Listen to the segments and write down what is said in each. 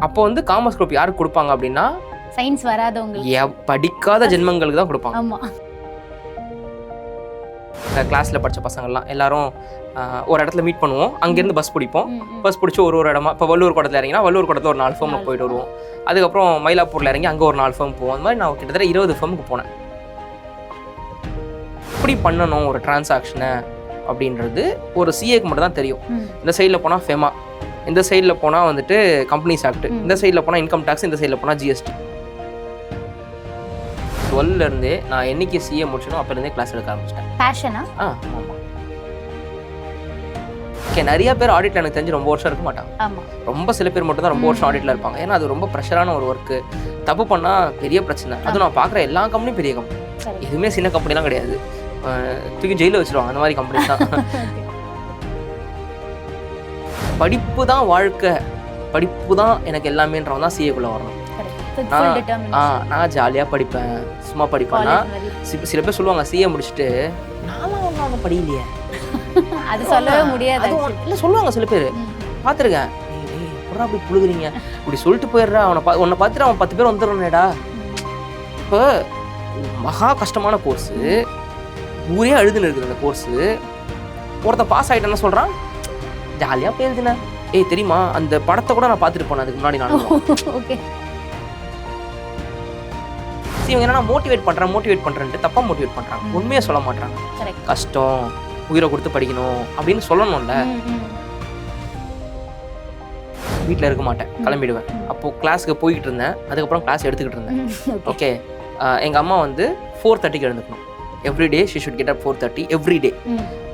அப்போ வந்து commerce group யாருக்கு கொடுப்பாங்க அப்படின்னா, சயின்ஸ் வராதவங்களுக்கு, படிக்காத ஜென்மங்களுக்கு தான் கொடுப்பாங்க. ஆமா. கிளாஸில் படித்த பசங்கள்லாம் எல்லாரும் ஒரு இடத்துல மீட் பண்ணுவோம். அங்கேருந்து பஸ் பிடிப்போம். பஸ் பிடிச்சி ஒரு இடமா, இப்போ வள்ளூர் கோட்டத்தில் இறங்கினா வள்ளூர் கோட்டத்தில் ஒரு 4 ஃபேமுக்கு போயிட்டு வருவோம். அதுக்கப்புறம் மயிலாப்பூரில் இறங்கி அங்கே ஒரு 4 ஃபேம் போவோம். அந்த மாதிரி நான் கிட்டத்தட்ட 20 ஃபேமுக்கு போனேன். எப்படி பண்ணணும் ஒரு டிரான்சாக்ஷனை அப்படின்றது ஒரு சிஏக்கு மட்டும் தான் தெரியும். இந்த சைடில் போனால் ஃபேமா, இந்த சைடில் போனால் வந்துட்டு கம்பெனிஸ் ஆக்ட், இந்த சைடில் போனால் இன்கம் டேக்ஸ், இந்த சைடில் போனால் ஜிஎஸ்டி. 12லேருந்தே நான் என்னைக்கு சிஏ முடிச்சனோ அப்போலேருந்தே கிளாஸ் எடுக்க ஆரம்பிச்சிட்டேன். பேஷனா? ஆமாம். ஓகே, நிறைய பேர் ஆடிட்டில் எனக்கு தெரிஞ்சு ரொம்ப வருஷம் இருக்க மாட்டாங்க. ஆமாம். ரொம்ப சில பேர் மட்டும் தான் ரொம்ப வருஷம் ஆடிட்டில் இருப்பாங்க. ஏன்னா அது ரொம்ப ப்ரெஷரான ஒரு ஒர்க்கு. தப்பு பண்ணால் பெரிய பிரச்சனை. அதுவும் நான் பார்க்குற எல்லா கம்பெனியும் பெரிய கம்பெனி, எதுவுமே சின்ன கம்பெனிலாம் கிடையாது. தூக்கி ஜெயிலில் வச்சுருவாங்க அந்த மாதிரி கம்பெனி தான். படிப்பு தான் வாழ்க்கை, படிப்பு தான் எனக்கு எல்லாமேன்றவன் தான் சிஏக்குள்ளே வரணும். நான் ஜாலியாக படிப்பேன், சும்மா படிப்பேன்னா சில பேர் சொல்லுவாங்க சிஏ முடிச்சுட்டு நானும் ஒன்றும் படிக்கலையே, அது சொல்லவே முடியாது. இல்லை சொல்லுவாங்க சில பேர், பார்த்துருக்கேன். எப்படா அப்படி புழுகுறீங்க, இப்படி சொல்லிட்டு போயிடுறா, உன்னை பார்த்துட்டு அவன் 10 பேர் வந்துடுறேடா. இப்போ மகா கஷ்டமான கோர்ஸு, ஊரே அழுதுன்னு இருக்குது அந்த கோர்ஸு. ஒருத்தன் பாஸ் ஆகிட்டேன்னு சொல்கிறான், ஜாலியாக போய் எழுதுனேன். ஏய் தெரியுமா, அந்த படத்தை கூட நான் பார்த்துட்டு போனேன் அதுக்கு முன்னாடி. நான் ஓகே, இவங்க என்னன்னா மோட்டிவேட் பண்ணுறேன்ட்டு தப்பாக மோட்டிவேட் பண்ணுறாங்க, உண்மையாக சொல்ல மாட்டாங்க. கஷ்டம், உயிரை கொடுத்து படிக்கணும் அப்படின்னு சொல்லணும்ல. வீட்டில் இருக்க மாட்டேன், கிளம்பிடுவேன். அப்போது கிளாஸுக்கு போய்கிட்டு இருந்தேன், அதுக்கப்புறம் கிளாஸ் எடுத்துக்கிட்டு இருந்தேன். ஓகே, எங்கள் அம்மா வந்து 4:30க்கு எழுந்துக்கணும். Everyday she should get up 4:30 everyday.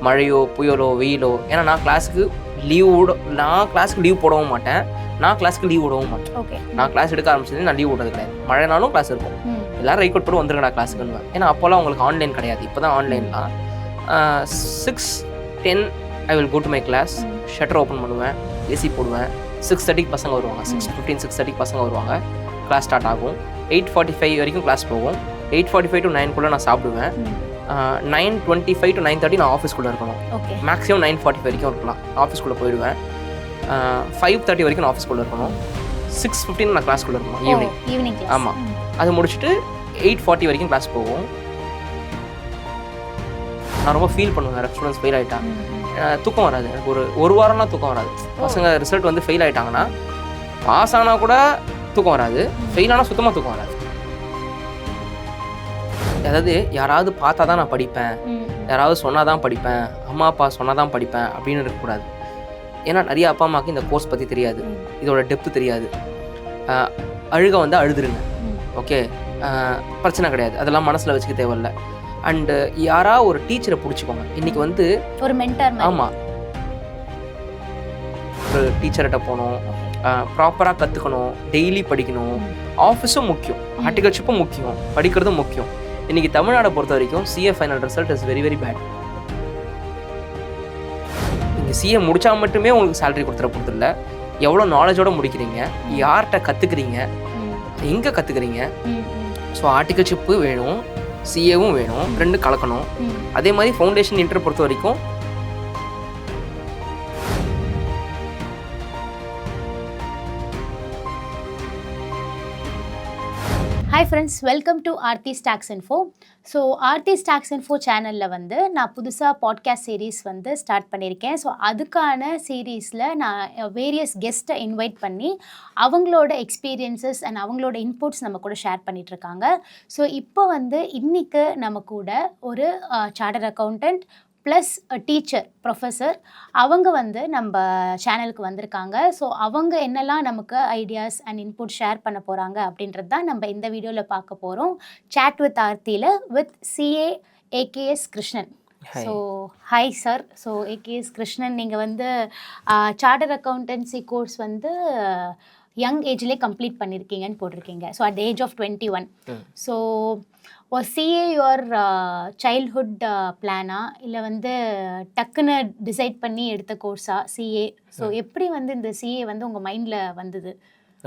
மழையோ புயலோ வெயிலோ, ஏன்னா நான் கிளாஸுக்கு லீவ் போடவும் மாட்டேன், நான் கிளாஸுக்கு லீவ் விடவும் மாட்டேன். நான் கிளாஸ் எடுக்க ஆரம்பிச்சது நான் லீவ் விடுறது கிடையாது. மழைனாலும் கிளாஸ் இருக்கும், எல்லாரும் ரைட் போட்டு வந்துருங்கடா கிளாஸுக்குன்னு. ஏன்னா அப்போல்லாம் உங்களுக்கு ஆன்லைன் கிடையாது, இப்போ தான் ஆன்லைன்லாம். 6:10 I will go to my class. Shutter open பண்ணுவேன், ஏசி போடுவேன். 6:30 பசங்க வருவாங்க, 6:15 6:30 பசங்க வருவாங்க. கிளாஸ் ஸ்டார்ட் ஆகும். 8:45 வரைக்கும் கிளாஸ் போகும். 8:45 to 9 நான் சாப்பிடுவேன். 9:25 to 9:30 நான் ஆஃபீஸ்க்குள்ளே இருக்கணும். மேக்ஸிமம் 9:45 வரைக்கும் இருக்கலாம், ஆஃபீஸ்க்குள்ளே போயிடுவேன். 5:30 வரைக்கும் நான் ஆஃபீஸ்க்குள்ளே இருக்கணும். 6:15 நான் கிளாஸ்க்குள்ளே இருக்கணும், ஈவினிங். ஆமாம், அது முடிச்சுட்டு 8:40 வரைக்கும் கிளாஸ் போகும். நான் ரொம்ப ஃபீல் பண்ணுவேன், ஸ்டூடெண்ட்ஸ் ஃபெயில் ஆகிட்டான், தூக்கம் வராது எனக்கு. ஒரு வாரம்லாம் தூக்கம் வராது. பசங்க ரிசல்ட் வந்து ஃபெயில் ஆகிட்டாங்கன்னா, பாஸ் ஆனால் கூட தூக்கம் வராது, ஃபெயில் ஆனால் சுத்தமாக தூக்கம் வராது. அதாவது யாராவது பார்த்தா தான் நான் படிப்பேன், யாராவது சொன்னால் தான் படிப்பேன், அம்மா அப்பா சொன்னால் தான் படிப்பேன் அப்படின்னு இருக்கக்கூடாது. ஏன்னா நிறைய அப்பா அம்மாவுக்கு இந்த கோர்ஸ் பற்றி தெரியாது, இதோட டெப்த்து தெரியாது. அழுக வந்து அழுதுருங்க, ஓகே, பிரச்சனை கிடையாது, அதெல்லாம் மனசில் வச்சுக்க தேவையில்லை. அண்டு யாராவது ஒரு டீச்சரை பிடிச்சிக்கோங்க. இன்றைக்கி வந்து ஒரு மென்டார். ஆமாம், ஒரு டீச்சர்கிட்ட போகணும், ப்ராப்பராக கற்றுக்கணும், டெய்லி படிக்கணும். ஆஃபீஸும் முக்கியம், ஆர்டிகல்ஷிப்பும் முக்கியம், படிக்கிறதும் முக்கியம். இன்றைக்கி தமிழ்நாடை பொறுத்த வரைக்கும் CA final result is very very bad. நீங்கள் சிஏ முடித்தா மட்டுமே உங்களுக்கு சேலரி கொடுத்துட போகிறதில்ல, எவ்வளோ நாலேஜோடு முடிக்கிறீங்க, யார்கிட்ட கற்றுக்குறீங்க, எங்கே கற்றுக்குறீங்க. ஸோ ஆர்டிகல்ஷிப்பு வேணும், சிஏவும் வேணும், 2 கலக்கணும். அதே மாதிரி ஃபவுண்டேஷன் இன்டர் பொறுத்த வரைக்கும் hi friends, welcome to Aarthi's talks info. So Aarthi's talks info சேனலில் வந்து நான் புதுசாக பாட்காஸ்ட் சீரீஸ் வந்து ஸ்டார்ட் பண்ணியிருக்கேன். ஸோ அதுக்கான சீரீஸில் நான் வேரியஸ் கெஸ்ட்டை இன்வைட் பண்ணி அவங்களோட எக்ஸ்பீரியன்ஸஸ் அண்ட் அவங்களோட இன்புட்ஸ் நம்ம கூட ஷேர் பண்ணிகிட்ருக்காங்க. ஸோ இப்போ வந்து இன்றைக்கு நம்ம கூட ஒரு chartered accountant plus teacher, professor, அவங்க வந்து நம்ம சேனலுக்கு வந்திருக்காங்க. ஸோ அவங்க என்னெல்லாம் நமக்கு ஐடியாஸ் அண்ட் இன்புட் ஷேர் பண்ண போகிறாங்க அப்படின்றது தான் நம்ம இந்த வீடியோவில் பார்க்க போகிறோம். சாட் வித் ஆர்த்தியில் with CA AKS Krishnan. So hi sir. So AKS Krishnan, நீங்கள் வந்து சார்ட்டர்ட் அக்கௌண்டன்சி கோர்ஸ் வந்து யங் ஏஜ்லேயே கம்ப்ளீட் பண்ணியிருக்கீங்கன்னு போட்டிருக்கீங்க. So at age of 21. So CA your childhood பிளானா, இல்லை வந்து டக்குன்னு டிசைட் பண்ணி எடுத்த கோர்ஸா சிஏ? ஸோ எப்படி வந்து இந்த சிஏ வந்து உங்கள் மைண்டில் வந்தது?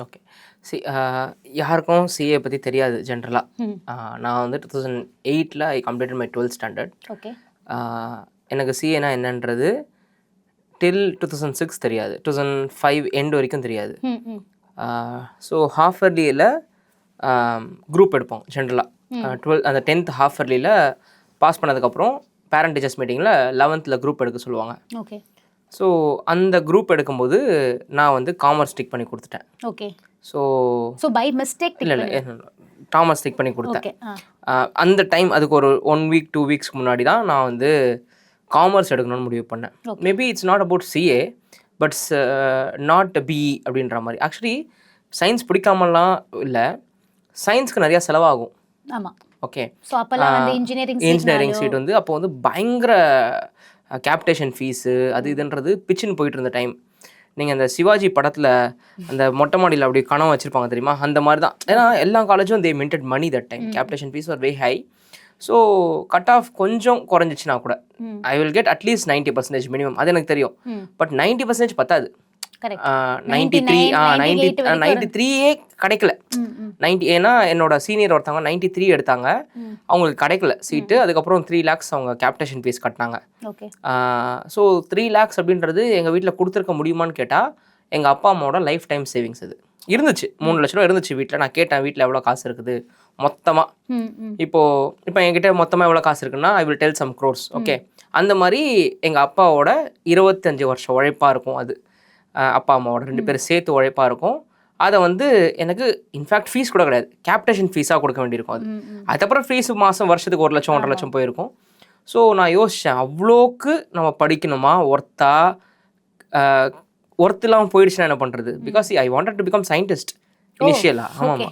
ஓகே, யாருக்கும் சிஏ பற்றி தெரியாது ஜென்ரலாக. நான் வந்து 2008 I completed my 12th standard. Okay, எனக்கு சிஏனா என்னன்றது டில் 2006 தெரியாது, 2005 எண்ட் வரைக்கும் தெரியாது. ஸோ ஹாஃப் இயர்லியில் குரூப் எடுப்போம் ஜென்ரலாக. அந்த 10th ஹாஃப் இயர்லியில் பாஸ் பண்ணதுக்கப்புறம் பேரண்ட் டீச்சர்ஸ் மீட்டிங்கில் 11th குரூப் எடுக்க சொல்லுவாங்க. ஓகே. ஸோ அந்த குரூப் எடுக்கும்போது நான் வந்து காமர்ஸ் டிக் பண்ணி கொடுத்துட்டேன். ஓகே. ஸோ பை மிஸ்டேக் இல்லை காமர்ஸ் டிக் பண்ணி கொடுத்தேன். அந்த டைம் அதுக்கு ஒரு 1 week 2 weeks முன்னாடி தான் நான் வந்து காமர்ஸ் எடுக்கணும்னு முடிவு பண்ணேன். Maybe it's not about CA but it's not BE அப்படின்ற மாதிரி. ஆக்சுவலி சயின்ஸ் பிடிக்காமலாம் இல்லை, சயின்ஸ்க்கு நிறையா செலவாகும். ஆமாம். ஓகே. ஸோ அப்போல்லாம் வந்து இன்ஜினியரிங் சீட் வந்து அப்போ வந்து பயங்கர கேப்டேஷன் ஃபீஸு அது இதுன்றது பிச்சுன்னு போயிட்டு இருந்த டைம். நீங்கள் அந்த சிவாஜி படத்தில் அந்த மொட்டை மாடியில் அப்படி கனவு வச்சுருப்பாங்க தெரியுமா, அந்த மாதிரி தான். ஏன்னா எல்லா காலேஜும் they minted money that time. Capitation fees are very high. So cut off கொஞ்சம் குறைஞ்சிச்சுன்னா கூட I will get at least 90% minimum. அது எனக்கு தெரியும். பட் 90% பத்தாது. 93 கிடைக்கல. 90 ஏன்னா என்னோட சீனியர் ஒருத்தவங்க 93 எடுத்தாங்க, அவங்களுக்கு கிடைக்கல சீட்டு. அதுக்கப்புறம் 3 lakhs அவங்க கேப்டேஷன் ஃபீஸ் கட்டினாங்க. ஸோ 3 lakhs அப்படின்றது எங்கள் வீட்டில் கொடுத்துருக்க முடியுமான்னு கேட்டால் எங்கள் அப்பா அம்மாவோட லைஃப் டைம் சேவிங்ஸ் அது இருந்துச்சு. 3 லட்ச ரூபா இருந்துச்சு வீட்டில். நான் கேட்டேன் வீட்டில் எவ்வளோ காசு இருக்குது மொத்தமாக. இப்போ என்கிட்ட மொத்தமாக எவ்வளோ காசு இருக்குன்னா I will tell some crores. Okay. அந்த மாதிரி எங்கள் அப்பாவோட 25 வருஷம் உழைப்பாக இருக்கும் அது. அப்பா அம்மாவோட 2 பேரும் சேர்த்து உழைப்பாக இருக்கும். அதை வந்து எனக்கு இன்ஃபேக்ட் ஃபீஸ் கூட கிடையாது, கேப்டேஷன் ஃபீஸாக கொடுக்க வேண்டியிருக்கும். அதுக்கப்புறம் ஃபீஸ் மாதம் வருஷத்துக்கு 1 லட்சம் 1.5 லட்சம் போயிருக்கும். ஸோ நான் யோசித்தேன், அவ்வளோக்கு நம்ம படிக்கணுமா, ஒர்த்தெல்லாம் போயிடுச்சுன்னா என்ன பண்ணுறது? Because I wanted to become scientist இனிஷியலாக. ஆமாம்மா.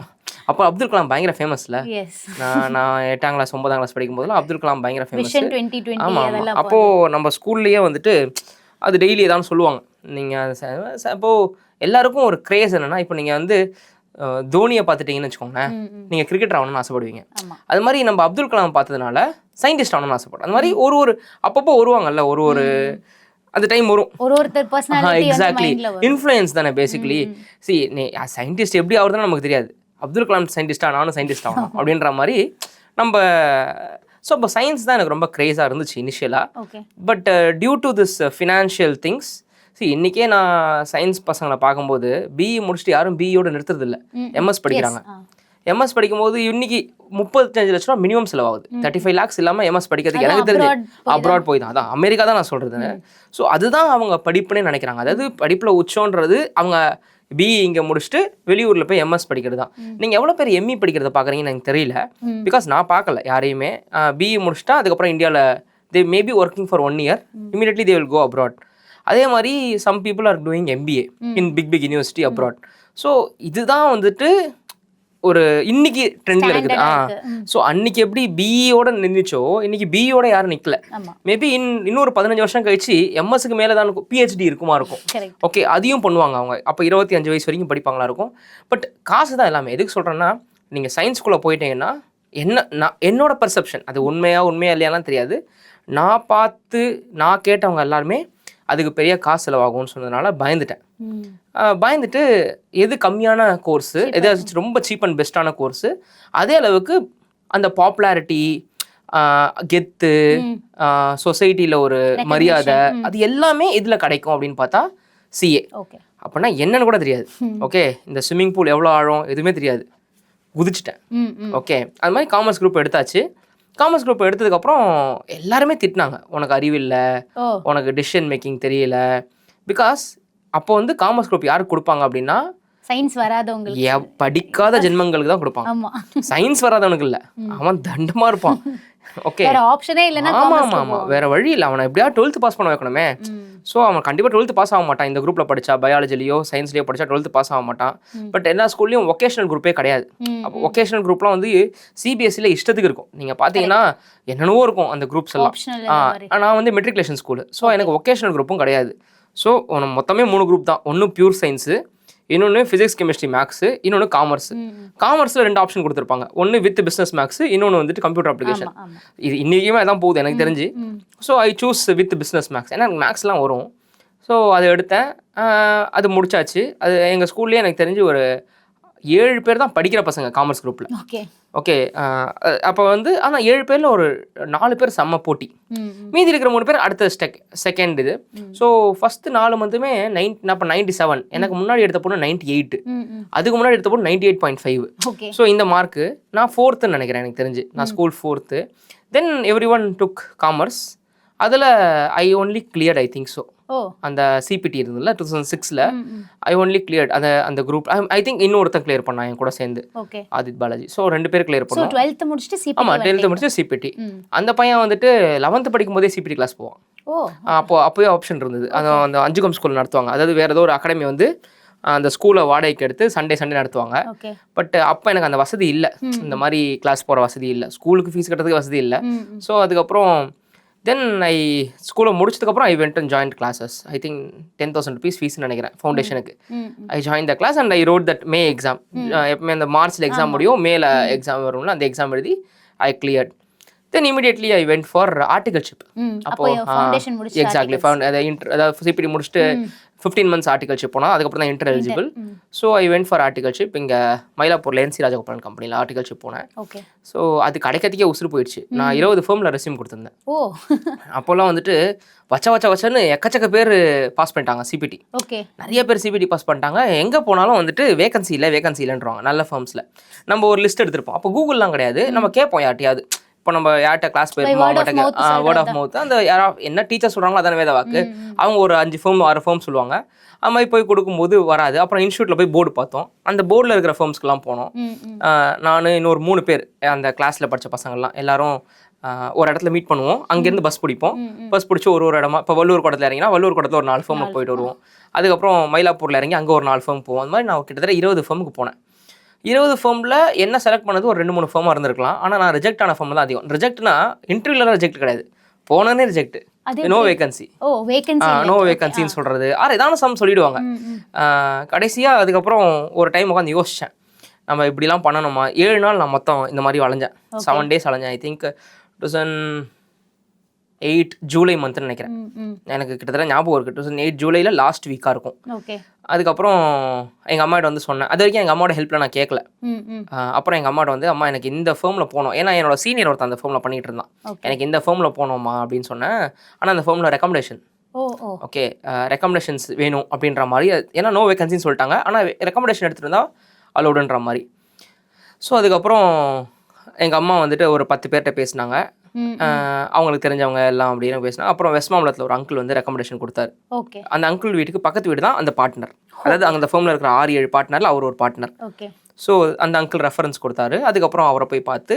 அப்போ அப்துல் கலாம் பயங்கர ஃபேமஸில். நான் 8ஆம் கிளாஸ் 9ஆம் கிளாஸ் படிக்கும் போதெல்லாம் அப்துல் கலாம் பயங்கர ஃபேமஸ். ஆமாம். அப்போது நம்ம ஸ்கூல்லேயே வந்துட்டு அது டெய்லி ஏதாவது சொல்லுவாங்க. நீங்கள் அப்போது எல்லாருக்கும் ஒரு கிரேஸ் என்னென்னா, இப்போ நீங்கள் வந்து தோனியை பார்த்துட்டீங்கன்னு வச்சுக்கோங்களேன், நீங்கள் கிரிக்கெட்டர் ஆகணும்னு ஆசைப்படுவீங்க. அது மாதிரி நம்ம அப்துல் கலாம் பார்த்ததுனால சயின்டிஸ்ட் ஆகணும்னு ஆசைப்படுறோம். அந்த மாதிரி ஒரு அப்பப்போ வருவாங்கல்ல, ஒரு அந்த டைம் வரும். எக்ஸாக்ட்லி இன்ஃப்ளூயன்ஸ் தானே பேசிக்கலி. சி நீ சயின்டிஸ்ட் எப்படி ஆகுதுன்னு நமக்கு தெரியாது, அப்துல் கலாம் சயின்டிஸ்டா நானும் சயின்டிஸ்ட் ஆகணும் அப்படின்ற மாதிரி நம்ம. ஸோ அப்போ சயின்ஸ் தான் எனக்கு ரொம்ப க்ரேஸாக இருந்துச்சு இனிஷியலாக. But due to this financial things, இன்றைக்கே நான் சயின்ஸ் பசங்களை பார்க்கும்போது பிஇ முடிச்சுட்டு யாரும் பிஇயோட நிறுத்துறதில்ல, எம்எஸ் படிக்கிறாங்க. எம்எஸ் படிக்கும்போது இன்னைக்கு 35 லட்ச ரூபா மினிமம் செலவாகுது. 35 lakhs இல்லாமல் எம்எஸ் படிக்கிறதுக்கு எனக்கு தெரிஞ்சு அப்ராட் போய் தான். அதான் அமெரிக்கா தான் நான் சொல்கிறது. ஸோ அதுதான் அவங்க படிப்புன்னே நினைக்கிறாங்க. அதாவது படிப்பில் உச்சோன்றது அவங்க பிஇ இங்கே முடிச்சுட்டு வெளியூரில் போய் எம்எஸ் படிக்கிறது தான். நீங்கள் எவ்வளோ பேர் எம்இ படிக்கிறத பார்க்குறீங்கன்னு எனக்கு தெரியல. பிகாஸ் நான் பார்க்கல யாரையுமே. பிஇ முடிச்சுட்டா அதுக்கப்புறம் இந்தியாவில் they maybe working for 1 year, immediately they will go abroad. அதே மாதிரி some people are doing MBA in big university abroad. So இதுதான் வந்துட்டு ஒரு இன்னைக்கு ட்ரெண்டில் இருக்குது. ஸோ அன்னைக்கு எப்படி பிஇயோட நின்றுச்சோ இன்னைக்கு பிஇயோட யாரும் நிற்கல. மேபி இன்னொரு 15 வருஷம் கழிச்சு எம்எஸ்க்கு மேலே தான் பிஹெச்டி இருக்குமா இருக்கும். ஓகே, அதையும் பண்ணுவாங்க அவங்க. அப்போ 25 வயசு வரைக்கும் படிப்பாங்களா இருக்கும். பட் காசு தான் எல்லாமே. எதுக்கு சொல்கிறேன்னா, நீங்கள் சயின்ஸ்குள்ளே போயிட்டீங்கன்னா என்னோட பர்செப்ஷன், அது உண்மையா இல்லையாலாம் தெரியாது, நான் கேட்டவங்க எல்லாருமே அதுக்கு பெரிய காசு செலவாகும்னு சொன்னதுனால பயந்துட்டு எது கம்மியான கோர்ஸு, எது ரொம்ப சீப் அண்ட் பெஸ்ட்டான கோர்ஸு, அதே அளவுக்கு அந்த பாப்புலாரிட்டி, கெத்து, சொசைட்டியில் ஒரு மரியாதை, அது எல்லாமே இதில் கிடைக்கும் அப்படின்னு பார்த்தா சிஏ. அப்படின்னா என்னன்னு கூட தெரியாது. ஓகே, இந்த ஸ்விம்மிங் பூல் எவ்வளோ ஆழம் எதுவுமே தெரியாது, குதிச்சிட்டேன். ஓகே, அது மாதிரி காமர்ஸ் குரூப் எடுத்தாச்சு. காமர்ஸ் குரூப் எடுத்ததுக்கப்புறம் எல்லாருமே திட்டினாங்க, உனக்கு அறிவில்லை, உனக்கு டிசிஷன் மேக்கிங் தெரியல. பிகாஸ் அப்போ வந்து காமர்ஸ் குரூப் யாருக்கு கொடுப்பாங்க அப்படின்னா, சயின்ஸ் வராதவங்களுக்கு, படிக்காத ஜென்மங்களுக்கு தான் கொடுப்பாங்க. சயின்ஸ் வராதவனுக்கு இல்லை, அவன் தண்டமாக இருப்பான். ஓகே, ஆப்ஷனே இல்லைன்னா ஆமாம், வேற வழி இல்லை, அவனை எப்படியா 12th பாஸ் பண்ண வைக்கணுமே. ஸோ அவன் கண்டிப்பாக 12th பாஸ் ஆக மாட்டான். இந்த குரூப்பில் படித்தா, பயாலஜிலையோ சயின்ஸ்லையோ படித்தா 12th பாஸ் ஆக மாட்டான். பட் எல்லா ஸ்கூல்லையும் ஒகேஷனல் குரூப்பே கிடையாது. அப்போ ஒகேஷனல் குரூப்லாம் வந்து சிபிஎஸ்சியில் இஷ்டத்துக்கு இருக்கும். நீங்கள் பார்த்தீங்கன்னா என்னென்னவோ இருக்கும் அந்த குரூப்ஸ் எல்லாம். நான் வந்து மெட்ரிகுலேஷன் ஸ்கூலு, ஸோ எனக்கு ஒகேஷனல் குரூப்பும் கிடையாது. ஸோ மொத்தமே 3 குரூப் தான். ஒன்று பியூர் சயின்ஸு, இன்னொன்று ஃபிசிக்ஸ் கெமிஸ்ட்ரி மேக்ஸு, இன்னொன்று காமர்ஸ். காமர்ஸில் 2 ஆப்ஷன் கொடுத்துருப்பாங்க, ஒன்று வித் பிஸ்னஸ் மேக்ஸ், இன்னொன்று வந்துட்டு கம்ப்யூட்டர் அப்ளிகேஷன். இது இன்றைக்குமே அதான் போகுது எனக்கு தெரிஞ்சு. So I choose with business maths, ஏன்னா எனக்கு மேக்ஸ்லாம் வரும். ஸோ அதை எடுத்தேன், அது முடிச்சாச்சு. அது எங்கள் ஸ்கூல்லேயே எனக்கு தெரிஞ்சு ஒரு 7 பேர் தான் படிக்கிற பசங்க காமர்ஸ் குரூப்பில். ஓகே ஓகே அப்போ வந்து ஆனால் 7 பேரில் ஒரு 4 பேர் செம்ம போட்டி, மீதி இருக்கிற 3 பேர் அடுத்த செகண்ட் இது. ஸோ ஃபஸ்ட்டு 4 மந்த்துமே அப்போ 97, எனக்கு முன்னாடி எடுத்த பொண்ணு 98, அதுக்கு முன்னாடி எடுத்த பொண்ணு 98.5. ஸோ இந்த மார்க்கு நான் 4th நினைக்கிறேன் எனக்கு தெரிஞ்சு, நான் ஸ்கூல் 4th. தென் எவ்ரி ஒன் டுக் காமர்ஸ். அதில் I only cleared I think so. அந்த சிபிடி இருந்ததுல 2006ல் ஐ ஒன்லி கிளியர்ட் அந்த குரூப். ஐ திங்க் இன்னொருத்தன் கிளியர் பண்ணான் என் கூட சேர்ந்து, ஆதித் பாலாஜி. ஸோ 2 பேர் கிளியர் பண்ணோம். 12th முடிச்சுட்டு சிபிடி. ஆமாம் 12th முடிச்சுட்டு சிபிடி. அந்த பையன் வந்துட்டு 11th படிக்கும் போதே சிபிடி கிளாஸ் போவான். அப்போயே ஆப்ஷன் இருந்தது. அந்த அஞ்சுகம் ஸ்கூல் நடத்துவாங்க, அதாவது வேறு ஏதோ ஒரு அகாடமி வந்து அந்த ஸ்கூலை வாடகைக்கு எடுத்து சண்டே நடத்துவாங்க. பட் அப்போ எனக்கு அந்த வசதி இல்லை, இந்த மாதிரி கிளாஸ் போகிற வசதி இல்லை, ஸ்கூலுக்கு ஃபீஸ் கட்டுறதுக்கு வசதி இல்லை. ஸோ அதுக்கப்புறம் தென் ஐ ஸ்கூலை முடிச்சதுக்கப்புறம் I went and join classes. I think 10,000 rupees ஃபீஸ்ன்னு நினைக்கிறேன் ஃபவுண்டேஷனுக்கு. I join the class and I wrote that May exam. எப்பவுமே அந்த மார்ச்சில் எக்ஸாம் முடியும், மேல எக்ஸாம் வரும்ல, அந்த எக்ஸாம் எழுதி I cleared. Then immediately I went for articleship. அப்போ எக்ஸாக்ட்லி அதாவது சிபிடி முடிச்சுட்டு 15 months ஆர்டிகல்ஷிப் போனால் அதுக்கப்புறம் தான் inter eligible. So I went for articleship. இங்கே மயிலாப்பூரில் என்சி ராஜகோபாலன் கம்பெனியில் ஆர்டிகல்ஷிப் போனேன். ஸோ அது கிடைக்கிறதுக்கே உசுறு போயிடுச்சு. நான் 20 firmல ரெஸ்யூம் கொடுத்துருந்தேன். அப்போல்லாம் வந்துட்டு வச்சன்னு எக்கச்சக்க பேர் பாஸ் பண்ணிட்டாங்க சிபிடி. நிறைய பேர் சிபிடி பாஸ் பண்ணிட்டாங்க. எங்கே போனாலும் வந்துட்டு வேகன்சி இல்லைன்றாங்க நல்ல ஃபர்ம்ஸில். நம்ம ஒரு லிஸ்ட் எடுத்துருப்போம். அப்போ கூகுள்லாம் கிடையாது, நம்ம கேட்போம் யார்ட்டையாவது. இப்போ நம்ம யார்கிட்ட கிளாஸ் போயிருப்போம், வேர்ட் ஆஃப் மவுத், அந்த யாராவது என்ன டீச்சர் சொல்கிறாங்களோ அதான வேத வாக்கு. அவங்க ஒரு 5 firm 6 firm சொல்லுவாங்க. அது மாதிரி போய் கொடுக்கும்போது வராது. அப்புறம் இன்ஸ்டியூட்டில் போய் போர்டு பார்த்தோம். அந்த போர்டில் இருக்கிற ஃபர்ம்ஸ்க்கெலாம் போனோம். நான் இன்னொரு 3 பேர் அந்த கிளாஸில் படித்த பசங்கள்லாம் எல்லாரும் ஒரு இடத்துல மீட் பண்ணுவோம். அங்கேருந்து பஸ் பிடிப்போம். பஸ் பிடிச்சி ஒரு இடமா, இப்போ வள்ளூர் கோட்டத்தில் இறங்கினா வள்ளூர் கோட்டத்தில் ஒரு 4 firm போயிட்டு வருவோம். அதுக்கப்புறம் மயிலாப்பூரில் இறங்கி அங்கே ஒரு 4 firm போவோம். அந்த மாதிரி நான் கிட்டத்தட்ட 20 firmக்கு போனேன். 20 firmல என்ன செலக்ட் பண்ணது ஒரு 2-3 firm இருந்திருக்கலாம். ஆனால் நான் ரிஜெக்ட் ஆன firm தான் அதிகம். ரிஜெக்ட்னா இன்டர்வியூல ரிஜெக்ட் கிடையாது, போனே ரிஜெக்ட். நோ வேகன்சி, நோ வேகன்சின்னு சொல்கிறது ஏதான சம் சொல்லிடுவாங்க. கடைசியாக அதுக்கப்புறம் ஒரு டைம் உட்காந்து யோசித்தேன், நம்ம இப்படிலாம் பண்ணணுமா. 7 நாள் நான் மொத்தம் இந்த மாதிரி வளைஞ்சேன், 7 days வளைஞ்சேன். ஐ திங்க் 2008 ஜூலை மந்த்னு நினைக்கிறேன், எனக்கு கிட்டத்தட்ட ஞாபகம் இருக்குது. 2008 ஜூலையில் லாஸ்ட் வீக்காக இருக்கும். அதுக்கப்புறம் எங்கள் அம்மாட்ட வந்து சொன்னேன். அது வரைக்கும் எங்கள் அம்மாவோட ஹெல்ப்பில் நான் கேட்கல. அப்புறம் எங்கள் அம்மாட்ட வந்து, அம்மா எனக்கு இந்த ஃபர்மில் போகணும், ஏன்னா என்னோட சீனியர் ஒருத்தர் அந்த ஃபர்மில் பண்ணிகிட்டு இருந்தான், எனக்கு இந்த ஃபர்மில் போகணுமா அப்படின்னு சொன்னேன். ஆனால் அந்த ஃபர்மில் ரெக்கமெண்டேஷன், ஓகே ரெக்கமெண்டேஷன்ஸ் வேணும் அப்படின்ற மாதிரி, ஏன்னா நோ வேகன்சின்னு சொல்லிட்டாங்க. ஆனால் ரெக்கமெண்டேஷன் எடுத்துகிட்டு இருந்தால் அலோடுன்ற மாதிரி. ஸோ அதுக்கப்புறம் எங்கள் அம்மா வந்துட்டு ஒரு 10 பேர்கிட்ட பேசினாங்க, அவங்களுக்கு தெரிஞ்சவங்க எல்லாம் அப்படின்னு பேசினா. அப்புறம் வெஸ்ட் மாம்பலத்தில் ஒரு அங்கிள் வந்து ரெக்கமெண்டேஷன் கொடுத்தாரு. அந்த அங்கிள் வீட்டுக்கு பக்கத்து வீடு தான் அந்த பார்ட்னர், அதாவது அந்த ஃபர்மில் இருக்கிற 6-7 பார்ட்னரில் அவர் ஒரு பார்ட்னர். ஸோ அந்த அங்கிள் ரெஃபரன்ஸ் கொடுத்தாரு. அதுக்கப்புறம் அவரை போய் பார்த்து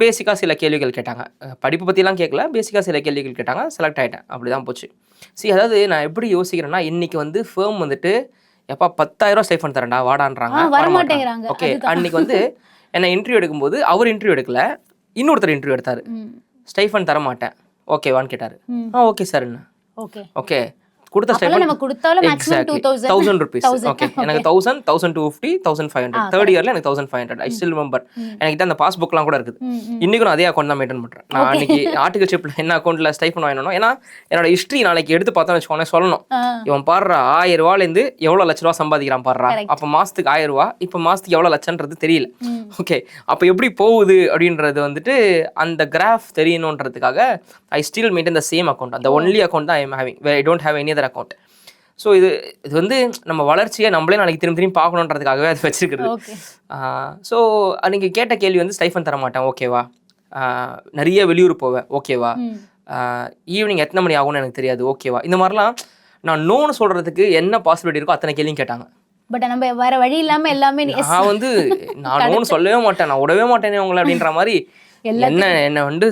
பேசிக்காக சில கேள்விகள் கேட்டாங்க. படிப்பு பற்றிலாம் கேட்கல, பேசிக்காக சில கேள்விகள் கேட்டாங்க. செலக்ட் ஆகிட்டேன். அப்படி தான் போச்சு. அதாவது நான் எப்படி யோசிக்கிறேன்னா, இன்றைக்கி வந்து ஃபர்ம் வந்துட்டு எப்போ 10,000 ஸ்டைஃபண்ட் தரேன்டா வாடான்றாங்க, வரமாட்டேங்கிறாங்க. ஓகே, அன்றைக்கி வந்து என்னை இன்டர்வியூ எடுக்கும்போது அவர் இன்டர்வியூ எடுக்கல, இன்னொருத்தர் இன்டர்வியூ எடுத்தார். ஸ்டைஃபன் தர மாட்டேன் ஓகேவான்னு கேட்டார். ஓகே சார், என்ன ஓகே கொடுத்த ஸ்டைஃபன் எக்ஸாக்ட்லி 1000 rupees. ஓகே, எனக்கு 1000, 1250, 1500. தேர்ட் இயரில் எனக்கு 1500. ஐ ஸ்டில் ரிமெம்பர். எனக்கு அந்த பாஸ்புக்லாம் கூட இருக்குது. இன்றைக்கும் நான் அதே அக்கௌண்ட் தான் மெயின்டைன் பண்ணுறேன். நான் அன்றைக்கி ஆர்டிகல்ஷிப்பில் என்ன அக்கௌண்ட்டில் ஸ்டைஃபன் வாங்கணும், ஏன்னா என்னோட ஹிஸ்ட்ரி நாளைக்கு எடுத்து பார்த்தோன்னு வச்சுக்கோங்க, சொல்லணும் இவன் பாடுறா 1000 ரூபாலேருந்து எவ்வளோ லட்ச ரூபா சம்பாதிக்கிறான் பாடுறா. அப்போ மாதத்துக்கு 1000 ரூபா, இப்போ மாதத்துக்கு எவ்வளோ லட்சன்றது தெரியல. ஓகே, அப்போ எப்படி போகுது அப்படின்றது வந்துட்டு அந்த கிராஃப் தெரியணுன்றதுக்காக I still maintain the same account. அந்த ஒன்லி அக்கௌண்ட் தான் I am having, I don't have any account. So இது வந்து நம்ம வளர்ச்சியை நம்மளே நாளைக்கு திரும்பி பார்க்கணுன்றதுக்காகவே அது வச்சிருக்கிறது. ஸோ நீங்கள் கேட்ட கேள்வி வந்து ஸ்டைஃபன் தர மாட்டேன் ஓகேவா, நிறைய வெளியூர் போவேன் ஓகேவா, ஈவினிங் எத்தனை மணி ஆகும்னு எனக்கு தெரியாது ஓகேவா, இந்த மாதிரிலாம் நான் நோன்னு சொல்கிறதுக்கு என்ன பாசிபிலிட்டி இருக்கோ அத்தனை கேள்வியும் கேட்டாங்க. பட் நம்ம வேற வழி இல்லாமல் எல்லாமே நான் வந்து நான் நோன்னு சொல்லவே மாட்டேன், நான் விடவே மாட்டேனே உங்களை அப்படின்ற மாதிரி என்னை வந்து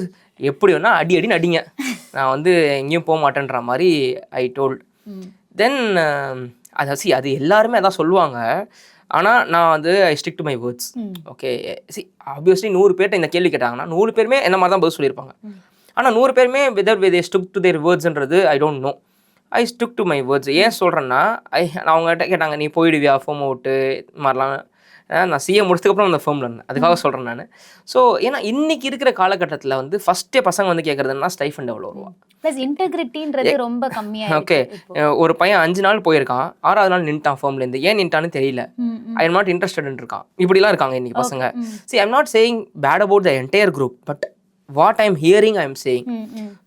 எப்படி வேணா அடின்னு அடிங்க, நான் வந்து எங்கேயும் போக மாட்டேன்ற மாதிரி ஐ டோல்ட். தென் அது எல்லாருமே அதான் சொல்லுவாங்க. ஆனால் நான் வந்து ஐ stick to my words. Okay, obviously 100 பேர்ட்ட இந்த கேள்வி கேட்டாங்கன்னா 100 பேருமே என்ன மாதிரி தான் பதில் சொல்லியிருப்பாங்க. ஆனால் 100 பேருமே whether they stick to their வேர்ட்ஸ்ன்றது I don't know. I stuck to my words. ஏன் சொல்கிறேன்னா, அவங்ககிட்ட கேட்டாங்க, நீ போயிடுவியா ஃபோம் அவுட்டு இது மாதிரிலாம். நான் சிஏ முடிச்சதுக்கப்புறம் அந்த ஃபேமில் இருந்தேன், அதுக்காக சொல்கிறேன் நான். ஸோ ஏன்னா இன்றைக்கி இருக்கிற காலகட்டத்தில் வந்து ஃபஸ்ட்டே பசங்க வந்து கேட்குறதுன்னா ஸ்டைஃபண்ட் எவ்வளோ வருவா, ப்ளஸ் இன்டெகிரிட்டின்றது ரொம்ப கம்மியாக. ஓகே, ஒரு பையன் 5 நாள் போயிருக்கான், 6வது நாள் நின்ட்டான் ஃபேம்லேருந்து. ஏன் நின்ட்டான்னு தெரியல, ஐ எம் நாட் இன்ட்ரெஸ்டட் இருக்கான். இப்படிலாம் இருக்காங்க இன்றைக்கி பசங்க. See I am not saying bad about the entire group, but what I am hearing I am saying.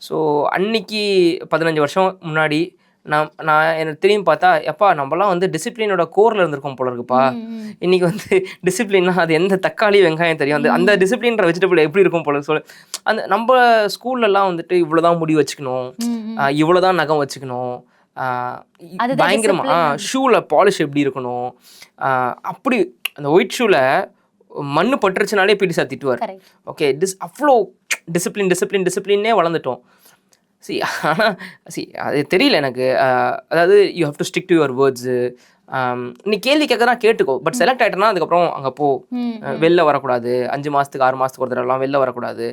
So அன்னைக்கு 15 வருஷம் முன்னாடி நான் எனக்கு திரும்பி பார்த்தா, எப்பா நம்மலாம் வந்து டிசிப்ளினோட கோரில் இருந்திருக்கோம் போல இருக்குப்பா. இன்றைக்கி வந்து டிசிப்ளின்னா அது எந்த தக்காளி வெங்காயம் தெரியும், அந்த டிசிப்ளின்ற வெஜிடபிள் எப்படி இருக்கும் போல சொல்லு. அந்த நம்ம ஸ்கூல்லலாம் வந்துட்டு இவ்வளோதான் முடி வச்சுக்கணும், இவ்வளோதான் நகம் வச்சுக்கணும், பயங்கரமாக ஷூவில் பாலிஷ் எப்படி இருக்கணும், அப்படி அந்த ஒயிட் ஷூவில் மண்ணு பட்டுருச்சுனாலே பிடி சார் திட்டுவார். ஓகே, அவ்வளோ டிசிப்ளின்னே வளர்ந்துட்டோம். ஆனால் அது தெரியல எனக்கு. அதாவது you have to stick to your words. நீ கேள்வி கேட்கறா கேட்டுக்கோ, பட் செலக்ட் ஆகிட்டனா அதுக்கப்புறம் அங்கே போ, வெளில வரக்கூடாது, 5 மாதத்துக்கு 6 மாதத்துக்கு ஒரு தடவைலாம் வெளில வரக்கூடாது.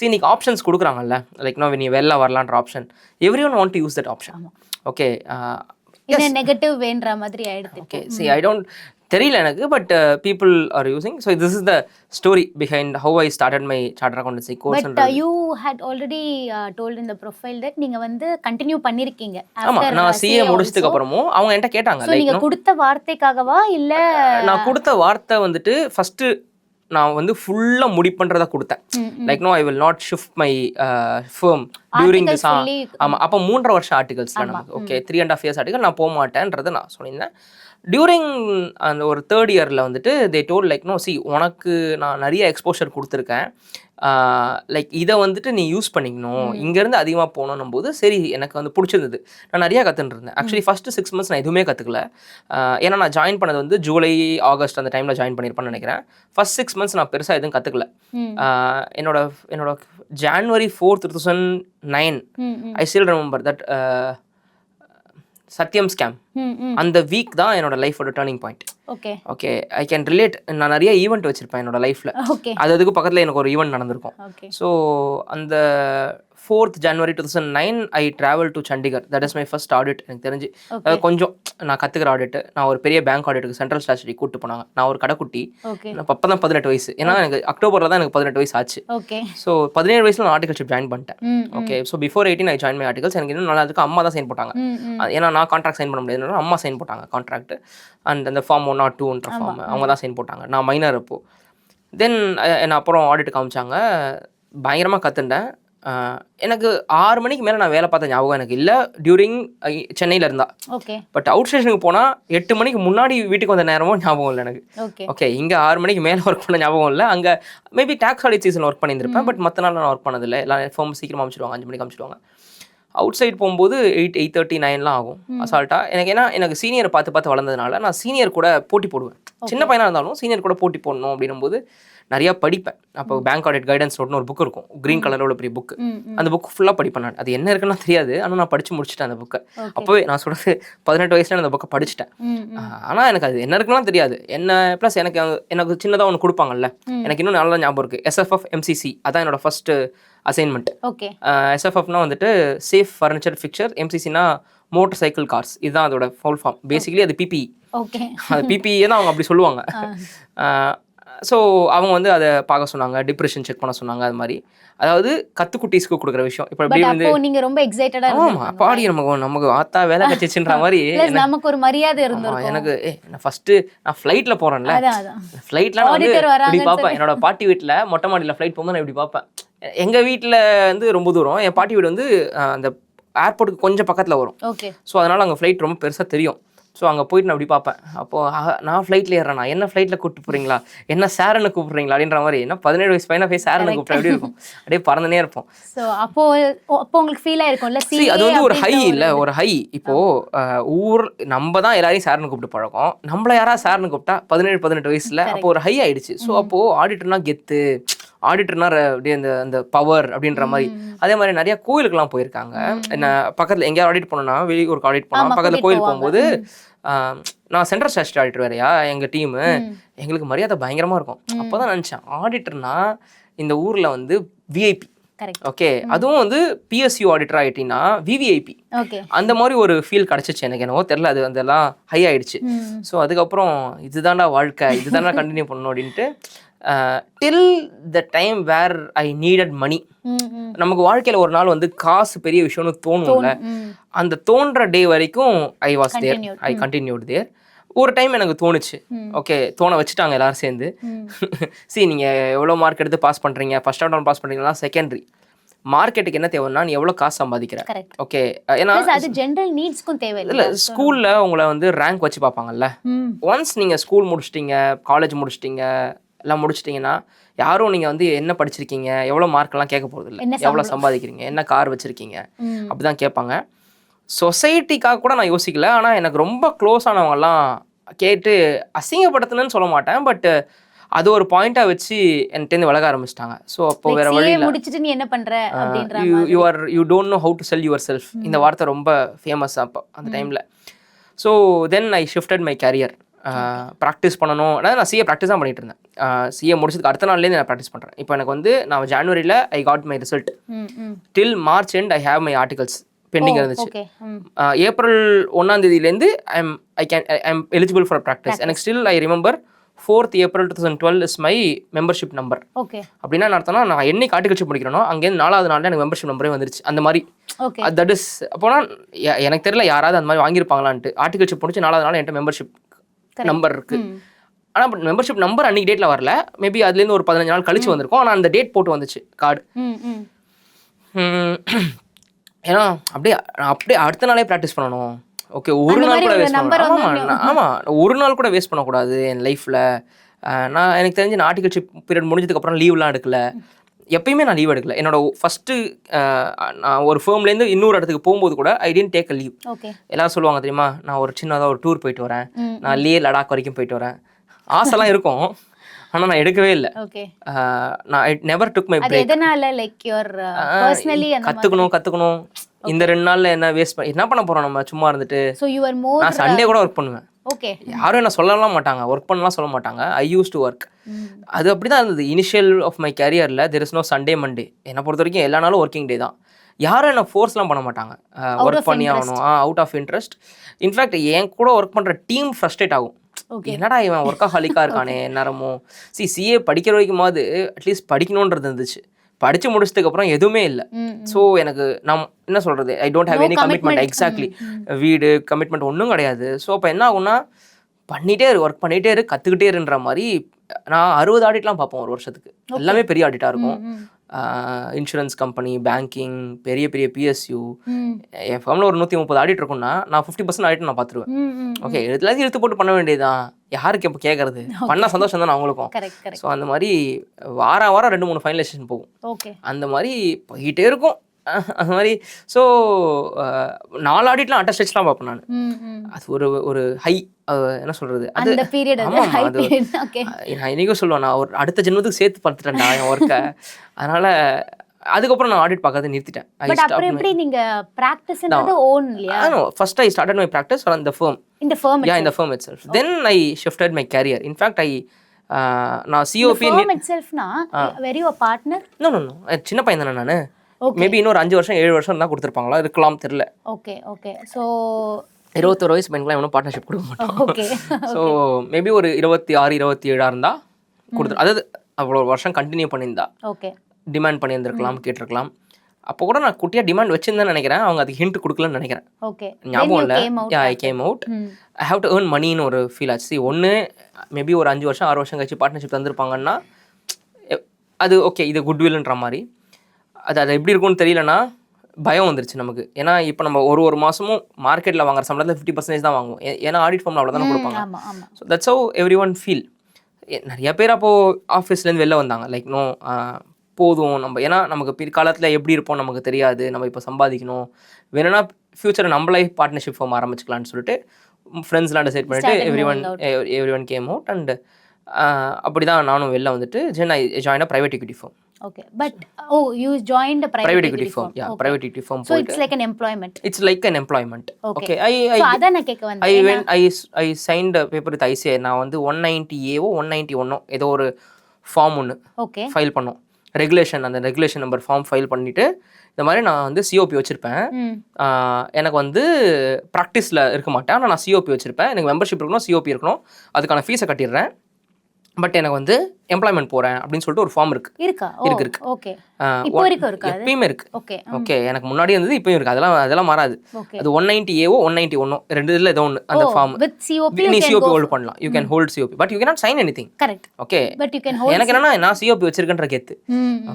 இன்னைக்கு ஆப்ஷன்ஸ் கொடுக்குறாங்கல்ல, லைக் நீ வெளில வரலான்ற option, every one want to use that option. Okay, negative வேண்ட மாதிரி ஆயிடுது. ஓகே, ஐ டோன்ட் தெரியல எனக்கு, but people are using. So this is the story behind how I started my chartered accountancy course. But you had already told in the profile that நீங்க வந்து continue பண்ணிருக்கீங்க. ஆமா, நான் சிஏ முடிச்சதுக்கு அப்புறமும் அவங்க என்கிட்ட கேட்டாங்க, லைக் நீங்க கொடுத்த வார்த்தைக்காகவா இல்ல? நான் கொடுத்த வார்த்தை வந்துட்டு ஃபர்ஸ்ட் நான் வந்து ஃபுல்லா முடிப்பன்றதா கொடுத்தேன். Like I will not shift my firm during this. ஆமா, அப்போ 3.5 வருஷம் ஆர்டிகல்ஸ்ல நமக்கு. ஓகே, 3.5 இயர்ஸ் ஆர்டிகல் நான் போக மாட்டேன்றதை நான் சொல்லியிருந்தேன். டியூரிங் அந்த ஒரு 3rd இயரில் வந்துட்டு தே டோல் லைக் உனக்கு நான் நிறைய எக்ஸ்போஷர் கொடுத்துருக்கேன், லைக் இதை வந்துட்டு நீ யூஸ் பண்ணிக்கணும், இங்கேருந்து அதிகமாக போகணும் போது சரி எனக்கு வந்து பிடிச்சிருந்தது. நான் நிறையா கற்றுட்டு இருந்தேன். ஆக்சுவலி ஃபஸ்ட்டு 6 months நான் எதுவுமே கற்றுக்கல. ஏன்னா நான் ஜாயின் பண்ணது வந்து ஜூலை ஆகஸ்ட் அந்த டைமில் ஜாயின் பண்ணியிருப்பேன்னு நினைக்கிறேன். ஃபஸ்ட் 6 months நான் பெருசாக எதுவும் கற்றுக்கல. என்னோட January 4th 2009 I still remember that Sathyam scam. அந்த வீக் தான் என்னோட லைஃபோட turning point. Okay, I can relate. நான் நிறைய ஈவெண்ட் வச்சிருப்பேன் என்னோட லைஃப்ல, அதுக்கு பக்கத்தில் எனக்கு ஒரு ஈவெண்ட் நடந்திருக்கும். ஸோ அந்த 4th January 2009 I travel to Chandigarh. That is my first audit. எனக்கு தெரிஞ்சு கொஞ்சம் நான் கற்றுக்கிற ஆடிட். நான் ஒரு பெரிய பேங்க் ஆடிட்டுக்கு சென்ட்ரல் ஸ்டாச்சுரி கூப்பிட்டு போனாங்க. நான் ஒரு கடைக்குட்டி, அப்போ தான் 18 வயசு. ஏன்னா எனக்கு அக்டோபரில் தான் எனக்கு 18 வயசு ஆச்சு. ஸோ 17 வயசுல நான் ஆர்டிகல்ஷிப் ஜாயின் பண்ணிட்டேன். Okay, so before 18 I join my articles. எனக்கு இன்னும் நல்லா இருக்கு, அம்மா தான் சைன் போட்டாங்க. ஏன்னா நான் கான்ட்ராக்ட் சைன் பண்ண முடியாது, அம்மா சைன் போட்டாங்க கான்ட்ராக்ட். அண்ட் அந்த ஃபார்ம் 102ன்ற ஃபார்ம் அவங்க தான் சைன் போட்டாங்க. நான் மைனர் அப்போ. தென் என்னை அப்புறம் ஆடிட் காமிச்சாங்க. பயங்கரமாக கற்றுண்டேன். எனக்கு 6 மணிக்கு மேலே நான் வேலை பார்த்த ஞாபகம் எனக்கு இல்லை டியூரிங் சென்னையில் இருந்தா. பட் அவுட் ஸ்டேஷனுக்கு போனால் 8 மணிக்கு முன்னாடி வீட்டுக்கு வந்த நேரமும் ஞாபகம் இல்லை எனக்கு. ஓகே, இங்கே 6 மணிக்கு மேலே ஒர்க் பண்ண ஞாபகம் இல்லை. அங்கே maybe tax audit season work பண்ணியிருந்திருப்பேன். பட் மற்ற நாள் நான் ஒர்க் பண்ணதில்லை. எல்லாம் ஃபார்ம் சீக்கிரமாக அமைச்சிடுவாங்க, 5 மணிக்கு அமைச்சிடுவாங்க. அவுட் சைட் போகும்போது 8:30 9 ஆகும் அசால்ட்டாக. எனக்கு ஏன்னா எனக்கு சீனியரை பார்த்து வளர்ந்ததுனால நான் சீனியர் கூட போட்டி போடுவேன். சின்ன பையனாக இருந்தாலும் சீனியர் கூட போட்டி போடணும் அப்படின்னும் போது நிறையா படிப்பேன். அப்போ பேங்க் ஆடிட் கைடன்ஸ் நோட்னு ஒரு புக் இருக்கும், க்ரீன் கலரில் உள்ள பெரிய புக்கு. அந்த புக் ஃபுல்லாக படிப்பேன் நான். அது என்ன இருக்குன்னா தெரியாது, ஆனால் நான் படித்து முடிச்சிட்டேன் அந்த புக்கை. அப்போவே நான் சொல்கிறது 18 வயசுல அந்த புக்கை படிச்சுட்டேன். ஆனால் எனக்கு அது என்ன இருக்குன்னா தெரியாது. என்ன ப்ளஸ் எனக்கு சின்னதாக ஒன்று கொடுப்பாங்கல்ல, எனக்கு இன்னும் நல்லா ஞாபகம் இருக்குது. SFF MCC அதான் என்னோட ஃபர்ஸ்ட் அசைன்மெண்ட். SFFனா வந்துட்டு சேஃப் ஃபர்னிச்சர் ஃபிக்சர், MCCனா மோட்டர் சைக்கிள் கார்ஸ். இதுதான் அதோட ஃபுல் ஃபார்ம். பேசிக்கலி அது PPE. அது PPE தான் அவங்க அப்படி சொல்லுவாங்க. ஸோ அவங்க வந்து அதை பார்க்க சொன்னாங்க, டிப்ரெஷன் செக் பண்ண சொன்னாங்க. அது மாதிரி அதாவது கத்துக்குட்டீஸ்க்கு கொடுக்குற விஷயம். இப்போ எப்படி வந்து நீங்க ரொம்ப எக்ஸைட்டடா ஆமா பாடி நமக்கு ஆத்தா வேலை கச்சிச்சுன்ற மாதிரி நமக்கு ஒரு மரியாதை இருந்தது எனக்கு. நான் ஃபர்ஸ்ட் நான் ஃப்ளைட்ல போறேன்ல, ஃப்ளைட்ல நான் வந்து இப்படி பார்ப்பேன். என்னோட பாட்டி வீட்டில் மொட்டை மாடியில் ஃப்ளைட் போகும்போது நான் இப்படி பார்ப்பேன். எங்கள் வீட்டில் வந்து ரொம்ப தூரம், என் பாட்டி வீடு வந்து அந்த ஏர்போர்ட்டுக்கு கொஞ்சம் பக்கத்தில் வரும். ஸோ அதனால் அங்கே ஃப்ளைட் ரொம்ப பெருசாக தெரியும். ஸோ அங்கே போயிட்டு நான் அப்படி பார்ப்பேன். அப்போது நான் ஃப்ளைட்டில் ஏறேன்னா என்ன ஃப்ளைட்டில் கூப்பிட்டு போகிறீங்களா, என்ன சாரனை கூப்பிட்றீங்களா அப்படின்ற மாதிரி. என்ன 17 வயசு பையனா போய் சாரனை கூப்பிட்ற எப்படி இருக்கும், அப்படியே பறந்துனே இருப்போம். ஸோ அப்போ உங்களுக்கு ஃபீல் ஆயிருக்கும்ல. அது வந்து ஒரு ஹை இல்லை, ஒரு ஹை. இப்போது ஊர் நம்ம தான் எல்லாரையும் சாரனை கூப்பிட்டு பழக்கம், நம்மள யாராவது சாரனை கூப்பிட்டா 17-18 வயசில் அப்போ ஒரு ஹை ஆயிடுச்சு. ஸோ அப்போது ஆடிட்டர்னா கெத்து, ஆடிட்டர்னா அப்படியே அந்த பவர் அப்படின்ற மாதிரி. அதே மாதிரி நிறைய கோயிலுக்குலாம் போயிருக்காங்க. என்ன பக்கத்தில் எங்கேயாவது ஆடிட் பண்ணோன்னா, வெளியூருக்கு ஆடிட் பண்ணோம், பக்கத்தில் கோயில் போகும்போது நான் சென்ட்ரல் ஸ்டாச்சுரி ஆடிட்டர் வேறையா எங்கள் டீமு, எங்களுக்கு மரியாதை பயங்கரமாக இருக்கும். அப்போ தான் நினச்சேன் ஆடிட்டர்னா இந்த ஊரில் வந்து VIP. கரெக்ட். ஓகே, அதுவும் வந்து பிஎஸ்யூ ஆடிட்டர் ஆகிட்டீங்கன்னா விவிஐபி ஓகே. அந்த மாதிரி ஒரு ஃபீல் கிடச்சிச்சு எனக்கு. என்னவோ தெரில, அது அதெல்லாம் ஹை ஆயிடுச்சு. ஸோ அதுக்கப்புறம் இதுதான்டா வாழ்க்கை, இதுதான்டா கண்டினியூ பண்ணணும் அப்படின்ட்டு டில் the time where I needed மணி. நமக்கு வாழ்க்கையில் ஒரு நாள் வந்து காசு பெரிய விஷயம்னு தோணும்ல, அந்த தோன்ற டே வரைக்கும் I was there, I continued தேர். ஒரு டைம் எனக்கு தோணுச்சு, ஓகே தோண வச்சுட்டாங்க எல்லாரும் சேர்ந்து. சரி, நீங்கள் எவ்வளோ மார்க் எடுத்து பாஸ் பண்ணுறீங்க, ஃபர்ஸ்ட் ரவுண்ட் பாஸ் பண்ணுறீங்களா செகண்டரி, மார்க்கெட்டுக்கு என்ன தேவைன்னா நீ எவ்வளோ காசு சம்பாதிக்கிற. ஓகே, ஏன்னா அது ஜெனரல் நீட்ஸ்க்கும் தேவை இல்லை. ஸ்கூலில் உங்களை வந்து ரேங்க் வச்சு பார்ப்பாங்கல்ல. ஒன்ஸ் நீங்கள் ஸ்கூல் முடிச்சிட்டிங்க, காலேஜ் முடிச்சிட்டிங்க, எல்லாம் முடிச்சிட்டிங்கன்னா யாரும் நீங்கள் வந்து என்ன படிச்சிருக்கீங்க, எவ்வளோ மார்க்கெல்லாம் கேட்க போகிறது இல்லை, எவ்வளோ சம்பாதிக்கிறீங்க, என்ன கார் வச்சுருக்கீங்க, அப்படி தான் கேட்பாங்க. சொசைட்டிக்காக கூட நான் யோசிக்கல. ஆனால் எனக்கு ரொம்ப க்ளோஸ் ஆனவங்கெல்லாம் கேட்டு அசிங்கப்படுத்தணும்னு சொல்ல மாட்டேன், பட் அது ஒரு பாயிண்டாக வச்சு என்கிட்ட விலக ஆரம்பிச்சிட்டாங்க. ஸோ அப்போ வேற வழி இல்லை, முடிச்சிட்டு நீ என்ன பண்ற அப்படின்ற you don't know how to sell your self. இந்த வார்த்தை ரொம்ப ஃபேமஸ் அப்போ அந்த டைமில். So then I shifted my carrier. Practice பண்ணணும். அதாவது நான் சிஏ ப்ராக்டிஸ் தான் பண்ணிட்டு இருந்தேன். சிஏ முடிச்சதுக்கு அடுத்த நாள்லேருந்து நான் ப்ராக்டிஸ் பண்ணுறேன். இப்போ எனக்கு வந்து நான் ஜனவரியில் I got my result. Till March end I have my articles pending இருந்துச்சு. ஏப்ரல் 1ஆம் தேதியிலேருந்து I am eligible for practice. எனக்கு still I remember 4th April 2012 is my membership number. அப்படின்னா என்ன அர்த்தம்னா, நான் என்னைக்கு ஆர்டிகல்ஷிப் முடிக்கிறனோ அங்கேருந்து 4வது நாளில் எனக்கு மெம்பர்ஷிப் நம்பரே வந்துருச்சு. அந்த மாதிரி தட் இஸ். அப்போனா எனக்கு தெரியல யாராவது அந்த மாதிரி வாங்கியிருப்பாங்களான்ட்டு. ஆர்டிகல்ஷிப் முடிச்சு 4வது நாள் என்கிட்ட மெம்பர்ஷிப் நம்பர் இருக்கு. ஆனால் பட் மெம்பர்ஷிப் நம்பர் அன்றைக்கி டேட்டில் வரல. மேபி அதுலேருந்து ஒரு 15 நாள் கழிச்சு வந்திருக்கும். ஆனால் அந்த டேட் போட்டு வந்துச்சு கார்டு. ஏன்னா அப்படியே அடுத்த நாளே ப்ராக்டிஸ் பண்ணணும். ஓகே, ஒரு நாள் கூட வேஸ்ட் பண்ணணும். ஆமாம், ஒரு நாள் கூட வேஸ்ட் பண்ணக்கூடாது என் லைஃப்பில். நான் எனக்கு தெரிஞ்சு நான் ஆர்டிகல்ஷிப் பீரியட் முடிஞ்சதுக்கப்புறம் லீவ்லாம் எடுக்கல. எப்பயுமே நான் லீவ் எடுக்கல. என்னோட ஃபஸ்ட்டு நான் ஒரு ஃபேம்லேருந்து இன்னொரு இடத்துக்கு போகும்போது கூட ஐ டென்ட் டேக் அ லீவ். எல்லாரும் சொல்லுவாங்க தெரியுமா, நான் ஒரு சின்னதாக ஒரு டூர் போயிட்டு வரேன், நான் லடாக் வரைக்கும் போயிட்டு வரேன், ஆசைலாம் இருக்கும். ஆனால் நான் எடுக்கவே இல்லை. நான் I never took my break. கற்றுக்கணும். இந்த 2 நாளில் என்ன வேஸ்ட் என்ன பண்ண போகிறோம் நம்ம சும்மா இருந்துட்டு. நான் சண்டே கூட ஒர்க் பண்ணுவேன். யாரும் என்ன சொல்லலாம் மாட்டாங்க, ஒர்க் பண்ணலாம் சொல்ல மாட்டாங்க. I use to work. அது அப்படி தான் இருந்தது இனிஷியல் ஆஃப் மை கேரியரில். There is no Sunday Monday. என்னை பொறுத்த வரைக்கும் எல்லா நாளும் ஒர்க்கிங் டே தான். யாரும் என்ன ஃபோர்ஸ்லாம் பண்ண மாட்டாங்க. ஒர்க் பண்ணி ஆகணும், அவுட் ஆஃப் இன்ட்ரெஸ்ட். இன்ஃபேக்ட் என் கூட ஒர்க் பண்ணுற டீம் ஃப்ரஸ்ட்ரேட் ஆகும். என்னடா இவன் ஒர்க்காஹாலிக்காக இருக்கானே நேரமும். சிஏ படிக்கிற வரைக்குமாவது அட்லீஸ்ட் படிக்கணுன்றது இருந்துச்சு. படித்து முடிச்சதுக்கப்புறம் எதுவுமே இல்லை. ஸோ எனக்கு நான் என்ன சொல்கிறது, ஐ don't have any commitment. Exactly, வீடு கமிட்மெண்ட் ஒன்றும் கிடையாது. ஸோ அப்போ என்ன ஆகும்னா, பண்ணிகிட்டே ஒர்க் பண்ணிகிட்டே கற்றுக்கிட்டே இருன்ற மாதிரி. நான் 60 ஆடிட்லாம் பார்ப்போம் ஒரு வருஷத்துக்கு. எல்லாமே பெரிய ஆடிட்டாக இருக்கும். இன்சூரன்ஸ் கம்பெனி, பேங்கிங், பெரிய பெரிய பிஎஸ்யூ. என் ஃபேமிலியில் ஒரு 130 ஆடிட் இருக்குன்னா நான் 50% ஆடிட் நான் பார்த்துருவேன். ஓகே, எல்லாத்தையும் இழுத்து போட்டு பண்ண வேண்டியதுதான். யாருக்கு இப்போ கேட்கறது, பண்ணால் சந்தோஷம் தானே அவங்களுக்கும். ஸோ அந்த மாதிரி வாரம் 2-3 ஃபைனலைசேஷன் போகும். அந்த மாதிரி போயிட்டே இருக்கும். அந்த மாதிரி. ஸோ 4 ஆடிட்லாம் அட்டஸ்டேஜ்லாம் பார்ப்பேன் நான். அது ஒரு ஹை, என்ன சொல்கிறது, அது ஆமாம். அது நான் இன்றைக்கும் சொல்லுவேன், நான் ஒரு அடுத்த ஜென்மத்துக்கு சேர்த்து பார்த்துட்டேன்டா என் ஒர்க்கை. அதனால் அதுக்கப்புறம் நான் ஆடிட் பார்க்கறத நிறுத்திட்டேன். First I started my practice from the firm. இந்த firm itself. Then I shifted my career. In fact நான் சிஓபி நோ சின்ன பையன் தானே நான். மேபி இன்னொரு 5 வருஷம் 7 வருஷம் தான் கொடுத்துருப்பாங்களா, இருக்கலாம் தெரியல. ஓகே. ஸோ 21 வயசு பையன்லாம் இவனும் பார்ட்னர்ஷிப் கொடுக்க மாட்டோம். ஸோ மேபி ஒரு 26-27 இருந்தால் கொடுத்துரு. அதாவது அவ்வளோ வருஷம் கண்டினியூ பண்ணியிருந்தா டிமாண்ட் பண்ணியிருந்திருக்கலாம், கேட்டிருக்கலாம். அப்போ கூட நான் குட்டியாக டிமாண்ட் வச்சுருந்தேன்னு நினைக்கிறேன். அவங்க அதுக்கு ஹிண்ட் கொடுக்கலன்னு நினைக்கிறேன். ஞாபகம் இல்லை. I came out. I have to earn மணின்னு ஒரு ஃபீல் ஆச்சு. ஒன்று மேபி ஒரு 5 வருஷம் 6 வருஷம் கழிச்சு பார்ட்னர்ஷிப் தந்திருப்பாங்கன்னா அது ஓகே, இது குட்வில்ன்ற மாதிரி. அது எப்படி இருக்கும்னு தெரியலனா பயம் வந்துருச்சு நமக்கு. ஏன்னா இப்போ நம்ம ஒரு மாதமும் மார்க்கெட்டில் வாங்குற சம்பளத்தில் 50% தான் வாங்குவோம். ஏன்னா ஆடிட் ஃபார்மில் அவ்வளோ தானே கொடுப்பாங்க. So that's how every one feel. நிறைய பேர் அப்போது ஆஃபீஸ்லேருந்து வெளில வந்தாங்க. லைக் நோ, போதும் நம்ம, ஏன்னா நமக்கு பிற்காலத்தில் எப்படி இருப்போம் நமக்கு தெரியாது, நம்ம இப்போ சம்பாதிக்கணும், வேணும்னா ஃப்யூச்சரை நம்ம லைஃப் பார்ட்னர்ஷிப் ஃபார்ம் ஆரம்பிச்சிக்கலான்னு சொல்லிட்டு ஃப்ரெண்ட்ஸ்லாம் டிசைட் பண்ணிவிட்டு every one came out. And அப்படி தான் நானும் வெளில வந்துட்டு then I join a private equity firm. Okay, but you joined a private equity firm. Yeah, okay. Private equity firm. So it's like an employment. It's like an employment. Okay. So adana kekka vanda I signed a paper with ICI. நான் வந்து 190A 191 ஏதோ ஒரு form ஒன்று file பண்ணோம். Regulation அந்த regulation number form file பண்ணிவிட்டு இந்த மாதிரி நான் வந்து சிஓபி வச்சுருப்பேன். எனக்கு வந்து ப்ராக்டிஸில் இருக்க மாட்டேன், ஆனால் நான் சிஓபி வச்சுருப்பேன். எனக்கு மெம்பர்ஷிப் இருக்கணும், சிஓபி இருக்கணும், அதுக்கான ஃபீஸை கட்டிடுறேன். பட் எனக்கு வந்து எம்ப்ளாய்மெண்ட் போகிறேன் அப்படின்னு சொல்லிட்டு ஒரு ஃபார்ம் இருக்கு. ஓகே. இப்போ இருக்கா? எப்பயுமே இருக்கு. ஓகே. எனக்கு முன்னாடி இருந்தது, இப்பயும் இருக்கு. அதெல்லாம் மாறாது. அது 190A 191 ரெண்டு இதில் ஏதோ ஒன்று அந்த ஃபார்ம். நீ சிஓபி ஹோல்ட் பண்ணலாம். You can hold COP, but you cannot sign anything. Correct. Okay. எனக்கு என்னன்னா நான் சிஓபி வச்சிருக்கேன்ற கெத்து.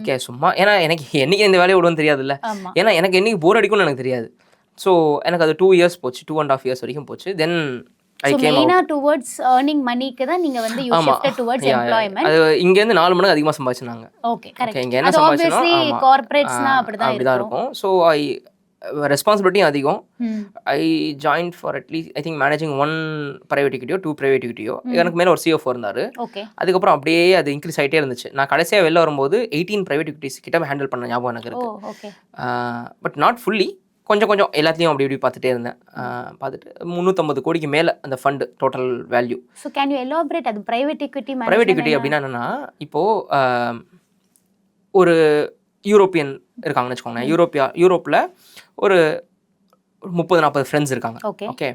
ஓகே, சும்மா ஏன்னா எனக்கு என்னைக்கு இந்த வேலையை விடுவோன்னு தெரியாதுல்ல. ஏன்னா எனக்கு என்னைக்கு போர் அடிக்கும்னு எனக்கு தெரியாது. ஸோ எனக்கு அது 2 இயர்ஸ் போச்சு, 2.5 இயர்ஸ் வரைக்கும் போச்சு. தென் டுவர்ட்ஸ் earning moneyக்கு தான் நீங்க வந்து you shifted towards employment. அது இங்க இருந்து 4 மடங்கு அதிகமா சம்பாதிச்சாங்க. Okay, correct. இங்க என்ன சம்பாதிச்சோம், கார்ப்பரேட்ஸ்னா அப்படிதான் இருக்கும். சோ ரெஸ்பான்சிபிலிட்டி அதிகம். I join for at least I think managing 1 private equity 2 private equity. எனக்கு மேல ஒரு CFO இருந்தாரு. அதுக்கப்புறம் அப்படியே அது இன்க்ரீஸ் ஆகிட்டே இருந்துச்சு. நான் கடைசியா வெளில வரும்போது 18 பிரைவேட் equities கிட்ட ஹேண்டில் பண்ண ஞாபகம் எனக்கு இருக்கு. பட் நாட் ஃபுல்லி, கொஞ்சம் எல்லாத்தையும் அப்படி இப்படி பார்த்துட்டே இருந்தேன். பார்த்துட்டு 350 கோடிக்கு மேலே அந்த fund total value. So can you elaborate அது பிரைவேட் equity அப்படின்னா என்னன்னா, இப்போது ஒரு யூரோப்பியன் இருக்காங்கன்னு வச்சுக்கோங்களேன். யூரோப்பில் ஒரு 30-40 ஃப்ரெண்ட்ஸ் இருக்காங்க. ஓகே,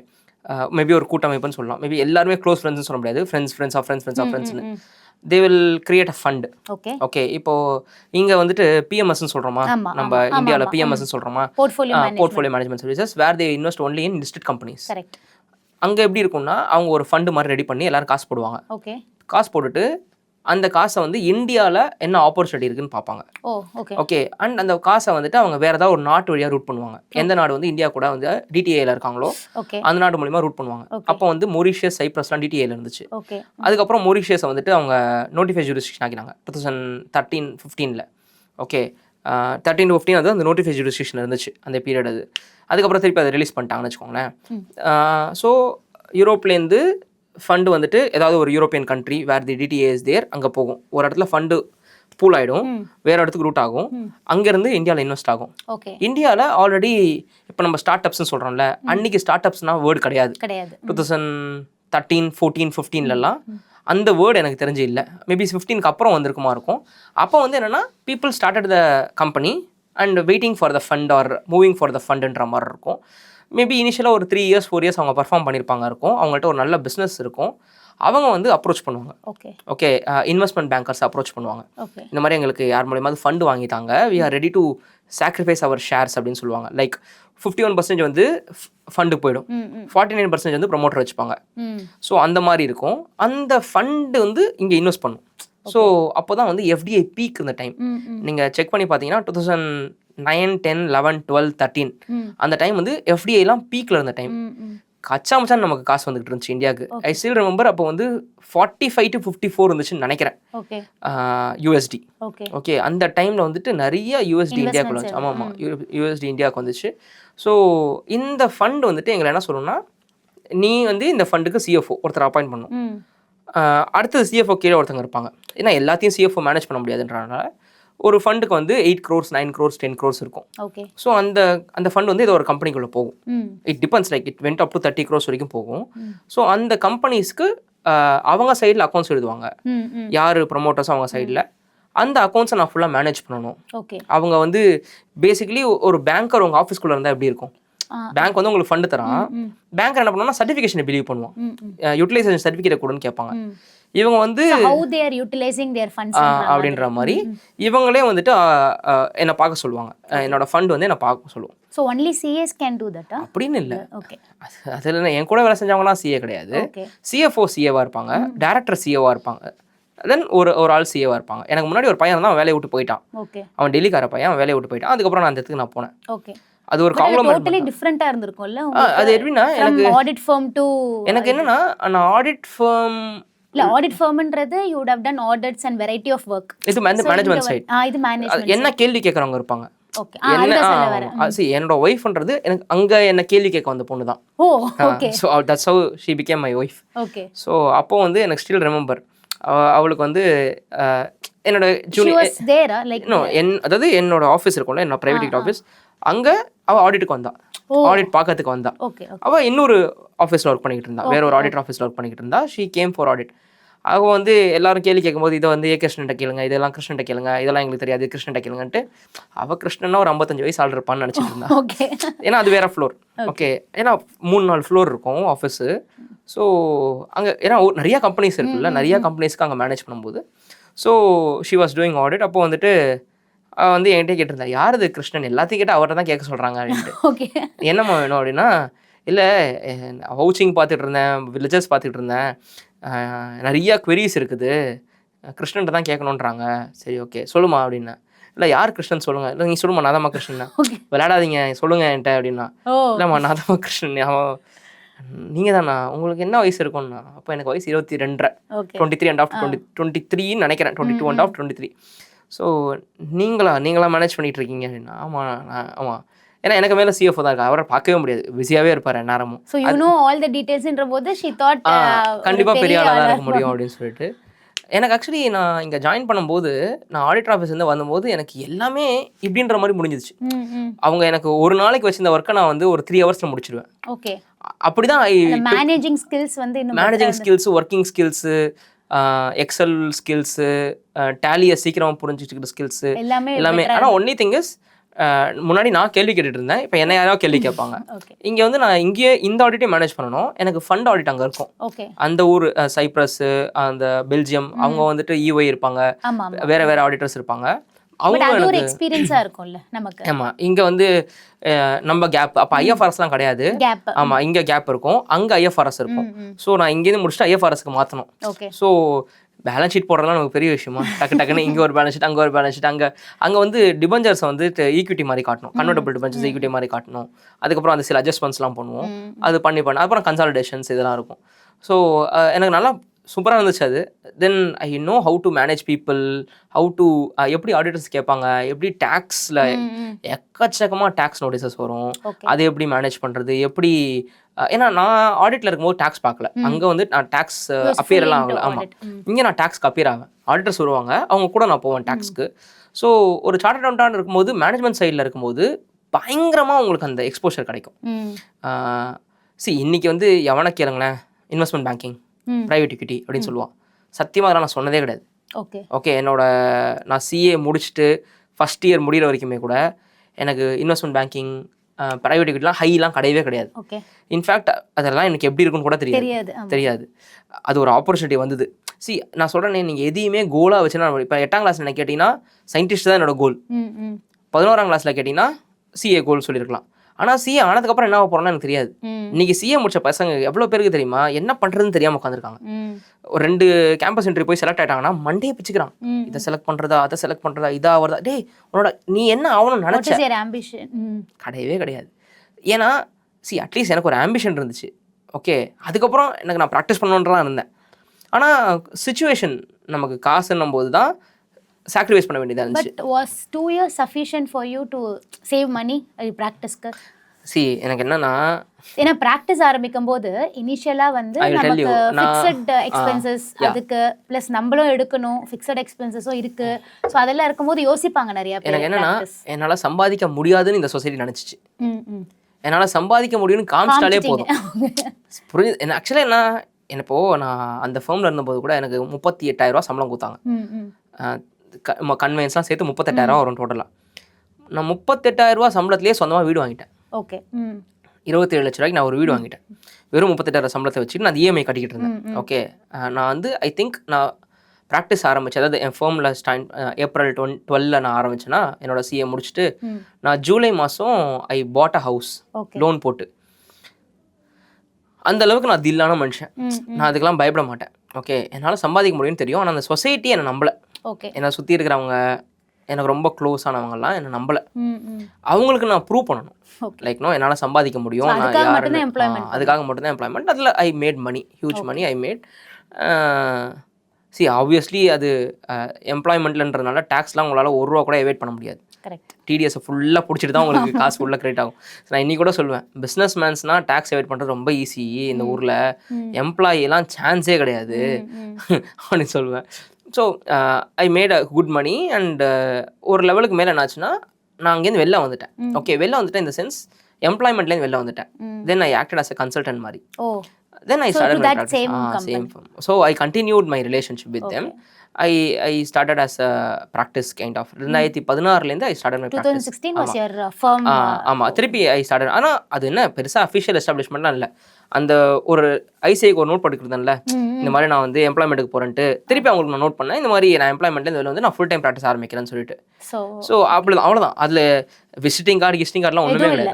மேபி ஒரு கூட்டமைப்புன்னு சொல்லலாம். மேபி எல்லாருமே க்ளோஸ் ஃப்ரெண்ட்ஸ்னு சொல்ல முடியாது. ஃப்ரெண்ட்ஸ் ஆஃப் ஃப்ரெண்ட்ஸ்னு they will create a fund. Okay, இப்போ இங்க வந்துட்டு PMSன்னு சொல்றோமா, நம்ம இந்தியால PMSன்னு சொல்றோமா, portfolio management services, where they invest only in listed companies. Correct. அங்க எப்படி இருக்கும்னா, அவங்க ஒரு ஃபண்ட் மாதிரி ரெடி பண்ணி எல்லாரும் காசு போடுவாங்க. ஓகே, காசு போட்டுட்டு அந்த காசை வந்து இந்தியாவில் என்ன ஆப்பர்ச்சுனிட்டி இருக்குன்னு பார்ப்பாங்க. ஓகே, அண்ட் அந்த காசை வந்துட்டு அவங்க வேற ஏதாவது ஒரு நாட்டு வழியாக ரூட் பண்ணுவாங்க. எந்த நாடு வந்து இந்தியா கூட வந்து DTAல இருக்காங்களோ அந்த நாடு மூலியமா ரூட் பண்ணுவாங்க. அப்போ வந்து மொரிஷியஸ், சைப்ரஸ்லாம் DTAல இருந்துச்சு. அதுக்கப்புறம் மொரிஷியஸை வந்துட்டு அவங்க நோட்டிஃபை ஜூரிஸ்டிக்ஷன் ஆக்கினாங்க 2013-15. ஓகே, 13 to 15 அது அந்த நோட்டிஃபை ஜூரிஸ்டிக்ஷன் இருந்துச்சு அந்த பீரியட். அதுக்கப்புறம் திருப்பி அதை ரிலீஸ் பண்ணிட்டாங்கன்னு வச்சுக்கோங்களேன். ஸோ யூரோப்லேருந்து ஃபண்டு வந்துட்டு ஏதாவது ஒரு European country where the DTA is there, அங்கே போகும். ஒரு இடத்துல ஃபண்டு பூல் ஆகிடும், வேற இடத்துக்கு ரூட் ஆகும், அங்கேருந்து இந்தியாவில் இன்வெஸ்ட் ஆகும். இந்தியாவில் ஆல்ரெடி இப்போ நம்ம ஸ்டார்ட் அப்ஸ்ன்னு சொல்கிறோம்ல, அன்னைக்கு ஸ்டார்ட் அப்ஸ்னா வேர்டு கிடையாது. 2013, 14, 15லலாம் அந்த வேர்டு எனக்கு தெரிஞ்சு இல்லை. மேபி 15க்கு அப்புறம் வந்திருக்குமா இருக்கும். அப்போ வந்து என்னென்னா, people started the company and waiting for the fund are moving for the ஃபண்டுன்ற மாதிரி இருக்கும். மேபி இனிஷியலாக ஒரு 3 years 4 years அவங்க பர்ஃபார்ம் பண்ணியிருப்பாங்க இருக்கும். அவங்கள்ட்ட ஒரு நல்ல பிஸ்னஸ் இருக்கும். அவங்க வந்து அப்ரோச் பண்ணுவாங்க. ஓகே, இன்வெஸ்ட்மெண்ட் பேங்கர்ஸ் அப்ரோச் பண்ணுவாங்க. இந்த மாதிரி எங்களுக்கு யார் மூலியமாக ஃபண்டு வாங்கிட்டாங்க, we are ready to sacrifice our shares அப்படின்னு சொல்லுவாங்க. லைக் 51% வந்து ஃபண்டுக்கு போயிடும், 49% வந்து ப்ரொமோட்டர் வச்சுப்பாங்க. ஸோ அந்த மாதிரி இருக்கும். அந்த ஃபண்டு வந்து இங்கே இன்வெஸ்ட் பண்ணும். ஸோ அப்போ தான் வந்து FDI பீக் இந்த டைம். நீங்கள் செக் பண்ணி பார்த்தீங்கன்னா 2009, 10, 11, 12, 13 அந்த டைம் வந்து FDIலாம் பீக்கில் இருந்த டைம். கச்சா மச்சான் நமக்கு காசு வந்துகிட்டு இருந்துச்சு இந்தியாவுக்கு. ஐ ஸ்டில் ரிமெம்பர், அப்போ வந்து 45 to 54 இருந்துச்சுன்னு நினைக்கிறேன் USD. ஓகே, அந்த டைமில் வந்துட்டு நிறைய USD இந்தியாவுக்கு வந்துச்சு. ஆமாம், USD இந்தியாவுக்கு வந்துச்சு. ஸோ இந்த ஃபண்ட் வந்துட்டு எங்களை என்ன சொல்லணும்னா, நீ வந்து இந்த ஃபண்டுக்கு CFO ஒருத்தர் அப்பாயிண்ட் பண்ணணும். அடுத்தது CFO கீழே ஒருத்தங்க இருப்பாங்க. ஏன்னா எல்லாத்தையும் CFO மேனேஜ் பண்ண முடியாதுன்றனால ஒரு ஃபண்டுக்கு வந்து 8 crores, 9 crores, 10 crores இருக்கும். ஸோ அந்த ஃபண்ட் வந்து ஏதோ ஒரு கம்பெனிக்குள்ளே போகும். It depends, like it went up to 30 crores வரைக்கும் போகும். ஸோ அந்த கம்பெனிஸ்க்கு அவங்க சைடில் அக்கௌண்ட்ஸ் எழுதுவாங்க. யார் ப்ரொமோட்டர்ஸ் அவங்க சைடில் அந்த அக்கௌண்ட்ஸை நான் ஃபுல்லாக மேனேஜ் பண்ணணும். அவங்க வந்து பேசிக்கலி ஒரு பேங்கர் உங்கள் ஆஃபீஸ்க்குள்ளே இருந்தால் எப்படி இருக்கும், பேங்க் வந்து உங்களுக்கு ஃபண்டு தரான், பேங்க் என்ன பண்ணுவோம்னா சர்டிஃபிகேஷனை பிலீவ் பண்ணுவோம், யூட்டிலைசேஷன் சர்டிஃபிகேட் கொடுன்னு கேட்பாங்க. இவங்க வந்து அப்படின்ற மாதிரி இவங்களே வந்துட்டு என்னை பார்க்க சொல்லுவாங்க, என்னோட ஃபண்ட் வந்து என்னை பார்க்க சொல்லுவோம். So only CAs can do that. அப்படின்னு இல்லை. அதில் என் கூட வேலை செஞ்சவங்களாம் CA கிடையாது. CFO CAவாக இருப்பாங்க, டைரக்டர் CAவாக இருப்பாங்க, தென் ஒரு ஆள் CAவாக இருப்பாங்க. எனக்கு முன்னாடி ஒரு பையன் தான் வேலையை விட்டு போயிட்டான். அவன் டெல்லிக்கார பையன், அவன் வேலையை விட்டு போயிட்டான். அதுக்கப்புறம் நான் அந்த இடத்துக்கு நான் போனேன். அது ஒரு டோட்டலி டிஃபரண்டா இருந்திருக்கும்ல. அது எப்படின்னா, எனக்கு ஆடிட் ஃபர்ம் டு எனக்கு என்னன்னா, நான் ஆடிட் ஃபர்ம் இல்ல, audit ஃபர்ம்ன்றது you would have done audits and variety of work. இது மேனேஜ்மெண்ட் சைடு. இது மேனேஜ்மெண்ட். என்ன கேள்வி கேக்குறவங்க இருப்பாங்க. ஓகே, அத சொல்ல வரேன். என்னோட வைஃப்ன்றது எனக்கு அங்க என்ன கேள்வி கேட்க வந்த பொண்ணு தான். Okay. So that's how she became my wife. Okay. So அப்போ வந்து எனக்கு ஸ்டில் ரிமெம்பர், அவளுக்கு வந்து என்னோட அதாவது என்னோட ஆஃபீஸ் இருக்கும்ல, என்னோட பிரைவேட் ஆஃபீஸ், அங்க அவ ஆடிட்டுக்கு வந்தா, ஆடிட் பார்க்கறதுக்கு வந்தா. அவ இன்னொரு ஆஃபீஸில் ஒர்க் பண்ணிக்கிட்டு இருந்தா, வேற ஒரு ஆடிட் ஆஃபீஸில் ஒர்க் பண்ணிக்கிட்டு இருந்தா. She came for audit. அவங்க வந்து எல்லாரும் கேள்வி கேட்கும்போது இதை வந்து கிருஷ்ணன்ட்ட கேளுங்க, இதெல்லாம் கிருஷ்ணன்ட்ட கேளுங்க, இதெல்லாம் எங்களுக்கு தெரியாது, கிருஷ்ணன்ட்ட கேளுங்கன்ட்டு அவள் கிருஷ்ணன்னா ஒரு 55 வயசு ஆள் இருப்பான்னு நினச்சிட்டு இருந்தா. ஓகே. ஏன்னா அது வேற ஃப்ளோர். ஓகே, ஏன்னா 3-4 ஃப்ளோர் இருக்கும் ஆஃபீஸு. ஸோ அங்கே ஏன்னா நிறையா கம்பெனிஸ் இருக்குல்ல, நிறையா கம்பெனிஸ்க்கு அங்கே மேனேஜ் பண்ணும்போது so she was doing audit. அப்போ வந்துட்டு வந்து என்கிட்ட கேட்டிருந்தா, யார் இது கிருஷ்ணன், எல்லாத்தையும் கேட்டால் அவர்கிட்ட தான் கேட்க சொல்கிறாங்க அப்படின்ட்டு. ஓகே. என்னம்மா வேணும் அப்படின்னா, இல்லை ஹவுசிங் பார்த்துட்டு இருந்தேன், வில்லேஜஸ் பார்த்துட்டு இருந்தேன், நிறையா queries இருக்குது, கிருஷ்ணன்ட்ட தான் கேட்கணுன்றாங்க. சரி ஓகே சொல்லுமா அப்படின்னா. இல்லை யார் கிருஷ்ணன் சொல்லுங்கள். இல்லை நீங்கள் சொல்லுமா, நாதாம்மா கிருஷ்ணன். விளையாடாதீங்க சொல்லுங்க என்கிட்ட அப்படின்னா. இல்லைம்மா நாதாம்மா கிருஷ்ணன். அவன் நீங்கள் தானா, உங்களுக்கு என்ன வயசு இருக்கும்னா. அப்போ எனக்கு வயசு 22.5, 23 and after 23 நினைக்கிறேன், 22 and after 23. ஸோ நீங்களா மேனேஜ் பண்ணிகிட்டு இருக்கீங்க அப்படின்னா. ஆமாம் ஏன்னா எனக்கு மேலே சிஎஃப்ஓ தான் இருக்கா, அவரை பார்க்கவே முடியாது, பிஸியாகவே இருப்பார் நேரமும். So you know all the டீடைல்ஸ்ன்ற போது ஷி தாட் கண்டிப்பாக பெரிய ஆளாக தான் இருக்க முடியும் அப்படின்னு சொல்லிட்டு. எனக்கு ஆக்சுவலி நான் இங்கே ஜாயின் பண்ணும்போது, நான் ஆடிட்டர் ஆஃபீஸ்லேருந்து வந்தபோது எனக்கு எல்லாமே இப்படின்ற மாதிரி முடிஞ்சிச்சு. அவங்க எனக்கு ஒரு நாளைக்கு வச்சிருந்த ஒர்க்கை நான் வந்து ஒரு 3 hours முடிச்சிடுவேன். ஓகே. அப்படிதான் மேனேஜிங் ஸ்கில்ஸ் வந்து managing skills, working skills, excel skills, டேலியை சீக்கிரமாக புரிஞ்சுக்கிற ஸ்கில்ஸு எல்லாமே. ஆனால் ஒன்லி திங் இஸ், முன்னாடி நான் கேள்வி கேட்டுட்டு இருந்தேன், இப்போ என்ன யாராவது கேள்வி கேட்பாங்க. இங்கே வந்து நான் இங்கேயே இந்த ஆடிட்டே மேனேஜ் பண்ணணும். எனக்கு ஃபண்ட் ஆடிட் அங்கே இருக்கும். அந்த ஊர் சைப்ரஸ், அந்த பெல்ஜியம், அவங்க வந்துட்டு இஒய் இருப்பாங்க, வேற வேற ஆடிட்டர்ஸ் இருப்பாங்க. அவங்க ஒரு எக்ஸ்பீரியன்ஸா இருக்கும்ல நமக்கு. ஆமா, இங்க வந்து நம்ம கேப், அப்ப ஐஎஃப்ஆர்எஸ்லாம் கிடையாது. ஆமா, இங்க கேப் இருக்கும், அங்க ஐஎஃப்ஆர்எஸ் இருக்கும். ஸோ நான் இங்கேருந்து முடிச்சுட்டு ஐஎஃப்ஆர்எஸ்க்கு மாற்றணும். ஸோ பேலன்ஸ் ஷீட் போடுறதுலாம் நமக்கு பெரிய விஷயமா, டக்குன்னு இங்கே ஒரு பேலன்ஸ் ஷீட், அங்கே ஒரு பேலன்ஸ் ஷீட், அங்கே வந்து டிபெஞ்சர்ஸை வந்து ஈக்விட்டி மாதிரி காட்டணும், கன்வெர்ட்டபிள் டிபெஞ்சர்ஸ் ஈக்விட்டி மாதிரி காட்டணும். அதுக்கப்புறம் அந்த சில அட்ஜஸ்ட்மெண்ட்ஸ்லாம் பண்ணுவோம், அது பண்ணி அப்புறம் கன்சாலிடேஷன்ஸ் இதெல்லாம் இருக்கும். ஸோ எனக்கு நல்லா சூப்பராக இருந்துச்சு அது. Then I know how to manage people, how to எப்படி ஆடிட்டர்ஸ் கேட்பாங்க, எப்படி டேக்ஸில் எக்கச்சக்கமாக டேக்ஸ் நோட்டீசஸ் வரும், அதை எப்படி மேனேஜ் பண்ணுறது, எப்படி. ஏன்னா நான் ஆடிட்டில் இருக்கும்போது டேக்ஸ் பார்க்கல, அங்கே வந்து நான் டேக்ஸ் அப்பியர் எல்லாம் ஆகல. ஆமாம், இங்கே நான் டேக்ஸ்க்கு அப்பியர் ஆவேன், ஆடிட்டர்ஸ் வருவாங்க, அவங்க கூட நான் போவேன் டேக்ஸ்க்கு. ஸோ ஒரு சார்ட்டர்ட் அக்கவுண்டன்ட் இருக்கும்போது, மேனேஜ்மெண்ட் சைடில் இருக்கும்போது பயங்கரமாக உங்களுக்கு அந்த எக்ஸ்போஷர் கிடைக்கும். இன்னைக்கு வந்து எவனை கேளுங்களேன், இன்வெஸ்ட்மெண்ட் பேங்கிங், ப்ரைவேட் equity அப்படின்னு சொல்லுவான். சத்தியமாக அதெல்லாம் நான் சொன்னதே கிடையாது. ஓகே, நான் சிஏ முடிச்சுட்டு ஃபஸ்ட் இயர் முடிகிற வரைக்குமே கூட எனக்கு இன்வெஸ்ட்மெண்ட் பேங்கிங், ப்ரைவேட் equityலாம் ஹைலாம் கிடையவே கிடையாது. இன்ஃபேக்ட் அதெல்லாம் எனக்கு எப்படி இருக்குன்னு கூட தெரியாது. அது ஒரு ஆப்பர்ச்சுனிட்டி வந்தது. நான் சொல்கிறேன், நீங்கள் எதையுமே கோலாக வச்சுன்னா, இப்போ 8ஆம் கிளாஸில் என்ன கேட்டிங்கன்னா சயின்டிஸ்ட் தான் என்னோட கோல், 11ஆம் கிளாஸில் கேட்டிங்கன்னா சிஏ கோல் சொல்லியிருக்கலாம். ஆனால் சிஏ ஆனதுக்கப்புறம் என்ன போகிறோம்னா எனக்கு தெரியாது. இன்னைக்கு சிஏ முடிச்ச பசங்க எவ்வளோ பேருக்கு தெரியுமா, என்ன பண்ணுறதுன்னு தெரியாமல் உட்காந்துருக்காங்க. ஒரு 2 கேம்பஸ் இன்டர்வியூ போய் செலக்ட் ஆகிட்டாங்கன்னா மண்டே பிச்சுக்கிறான், இதை செலக்ட் பண்ணுறதா, அதை செலக்ட் பண்ணுறதா, இதா வருதா. டேய், உன்னோட நீ என்ன ஆகணும்னு நினச்ச கிடையவே கிடையாது. ஏன்னா அட்லீஸ்ட் எனக்கு ஒரு ஆம்பிஷன் இருந்துச்சு. ஓகே, அதுக்கப்புறம் எனக்கு நான் ப்ராக்டிஸ் பண்ணணுன்றலாம் இருந்தேன். ஆனால் சிச்சுவேஷன் நமக்கு காசுன்னும் போது தான் சாக்ரிஃபைஸ் பண்ண வேண்டியதாக இருந்துச்சு. But was 2 years sufficient for you to save money ப்ராக்டிஸ்க்கு? எனக்கு என்னன்னா, ஏன்னா ப்ராக்டிஸ் ஆரம்பிக்கும் போது இனிஷியலா வந்து நமக்கு ஃபிக்ஸட் எக்ஸ்பென்சஸ், அதுக்கு ப்ளஸ் நம்மளும் எடுக்கணும், ஃபிக்ஸட் எக்ஸ்பென்சஸும் இருக்கு. ஸோ அதெல்லாம் இருக்கும்போது யோசிப்பாங்க நிறைய பேர். எனக்கு என்னன்னா, என்னால் சம்பாதிக்க முடியாதுன்னு இந்த சொசைட்டி நினச்சிச்சு. என்னால் சம்பாதிக்க முடியும்னு காமிச்சிட்டாலே போதும். புரியுது. ஆக்சுவலாக என்னப்போ நான் அந்த ஃபேமில் இருந்தபோது கூட எனக்கு 38,000 ரூபா சம்பளம் கொடுத்தாங்க. கன்வென்ஸ்லாம் சேர்த்து 38,000 வரும் டோட்டலாக. நான் 38,000 ரூபா சம்பளத்திலே சொந்தமாக வீடு வாங்கிட்டேன். ஓகே, 27 லட்ச ரூபாய்க்கு நான் ஒரு வீடு வாங்கிட்டேன். வெறும் 38,000 சம்பளத்தை வச்சுட்டு நான் இஎம்ஐ கட்டிக்கிட்டு இருந்தேன். ஓகே, நான் வந்து ஐ திங்க் நான் ப்ராக்டிஸ் ஆரம்பித்தேன், அதாவது என் ஃபேமில் ஏப்ரல் 12 நான் ஆரம்பித்தேன்னா, என்னோட சிஏ முடிச்சுட்டு நான் ஜூலை மாதம் ஐ பாட் அ ஹவுஸ் லோன் போட்டு. அந்த அளவுக்கு நான் தில்லான மனுஷன், நான் அதுக்கெல்லாம் பயப்பட மாட்டேன். ஓகே, என்னால் சம்பாதிக்க முடியும்னு தெரியும். ஆனால் அந்த சொசைட்டி என்னை நம்பலை. என்னை சுற்றி இருக்கிறவங்க, எனக்கு ரொம்ப க்ளோஸ் ஆனவங்கலாம் என்னை நம்பலை. அவங்களுக்கு நான் ப்ரூவ் பண்ணணும், லைக் என்னால் சம்பாதிக்க முடியும், அதுக்காக மட்டும்தான் எம்ப்ளாய்மெண்ட். அதில் I made money, huge money I made. Obviously அது எம்ப்ளாய்மெண்ட்லன்றதுனால டேக்ஸ்லாம் உங்களால் ₹1 கூட எவேட் பண்ண முடியாது. டிடிஎஸை ஃபுல்லாக பிடிச்சிட்டு தான் உங்களுக்கு காசு ஃபுல்லாக கிரியேட் ஆகும். நான் இன்னைக்கு கூட சொல்லுவேன், பிஸ்னஸ் மேன்ஸ்னால் டேக்ஸ் எவேட் பண்ணுறது ரொம்ப ஈஸி இந்த ஊரில், எம்ப்ளாயிலாம் சான்ஸே கிடையாது அப்படின்னு சொல்லுவேன். So I made a good money. And ஒரு லெவலுக்கு மேலே என்னாச்சுன்னா, நான் அங்கேருந்து வெளில வந்துட்டேன். ஓகே, வெளில வந்துட்டேன் இந்த சென்ஸ் எம்ப்ளாய்மெண்ட்லேருந்து வெளில வந்துட்டேன். Then I acted as a consultant மாதிரி. Then I So started to my that practice. same company. Same firm. So I continued my relationship with them. I started as a practice kind of. 2016 I started my practice. 2016 was your firm. ஆமாம் திருப்பி I started. ஆனால் அது என்ன பெருசாக official எஸ்டாப்ளிஷ்மெண்ட்லாம் இல்லை. அந்த ஒரு ஐசிஐக்கு ஒரு நோட் படிக்கிறதுல இந்த மாதிரி நான் வந்து எம்ப்ளாய்மெண்ட்டுக்கு போகிறேன்ட்டு திருப்பி அவங்களுக்கு நான் நோட் பண்ணேன். இந்த மாதிரி நான் எம்ப்ளாய்மெண்ட்ல இதில் வந்து நான் ஃபுல் டைம் ப்ராக்டிஸ் ஆரம்பிக்கிறேன்னு சொல்லிட்டு. ஸோ அப்படிதான் அவ்வளோதான். அதில் விசிட்டிங் கார்டுலாம் ஒன்றுமே இல்லை.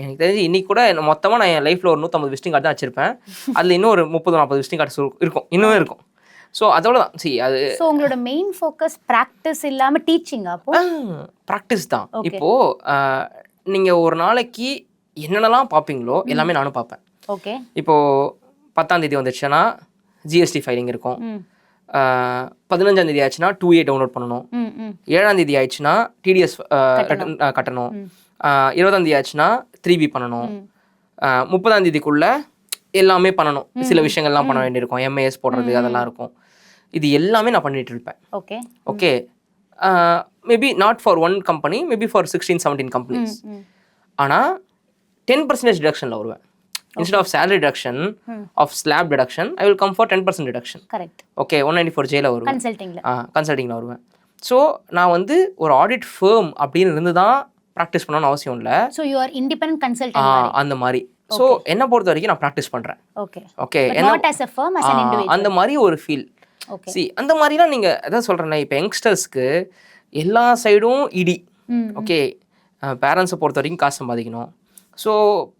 எனக்கு தெரிஞ்சு இன்னைக்கு கூட மொத்தமாக நான் என் லைஃப்பில் ஒரு 150 விசிட்டிங் கார்டு தான் வச்சிருப்பேன். அதில் இன்னும் ஒரு 30-40 விசிட்டிங் கார்டு இருக்கும், இன்னுமே இருக்கும். ஸோ அதோட தான். சரி அது உங்களோட மெயின் ஃபோக்கஸ் ப்ராக்டிஸ் இல்லாமல் டீச்சிங்? அப்போ ப்ராக்டிஸ் தான். இப்போது நீங்கள் ஒரு நாளைக்கு என்னென்னலாம் பார்ப்பீங்களோ எல்லாமே நானும் பார்ப்பேன். ஓகே. இப்போது 10ஆம் தேதி வந்துடுச்சுன்னா ஜிஎஸ்டி ஃபைலிங் இருக்கும். 15ஆம் தேதி ஆச்சுன்னா 2A டவுன்லோட் பண்ணணும். 7ஆம் தேதி ஆயிடுச்சுன்னா டிடிஎஸ் கட்டணும். 20ஆம் தேதி ஆச்சுன்னா 3B பண்ணணும். 30ஆம் தேதிக்குள்ளே எல்லாமே பண்ணணும். சில விஷயங்கள்லாம் பண்ண வேண்டியிருக்கும், எம்ஏஎஸ் போடுறது அதெல்லாம் இருக்கும். இது எல்லாமே நான் பண்ணிட்டு இருப்பேன். Okay okay. Maybe not for one company, maybe for 16-17 companies. ஆனால் 10% டிடக்ஷனில் வருவேன். Instead of salary deduction, of slab deduction, I will come for 10% deduction. Correct. Okay, 194 ஜேல வருவேன். கன்சல்டிங்கில் வருவேன். ஸோ நான் வந்து ஒரு ஆடிட் ஃபேர்ம் அப்படின்னு இருந்து தான் ப்ராக்டிஸ் பண்ணணும்னு அவசியம் இல்லை. So you are independent consultant அந்த மாதிரி. ஸோ என்ன பொறுத்த வரைக்கும் நான் ப்ராக்டிஸ் பண்ணுறேன். Okay okay. அந்த மாதிரி ஒரு ஃபீல். சி அந்த மாதிரிலாம் நீங்கள் எதாவது சொல்கிறேன்னா, இப்போ யங்ஸ்டர்ஸ்க்கு எல்லா சைடும் இடி. ஓகே. பேரண்ட்ஸை பொறுத்த வரைக்கும் காசு சம்பாதிக்கணும். ஸோ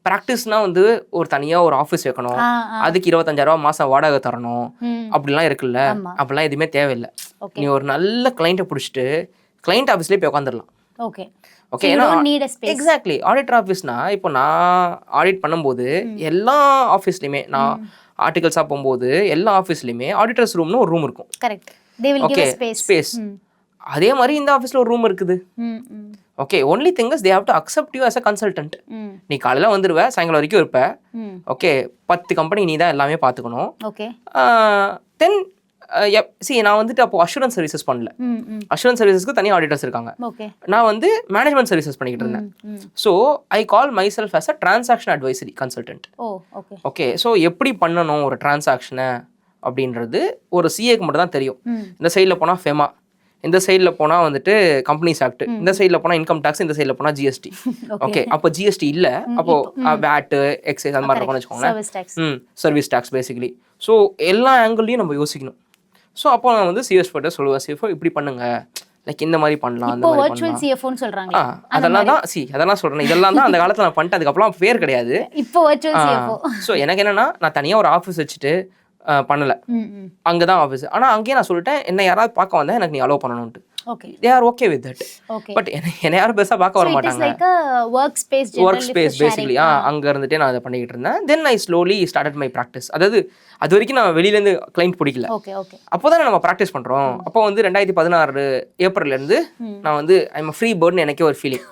ப்ராக்டிஸ்னால் வந்து ஒரு தனியாக ஒரு ஆஃபீஸ் வைக்கணும், அதுக்கு 25,000 மாதம் வாடகை தரணும், அப்படிலாம் இருக்குல்ல. அப்படிலாம் எதுவுமே தேவையில்லை. நீ ஒரு நல்ல கிளைண்ட்டை பிடிச்சிட்டு கிளைண்ட் ஆஃபீஸ்லேயே போய் உட்காந்துடலாம். Okay okay. ஏன்னா எக்ஸாக்ட்லி ஆடிட்டர் ஆஃபீஸ்னா இப்போ நான் ஆடிட் பண்ணும்போது எல்லா ஆஃபீஸ்லையுமே நான் ஆர்டிகல்ஸாக போகும்போது எல்லா ஆஃபீஸ்லையுமே ஆடிட்டர்ஸ் ரூம்னு ஒரு ரூம் இருக்கும். Okay, space. அதே மாதிரி இந்த ஆஃபீஸில் ஒரு ரூம் இருக்குது. Okay. Only thing is they have to accept you as a consultant. நீ காலையில் வந்துடுவ, சாயங்காலம் வரைக்கும் இருப்ப. ஓகே. 10 கம்பெனி நீ தான் எல்லாமே பார்த்துக்கணும். ஓகே. தென் நான் வந்துட்டு அப்போ அஷூரன்ஸ் சர்வீசஸ் பண்ணல. அஷூரன்ஸ் சர்வீசஸ்க்கு தனியாக ஆடிட்டர்ஸ் இருக்காங்க. நான் வந்து மேனேஜ்மெண்ட் சர்வீசஸ் பண்ணிக்கிட்டு இருந்தேன். So I call my self as a transaction advisory consultant. Okay. So எப்படி பண்ணணும் ஒரு டிரான்சாக்ஷனை அப்படின்றது ஒரு சிஏக்கு மட்டும் தான் தெரியும். இந்த சைடில் போனால் ஃபெமா, இந்த சைடில் போனால் வந்துட்டு கம்பெனிஸ் ஆக்ட், இந்த சைடில் போனால் இன்கம் டேக்ஸ், இந்த சைடில் போனால் ஜிஎஸ்டி. ஓகே. அப்போ ஜிஎஸ்டி இல்லை, அப்போது வேட்டு, எக்ஸைஸ் அந்த மாதிரி இருக்கும்னு வச்சுக்கோங்களேன். Service tax basically. ஸோ எல்லா ஆங்கிள்லையும் நம்ம யோசிக்கணும். ஸோ அப்போ நான் வந்து சிஎஸ் போய்ட்டு சொல்லுவேன், சிஎஃப்ஓ இப்படி பண்ணுங்க, லைக் இந்த மாதிரி பண்ணலாம், அந்த மாதிரி பண்ணலாம். அதெல்லாம் தான் அதெல்லாம் சொல்கிறேன். இதெல்லாம் தான் அந்த காலத்தில் நான் பண்ணிட்டேன். அதுக்கப்புறம் பேர் கிடையாது. ஸோ எனக்கு என்னென்னா, நான் தனியாக ஒரு ஆஃபீஸ் வச்சுட்டு பண்ணல, அங்கதான் ஆஃபீஸ். ஆனா அங்கேயே நான் சொல்லிட்டேன், என்ன யாராவது பார்க்க வந்தா எனக்கு நீ அலோவ் பண்ணணும்ட்டு. they are okay with that. But என்ன யாரும் பெருசா பார்க்க வர மாட்டாங்க. Work space basically. அங்க இருந்துட்டே நான் அதை பண்ணிக்கிட்டு இருந்தேன். Then I slowly started my practice. அதாவது அது வரைக்கும் நான் வெளியிலேருந்து கிளைண்ட் பிடிக்கல. அப்போதான் நம்ம ப்ராக்டிஸ் பண்றோம். அப்போ வந்து 2016 ஏப்ரல்ல இருந்து நான் வந்து ஐம் ஃப்ரீ பேர்ட்னு எனக்கே ஒரு ஃபீலிங்.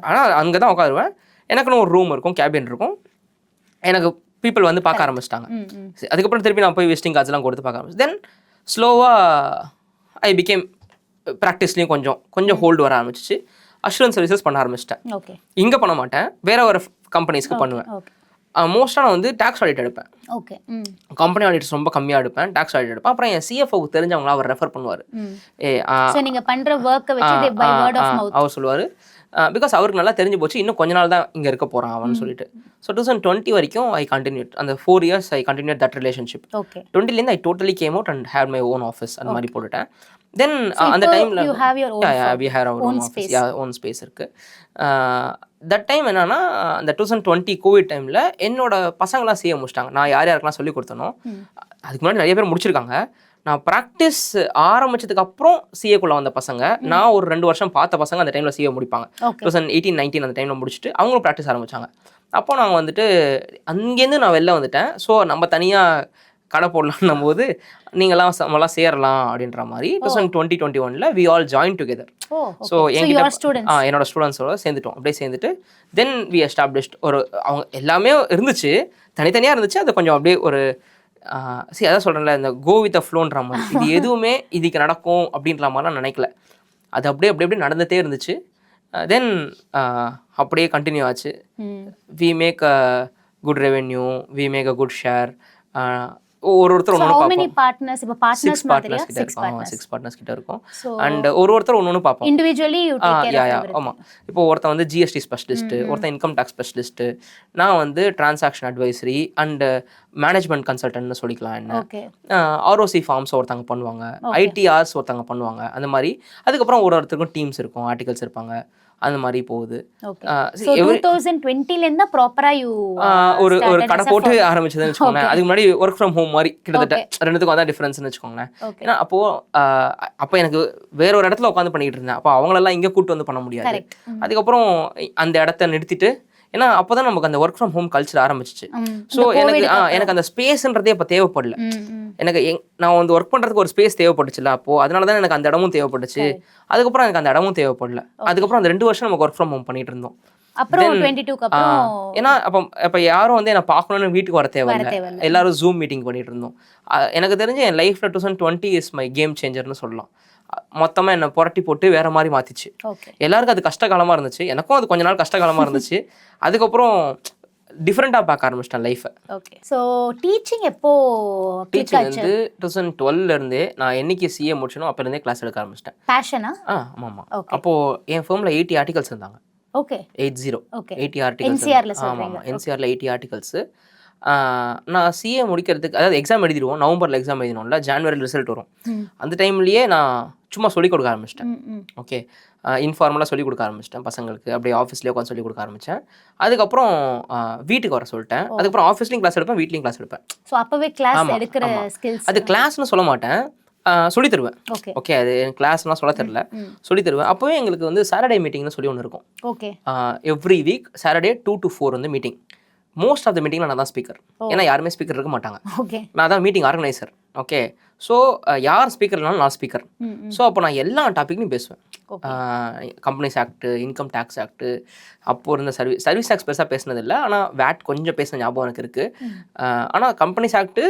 ஆனா அங்கதான் உட்காருவேன். எனக்குன்னு ஒரு ரூம் இருக்கும், கேபின் இருக்கும். எனக்கு பீப்புள் வந்து பார்க்க ஆரம்பிச்சிட்டாங்க. அதுக்கப்புறம் திருப்பி நான் போய் விசிட்டிங் கார்ட்ஸ்லாம் கொடுத்து பார்க்க ஆரம்பிச்சு. தென் ஸ்லோவாக ஐ பிகேம் ப்ராக்டிஸ்லேயும் கொஞ்சம் ஹோல்டு வர ஆரம்பிச்சிச்சு. அஷூரன்ஸ் சர்வீசஸ் பண்ண ஆரம்பிச்சிட்டேன். இங்கே பண்ண மாட்டேன், வேற ஒரு கம்பெனிஸ்க்கு பண்ணுவேன். மோஸ்ட்டாக நான் வந்து டேக்ஸ் ஆடிட் எடுப்பேன். கம்பெனி ஆடிட்ஸ் ரொம்ப கம்மியாக எடுப்பேன், டேக்ஸ் ஆடிட் எடுப்பேன். அப்புறம் என் சிஎஃப்ஓக்கு தெரிஞ்சவங்களா அவர் ரெஃபர் பண்ணுவார். அவர் சொல்லுவார், பிகாஸ் அவருக்கு நல்லா தெரிஞ்சு போச்சு, இன்னும் கொஞ்ச நாள் தான் இங்கே இருக்க போகிறான் அவன் சொல்லிட்டு. ஸோ 2020 வரைக்கும் ஐ கண்டினியூட். அந்த 4 years I continued that relationship. 20லேருந்து I totally came out and had my own office அந்த மாதிரி போட்டுட்டேன். தென் அந்த டைமில் we have our own office, own space இருக்குது. தட் டைம் என்னன்னா, அந்த 2020 கோவிட் டைமில் என்னோட பசங்களாம் செய்ய முடிச்சிட்டாங்க. நான் யாருக்கெல்லாம் சொல்லி கொடுத்தனோ அதுக்கு முன்னாடி நிறைய பேர் முடிச்சிருக்காங்க. நான் ப்ராக்டிஸ் ஆரம்பிச்சதுக்கு அப்புறம் சிஏக்குள்ள வந்த பசங்க, நான் ஒரு 2 வருஷம் பார்த்த பசங்க அந்த டைமில் சிஏ முடிப்பாங்க. 2018-19 அந்த டைமில் முடிச்சுட்டு அவங்களும் ப்ராக்டிஸ் ஆரம்பித்தாங்க. அப்போ நாங்கள் வந்துட்டு அங்கேருந்து நான் வெளில வந்துட்டேன். ஸோ நம்ம தனியாக கடை போடலான்னும் போது நீங்களாம் நம்மளாம் சேரலாம் அப்படின்ற மாதிரி 2020-21 we all join together. So என்னோட ஸ்டூடெண்ட்ஸோட சேர்ந்துட்டோம். அப்படியே சேர்ந்துட்டு தென் வி எஸ்டாப்ளிஷ்ட். ஒரு அவங்க எல்லாமே இருந்துச்சு, தனித்தனியாக இருந்துச்சு. அது கொஞ்சம் அப்படியே ஒரு அதான் சொல்கிறேன்ல, இந்த கோ வித் அ ஃப்ளோன்ற மாதிரி. இது எதுவுமே இதுக்கு நடக்கும் அப்படின்ற மாதிரிலாம் நினைக்கல. அது அப்படியே நடந்துகிட்டே இருந்துச்சு. தென் அப்படியே கண்டினியூ ஆச்சு. We make a good revenue, we make a good share. ஒருத்தர் So ஒன்று how பார்ப்போம். many partners? இப்போ partners 6 மாதிரியா? பார்ட்னர்ஸ் கிட்ட 6 இருக்கும். partners. 6 பார்ட்னர்ஸ் கிட்ட இருக்கும். So அண்ட் ஒருத்தர் ஒன்று பார்ப்போம். individually you take care of everything. ஆமாம். இப்போ ஒருத்தன் வந்து ஜிஎஸ்டி ஸ்பெஷலிஸ்ட்டு, ஒருத்தன் இன்கம் டேக்ஸ் ஸ்பெஷலிஸ்ட்டு, நான் வந்து டிரான்சாக்ஷன் அட்வைசரி அண்ட் மேனேஜ்மெண்ட் கன்சல்டன்ட்னு சொல்லிக்கலாம். என்ன Okay. ஆர்ஓசி ஃபார்ம்ஸ் ஒருத்தவங்க பண்ணுவாங்க, ஐடிஆர்ஸ் ஒருத்தவங்க பண்ணுவாங்க. அந்த மாதிரி அதுக்கப்புறம் ஒருத்தருக்கும் டீம்ஸ் இருக்கும், ஆர்டிகல்ஸ் இருப்பாங்க. அந்த மாதிரி போகுது. Okay. So 2020 ல இருந்தா ப்ராப்பரா you ஒரு started கடை as a போட்டு firm. ஆரம்பிச்சதுன்னு வச்சுக்கோங்களேன். அதுக்கு முன்னாடி ஒர்க் ஃப்ரம் ஹோம் மாதிரி கிட்டத்தட்ட ரெண்டுத்துக்கும் அதான் டிஃபரன்ஸ்னு வச்சுக்கோங்களேன். Okay. ஏன்னா அப்போ எனக்கு வேற ஒரு இடத்துல உட்காந்து பண்ணிட்டு இருந்தேன். அப்போ அவங்களெல்லாம் இங்கே கூட்டு வந்து பண்ண முடியாது. Correct. அதுக்கப்புறம் அந்த இடத்த நிறுத்திட்டு, ஏன்னா அப்போதான் நமக்கு அந்த ஒர்க் ஃப்ரம் ஹோம் கல்ச்சர் ஆரம்பிச்சிச்சு. ஸோ எனக்கு அந்த ஸ்பேஸ்ன்றதே இப்போ தேவைப்படல. எனக்கு நான் வந்து ஒர்க் பண்ணுறதுக்கு ஒரு ஸ்பேஸ் தேவைப்பட்டுச்சுல, அப்போது அதனால தான் எனக்கு அந்த இடமும் தேவைப்பட்டுச்சு. அதுக்கப்புறம் எனக்கு அந்த இடமும் தேவைப்படல. அதுக்கப்புறம் அந்த 2 வருஷம் நமக்கு ஒர்க் ஃப்ரம் ஹோம் பண்ணிட்டு இருந்தோம். அப்புறம் 22க்கு அப்புறம் ஏன்னா அப்போ யாரும் வந்து என்னை பார்க்கணும்னு வீட்டுக்கு வர தேவையில்லை. எல்லாரும் ஜூம் மீட்டிங் பண்ணிட்டு இருந்தோம். எனக்கு தெரிஞ்சு என் லைஃப்பில் 2020 இஸ் மை கேம் சேஞ்சர்னு சொல்லலாம். மொத்தமாக என்னை புரட்டி போட்டு வேற மாதிரி மாற்றிச்சு. எல்லாருக்கும் அது கஷ்டகாலமாக இருந்துச்சு, எனக்கும் அது கொஞ்ச நாள் கஷ்டகாலமாக இருந்துச்சு. அதுக்கப்புறம் டிஃப்ரெண்ட்டாக பார்க்க ஆரம்பிச்சிட்டேன் லைஃபை. ஓகே. ஸோ டீச்சிங் எப்போ டீச்சிங் வந்து 2012 நான் என்னைக்கு சிஏ முடிச்சனோ அப்போலேருந்தே கிளாஸ் எடுக்க ஆரம்பிச்சிட்டேன். பேஷனா? ஆமாம். அப்போது என் ஃபேமில் 80 ஆர்டிகல்ஸ் இருந்தாங்க. ஓகே. 80 ஆர்டிகல்ஸ். என்சிஆர்ல சொல்றீங்க? ஆமாம், என்சிஆரில் 80 ஆர்டிகல்ஸு. நான் சிஏ முடிக்கிறதுக்கு, அதாவது எக்ஸாம் எழுதிடுவோம், நவம்பரில் எக்ஸாம் எழுதினோம்ல, ஜான்வரியில் ரிசல்ட் வரும். அந்த டைம்லேயே நான் சும்மா சொல்லிக் கொடுக்க ஆரம்பிச்சிட்டேன். ஓகே, இன்ஃபார்மலாக சொல்லிக் கொடுக்க ஆரம்பிச்சிட்டேன் பசங்களுக்கு. அப்படியே ஆஃபீஸ்லேயே உட்காந்து சொல்லிக் கொடுக்க ஆரம்பித்தேன். அதுக்கப்புறம் வீட்டுக்கு வர சொல்லிட்டேன். அதுக்கப்புறம் ஆஃபீஸ்லேயும் கிளாஸ் எடுப்பேன், வீட்லேயும் கிளாஸ் எடுப்பேன். ஸோ அப்போவே கிளாஸ் எடுக்கிற ஸ்கில்ஸ். அது கிளாஸ்னு சொல்ல மாட்டேன், சொல்லி தருவேன். ஓகே, அது கிளாஸ்லாம் சொல்ல தெரியல, சொல்லி தருவேன். அப்போவே எங்களுக்கு வந்து சாட்டர்டே மீட்டிங்னு சொல்லி ஒன்று இருக்கும். Okay. Every week Saturday 2 to 4 வந்து மீட்டிங். மோஸ்ட் ஆஃப் த மீட்டிங்கில் நான் தான் ஸ்பீக்கர். ஏன்னா யாருமே ஸ்பீக்கர் இருக்க மாட்டாங்க. நான் தான் மீட்டிங் ஆர்கனைசர். ஓகே, ஸோ யார் ஸ்பீக்கர் இல்லைனாலும் நான் ஸ்பீக்கர். ஸோ அப்போ நான் எல்லா டாப்பிக்லையும் பேசுவேன். Companies act, income tax act, அப்போ இருந்த சர்வீஸ் டேக்ஸ் பெருசாக பேசினதில்லை, ஆனால் வேட் கொஞ்சம் பேசின ஞாபகம் எனக்கு இருக்குது. ஆனால் கம்பெனிஸ் ஆக்ட்டு,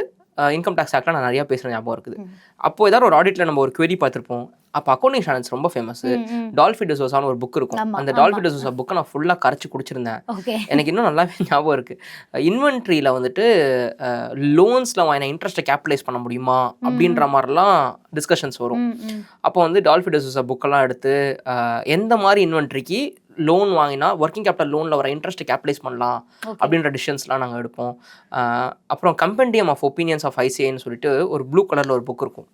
இன்கம் டேக்ஸ் ஆக்ட்லாம் நான் நிறையா பேசுகிற ஞாபகம் இருக்குது. அப்போது ஏதாவது ஒரு ஆடிட்டில் நம்ம ஒரு query பார்த்துருப்போம். அப்போ அக்கௌண்டிங் ஸ்டாண்டர்ட்ஸ் ரொம்ப ஃபேமஸ். டால்ஃபி டிசோசான்னு ஒரு புக் இருக்கும். அந்த டால்ஃபி டிசோசா புக்கை நான் ஃபுல்லாக கரைச்சி குடிச்சிருந்தேன். எனக்கு இன்னும் நல்லாவே ஞாபகம் இருக்குது. இன்வென்ட்ரியில் வந்துட்டு லோன்ஸில் வாங்கின இன்ட்ரெஸ்ட்டை கேபிட்டலைஸ் பண்ண முடியுமா அப்படின்ற மாதிரிலாம் டிஸ்கஷன்ஸ் வரும். அப்போ வந்து டால்ஃபி டிசோசா புக்கெல்லாம் எடுத்து எந்த மாதிரி இன்வென்ட்ரிக்கு லோன் வாங்கினா ஒர்க்கிங் கேபிட்டல் லோனில் வர இன்ட்ரெஸ்ட்டை கேபிட்டலைஸ் பண்ணலாம் அப்படின்ற டிசிஷன்ஸ்லாம் நாங்கள் எடுப்போம். அப்புறம் கம்பெண்டியம் ஆஃப் ஒப்பீனியன்ஸ் ஆஃப் ஐசிஐன்னு சொல்லிட்டு ஒரு ப்ளூ கலரில் ஒரு புக் இருக்கும்,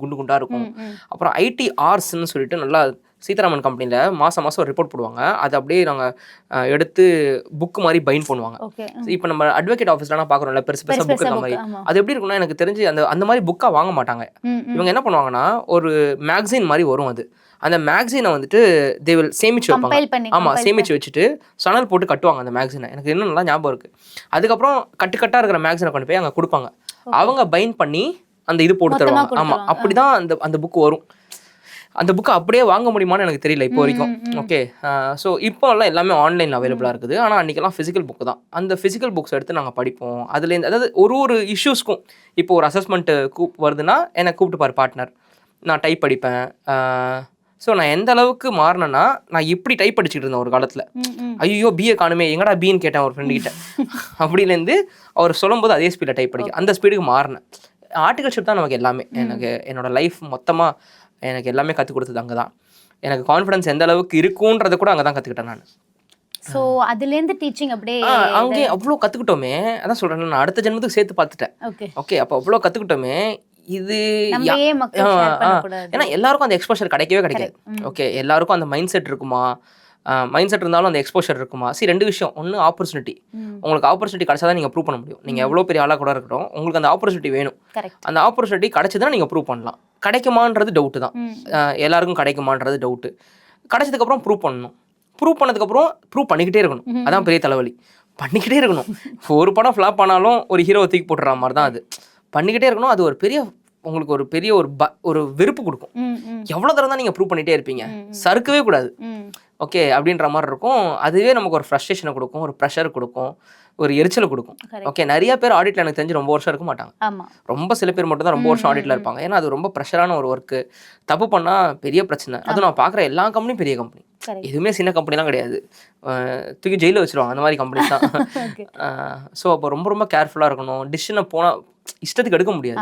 குண்டு குண்டாக இருக்கும். அப்புறம் ஐடிஆர்ஸ்ன்னு சொல்லிட்டு நல்லா சீதாராமன் கம்பெனியில் மாதம் ஒரு ரிப்போர்ட் போடுவாங்க. அதை அப்படியே நாங்கள் எடுத்து புக்கு மாதிரி பைண்ட் பண்ணுவாங்க. இப்போ நம்ம அட்வொகேட் ஆஃபீஸ்லாம் பார்க்குறோம்ல, பெருசு பெருசாக புக்கு இருக்க மாதிரி. அது எப்படி இருக்குன்னா, எனக்கு தெரிஞ்சு அந்த மாதிரி புக்காக வாங்க மாட்டாங்க. இவங்க என்ன பண்ணுவாங்கன்னா, ஒரு மேக்சின் மாதிரி வரும். அது அந்த மேக்சினை வந்துட்டு தே வில் சேமிச்சு வைப்பாங்க. ஆமாம், சேமிச்சு வச்சுட்டு சணல் போட்டு கட்டுவாங்க அந்த மேக்சினை. எனக்கு இன்னும் நல்லா ஞாபகம் இருக்குது. அதுக்கப்புறம் கட்டாக இருக்கிற மேக்சினை கொண்டு போய் அங்கே கொடுப்பாங்க. அவங்க பைண்ட் பண்ணி அந்த இது போட்டு தருவாங்க. ஆமாம், அப்படி தான் அந்த புக்கு வரும். அந்த புக்கு அப்படியே வாங்க முடியுமான்னு எனக்கு தெரியல இப்போ வரைக்கும். ஓகே, ஸோ இப்போல்லாம் எல்லாமே ஆன்லைனில் அவைலபிளாக இருக்குது. ஆனால் அன்றைக்கெல்லாம் ஃபிசிக்கல் புக்கு தான். அந்த ஃபிசிக்கல் புக்ஸ் எடுத்து நாங்கள் படிப்போம். அதுலேருந்து அதாவது ஒரு இஷ்யூஸ்க்கும் இப்போ ஒரு அசஸ்மெண்ட்டு வருதுன்னா என்னை கூப்பிட்டு பாரு பார்ட்னர், நான் டைப் படிப்பேன். ஸோ நான் எந்த அளவுக்கு மாறினேன்னா, நான் இப்படி டைப் படிச்சுட்டு இருந்தேன் ஒரு காலத்தில். ஐயோ பிஏ காணுமே, எங்கடா பின்னு கேட்டேன் ஒரு ஃப்ரெண்டுக்கிட்ட. அப்படிலேருந்து அவர் சொல்லும்போது அதே ஸ்பீடில் டைப் படிக்க அந்த ஸ்பீடுக்கு மாறினேன். ஆர்டிகல்ஷிப் தான் நமக்கு எல்லாமே. எனக்கு என்னோடய லைஃப் மொத்தமாக எனக்கு எல்லாமே கற்றுக் கொடுத்தது அங்கே தான். எனக்கு கான்ஃபிடன்ஸ் எந்த அளவுக்கு இருக்குன்றதை கூட அங்கே தான் கற்றுக்கிட்டேன் நான். ஸோ அதுலேருந்து டீச்சிங் அப்படியே அங்கே அவ்வளோ கற்றுக்கிட்டோமே. அதான் சொல்கிறேன், நான் அடுத்த ஜென்மத்துக்கு சேர்த்து பார்த்துட்டேன். ஓகே, அப்போ அவ்வளோ கற்றுக்கிட்டோமே. இது ஏன்னா எல்லாருக்கும் அந்த எக்ஸ்போஷர் கிடைக்கவே கிடைக்காது. ஓகே, எல்லாருக்கும் அந்த மைண்ட் செட் இருக்குமா? மைண்ட் செட் இருந்தாலும் அந்த எக்ஸ்போஷர் இருக்குமா? ரெண்டு விஷயம். ஒன்று ஆப்பர்ச்சுனிட்டி. உங்களுக்கு ஆப்பர்ச்சுனிட்டி கிடைச்சா தான் நீங்கள் ப்ரூவ் பண்ண முடியும். நீங்கள் எவ்வளோ பெரிய ஆளாக கூட இருக்கட்டும், உங்களுக்கு அந்த ஆப்பர்ச்சுனிட்டி வேணும். அந்த ஆப்பர்ச்சுனிட்டி கிடைச்சதுன்னா நீங்கள் ப்ரூவ் பண்ணலாம். கிடைக்குமான்றது டவுட்டு தான். எல்லாருக்கும் கிடைக்குமான்றது டவுட்டு. கிடைச்சதுக்கப்புறம் ப்ரூவ் பண்ணணும். ப்ரூவ் பண்ணதுக்கப்புறம் ப்ரூவ் பண்ணிக்கிட்டே இருக்கணும். அதான் பெரிய தலைவலி. பண்ணிக்கிட்டே இருக்கணும். ஒரு படம் ஃப்ளாப் ஆனாலும் ஒரு ஹீரோவை தூக்கி போட்டுற மாதிரி தான் அது. பண்ணிக்கிட்டே இருக்கணும். அது ஒரு பெரிய உங்களுக்கு ஒரு பெரிய ஒரு வெறுப்பு கொடுக்கும். எவ்வளோ தரம் தான் நீங்கள் ப்ரூவ் பண்ணிகிட்டே இருப்பீங்க, சறுக்கவே கூடாது. ஓகே, அப்படின்ற மாதிரி இருக்கும். அதுவே நமக்கு ஒரு ஃப்ரஸ்ட்ரேஷனை கொடுக்கும், ஒரு ப்ரெஷர் கொடுக்கும். ஒரு எரிச்சலை கொடுக்கும். ஓகே, நிறைய பேர் ஆடிட்டில் எனக்கு தெரிஞ்சு ரொம்ப வருஷம் இருக்க மாட்டாங்க. ரொம்ப சில பேர் மட்டும் தான் ரொம்ப வருஷம் ஆடிட்டில் இருப்பாங்க. ஏன்னா அது ரொம்ப ப்ரெஷரான ஒரு ஒர்க்கு. தப்பு பண்ணால் பெரிய பிரச்சனை. அதுவும் நான் பார்க்குற எல்லா கம்பெனியும் பெரிய கம்பெனி, எதுவுமே சின்ன கம்பெனிலாம் கிடையாது. தூக்கி ஜெயிலில் வச்சுருவாங்க அந்த மாதிரி கம்பெனிஸ் தான். ஸோ அப்போ ரொம்ப ரொம்ப கேர்ஃபுல்லாக இருக்கணும். டிசிஷனை போனால் இஷ்டத்துக்கு எடுக்க முடியாது.